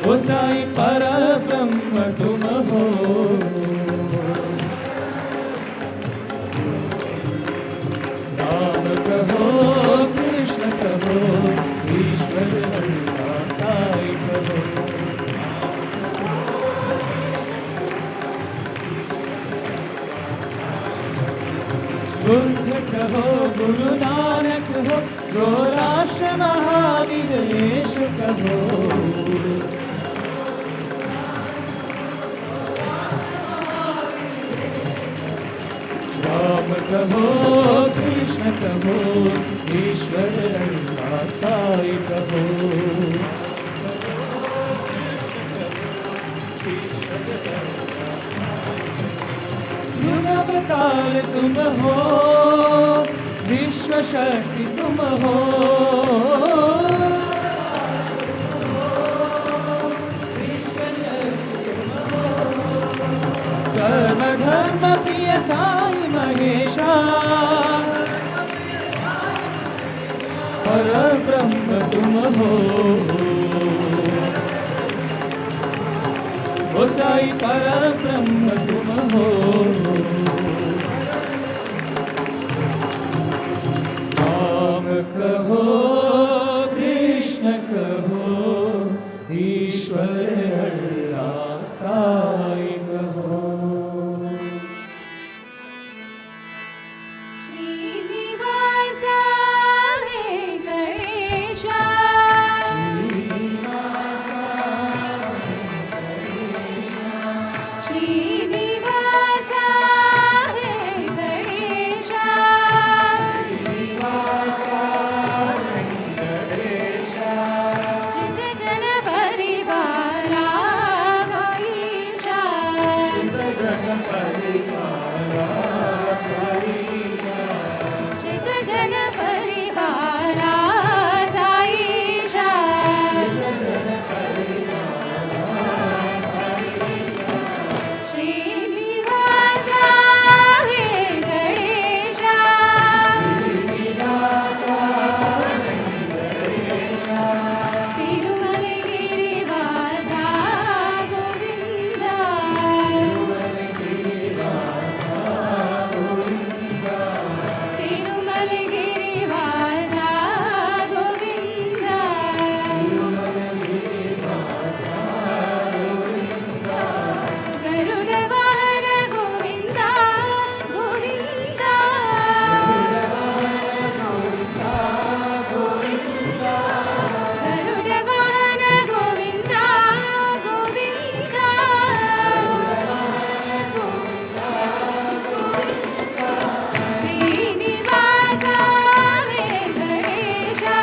ओ साई परब्रह्म तुम हो राम कहो कृष्ण कहो ईश्वर अल्लाह साई कहो बुद्ध कहो गुरु नानक हो जोराष्ट्र महावीर येशु कहो राम कहो कृष्ण कहो ईश्वर अल्लाह साई कहो युगावतार तुम हो विश्व शक्ति तुम हो सर्वधर्म प्रिय साई महेशा परब्रह्म तुम हो ओ साई परब्रह्म तुम हो राम कहो कृष्ण कहो ईश्वर अल्लाह साई कहो श्रीनिवासा हे गणेशा श्रीजन परिवारा साईशा श्रीजन परिवारा साईशा श्रीनिवासा हे गणेशा तिरुमलगिरिवासा गोविंदा तिरुमलगिरिवासा गोविंदा गरुडवाहन गोविंदा गोविंदा गरुडवाहन गोविंदा गोविंदा श्रीनिवासा हे गणेशा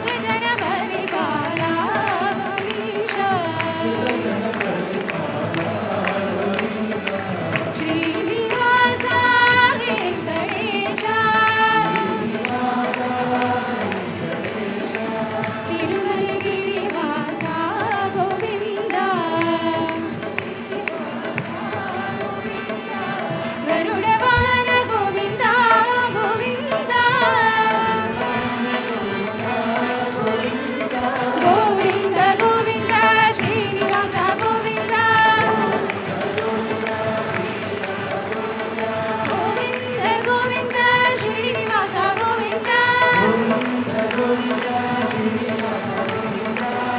जन परिवारा गणेशा श्रीनिवासा हे गणेशा तिरुमलगिरिवासा गोविंदा गरुडवाहन गोविंदा गोविंदा गोविंद गोविंद श्रीनिवासा गोविंदा गोविंद गोविंद श्रीनिवासा गोविंदा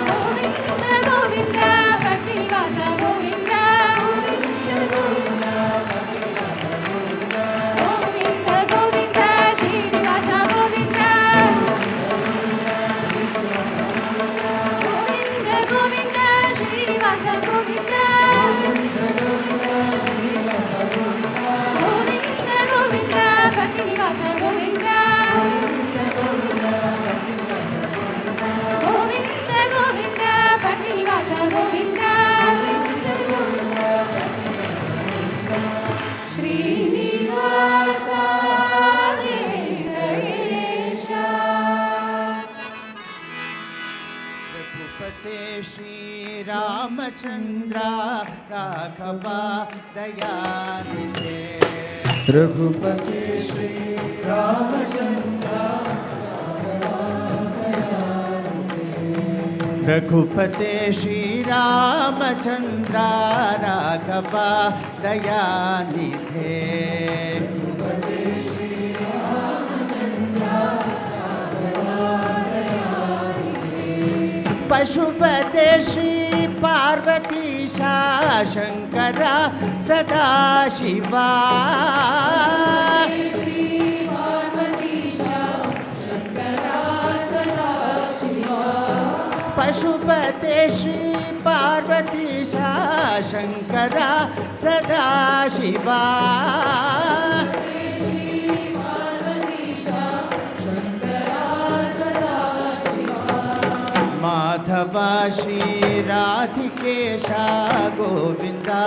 गोविंद गोविंद भक्तिनिवासा गोविंदा गोविंद गोविंद श्रीनिवासा गोविंदा गोविंद गोविंद श्रीनिवासा गोविंदा गोविंद गोविंद भक्तिनिवासा गोविंदा गोविंद गोविंद भक्तिनिवासा गोविंदा श्रीनिवासा हे गणेशा रघुपते श्री रामचंद्र राघवा दयानिधे रघुपति श्री रामचंद्र रघुपते श्री रामचंद्र राघवा दयानिधे पशुपते श्री पार्वतीशा शंकरा सदाशिवा पशुपते श्री पार्वतीशा शंकरा सदाशिवा माधवा श्री राधिकेशा गोविंदा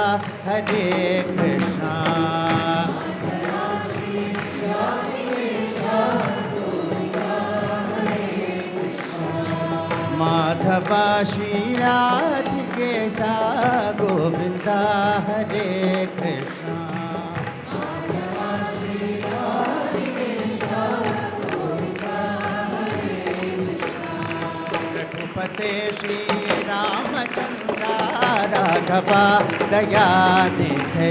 हरे कृष्णा माधवा श्री राधिकेशा गोविंदा हरे कृष्णा रघुपते श्री रामचंद्र राघवा दयानिधे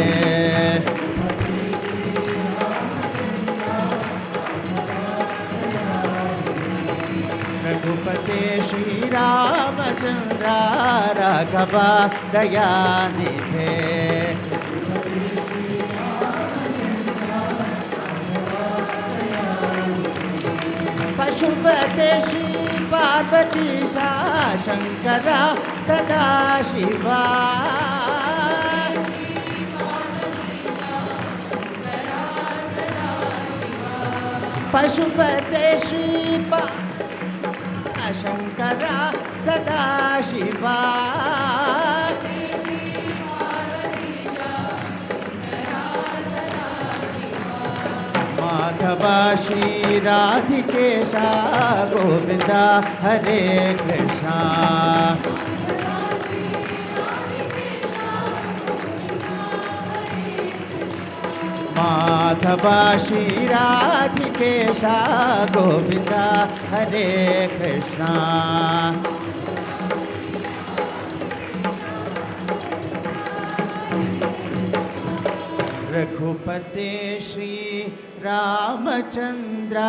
रघुपते श्री रामचंद्र राघवा दयानिधे पशुपते श्री पार्वतीशा शङ्करा सदाशिवा पशुपते श्रीपा शङ्करा सदाशिवा माधवा श्रीराधिकेशा गोविन्दा हरे कृष्णा माधवा श्रीराधिकेशा गोविन्दा हरे कृष्णा रघुपते श्री रामचंद्र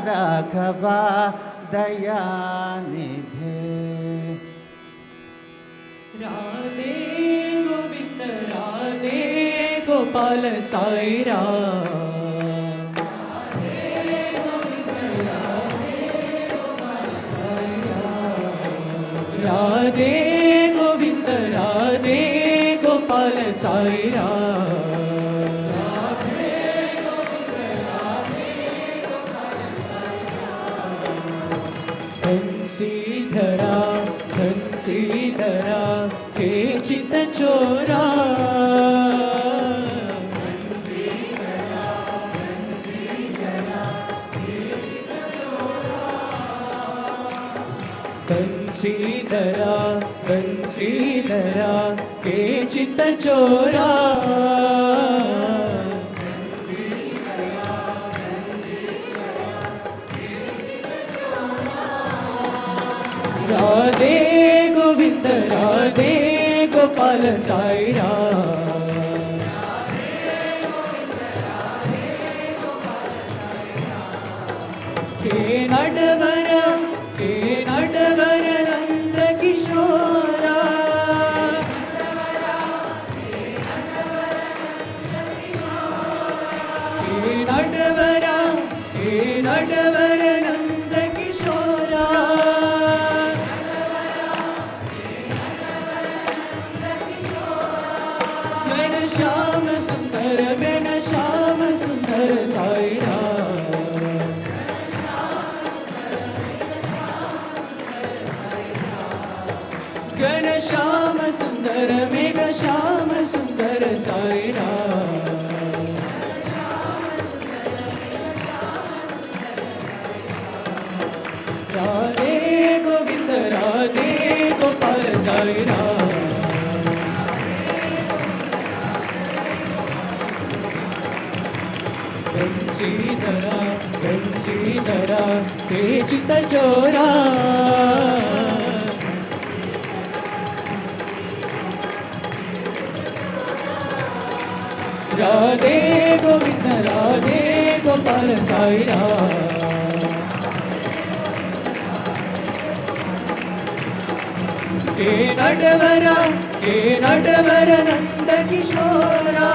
राघवा दयानिधे राधे गोविंद राधे गोपाल साई राम राधे गोविंद राधे गोपाल साई राम धरा धरा हे चित चोरा बंसीधरा हे चित चोरा राधे गोविंद राधे गोपाल साई राम हे नटवर नंद किशोरा हे नटवर नंद किशोरा श्याम सुंदर साई राम घन श्याम सुंदर मेघ श्याम सुंदर साई राम राधे गोविंद राधे गोपाल साई राम बंसीधरा हे चित चोरा राधे गोविंद राधे गोपाल साई राम हे नटवर नंद किशोरा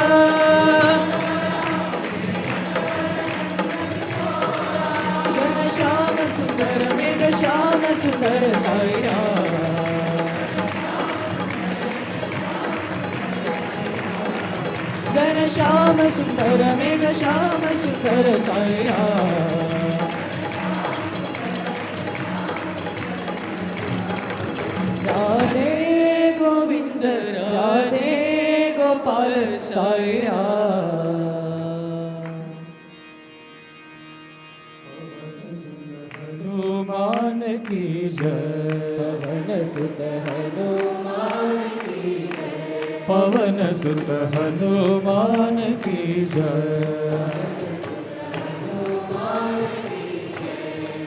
श्याम सुंदर मेघ श्याम सुंदर साई राम घन श्याम सुंदर मेघ श्याम सुंदर साई राम राधे गोविंद राधे गोपाल साई राम हनुमान की जय पवन सुत हनुमान की जय पवन सुत हनुमान की जय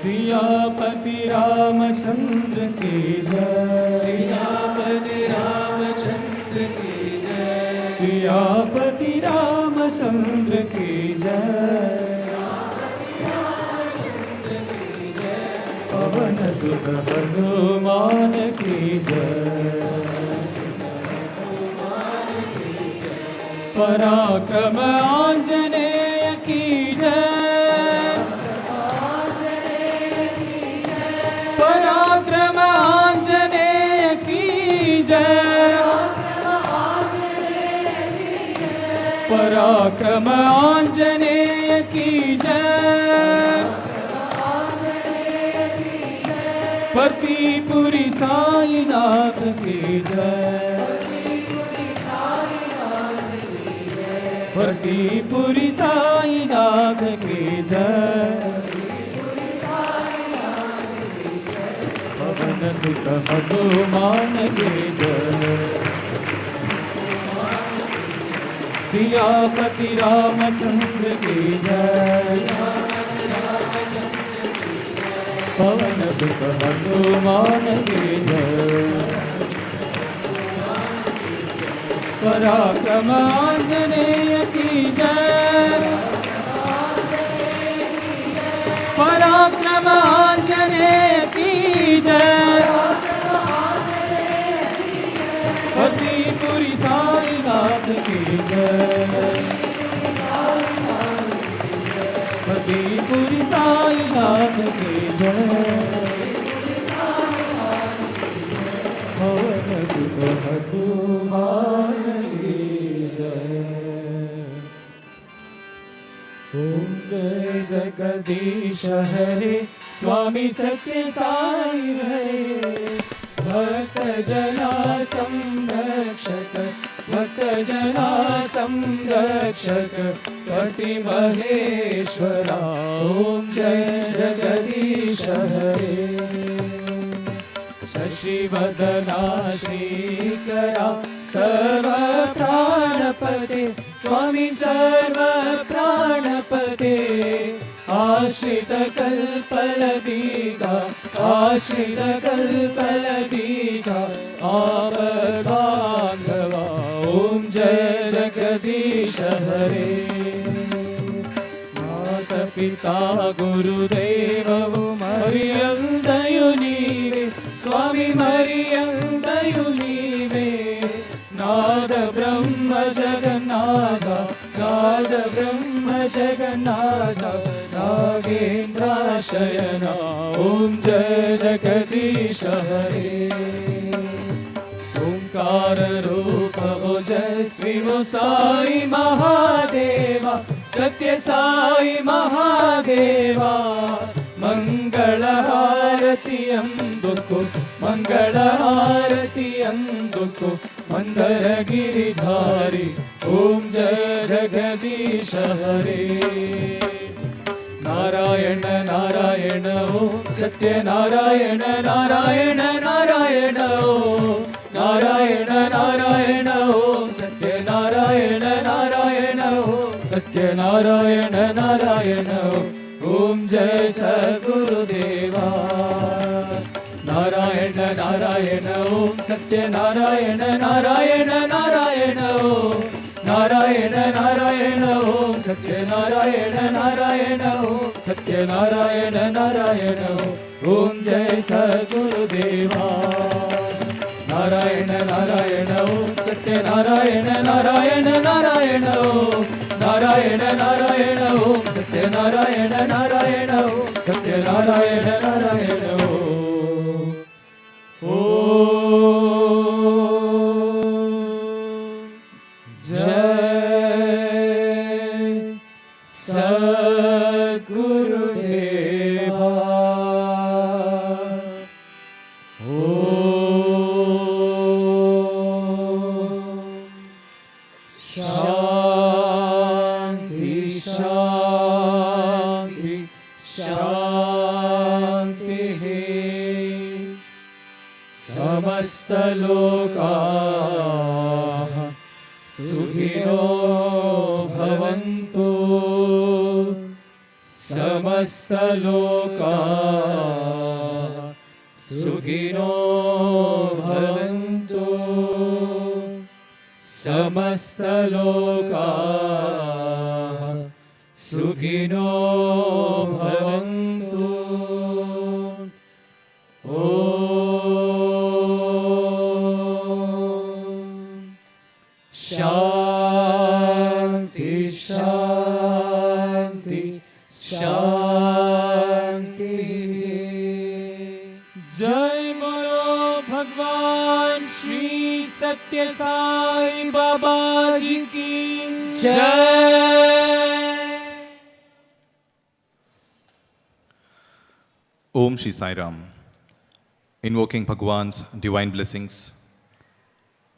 सियापति रामचंद्र की जय सियापति रामचंद्र की जय सियापति रामचंद्र की जय पवन सुत हनुमान की जय पराक्रम आंजनेय की जय पराक्रम आंजनेय की जय, पतिपुरी साईनाथ की जय, पतिपुरी साईनाथ की जय, पवन सुत हनुमान की जय, सियापति रामचंद्र की जय, पवन सुत हनुमान की जय, पराक्रम आंजनेय की जय, पराक्रम आंजनेय की जय, पतिपुरी साईनाथ की जय, पतिपुरी साईनाथ की जय, पवन सुत हनुमान की जय। ओम जय जगदीश हरे, स्वामी सत्य साई हरे, भक्त जना संरक्षक, भक्त जना संरक्षक, पति महेश्वरा। ओम जय जगदीश हरे, शशिवदना श्रीकरा, सर्व प्राणपते, स्वामी सर्व प्राणपते, आश्रित कल्पलदीका, आश्रित कल्पलदीका, आपद्बान्धवा। ओम जय जगदीश हरे, माता पिता गुरुदेवो मरियंदयु नीवे, स्वामी मरियंदयु नीवे, नाद ब्रह्म जगन्नाथ, नाद ब्रह्म जगन्नाथ, नागेन्द्राशयना। ओम जय जगदीश हरे, ओंकार रूप वो जयश्री वो साई महादेवा, सत्य साई महादेवा, मंगल हारति अंदुको, मंगल हारति अंदुको, मंदर गिरिधारी। ओम जय जगदीश हरे, नारायण नारायण ओम सत्य नारायण नारायण नारायण ओम, नारायण नारायण ओम सत्य नारायण नारायण ओम, सत्य नारायण नारायण ओम। जय सद्गुरुदेवा, नारायण नारायण ओम सत्य नारायण नारायण नारायण ओम, नारायण नारायण ओम सत्य नारायण नारायण ओम, सत्य नारायण नारायण ओम। जय सद्गुरुदेवा, नारायण नारायण ओम सत्य नारायण नारायण नारायण ओम, नारायण नारायण ओम सत्य नारायण नारायण ओम, सत्य नारायण नारायण ओम। जय सद्गुरुदेवा। शांति शांति शांति, समस्त लोकाः सुखिनो भवन्तु, समस्त लोकाः सुखिनो भवन्तु, समस्त लोकाः सुखिनो भवन्तु। शांति शांति शांति। जय बोलो भगवान श्री सत्य साई बाबा जी की जय। Om Shri Sai Ram. Invoking Bhagwan's divine blessings.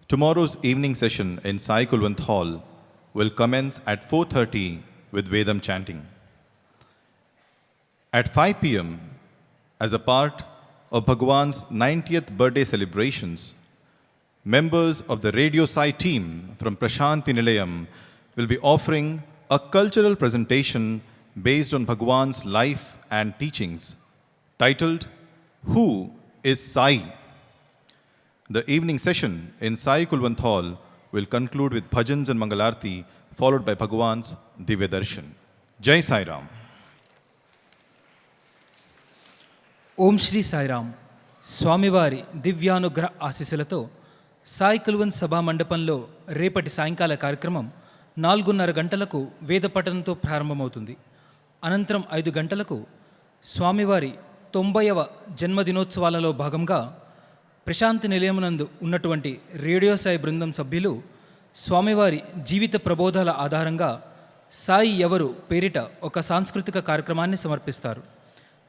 Tomorrow's evening session in Sai Kulwant Hall will commence at 4:30 with Vedam chanting. At 5 p.m., as a part of Bhagwan's 90th birthday celebrations, members of the Radio Sai team from Prasanthi Nilayam will be offering a cultural presentation based on Bhagwan's life and teachings, titled, Who is Sai? The evening session in Sai Kulwant Hall will conclude with bhajans and Mangalarti, followed by Bhagwan's Divya Darshan. Jai Sai Ram. ఓం శ్రీ సాయిరామ్. స్వామివారి దివ్యానుగ్రహ ఆశీస్సులతో సాయి కుల్వంత్ సభా మండపంలో రేపటి సాయంకాల కార్యక్రమం 4:30 గంటలకు వేద పఠనంతో ప్రారంభమవుతుంది. అనంతరం 5 గంటలకు స్వామివారి 90వ జన్మదినోత్సవాలలో భాగంగా ప్రశాంతి నిలయమునందు ఉన్నటువంటి రేడియో సాయి బృందం సభ్యులు స్వామివారి జీవిత ప్రబోధాల ఆధారంగా సాయి ఎవరు పేరిట ఒక సాంస్కృతిక కార్యక్రమాన్ని సమర్పిస్తారు.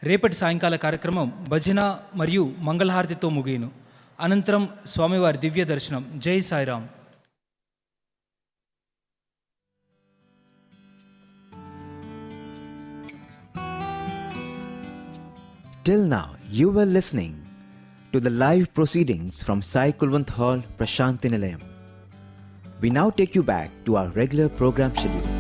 రేపటి సాయంకాల కార్యక్రమం భజన మరియు మంగళహారతితో ముగియను. అనంతరం స్వామివారి దివ్య దర్శనం. జై Sairam. Till now, you were listening to the live proceedings from Sai Kulwant Hall, Prasanthi Nilayam. We now take you back to our regular program schedule.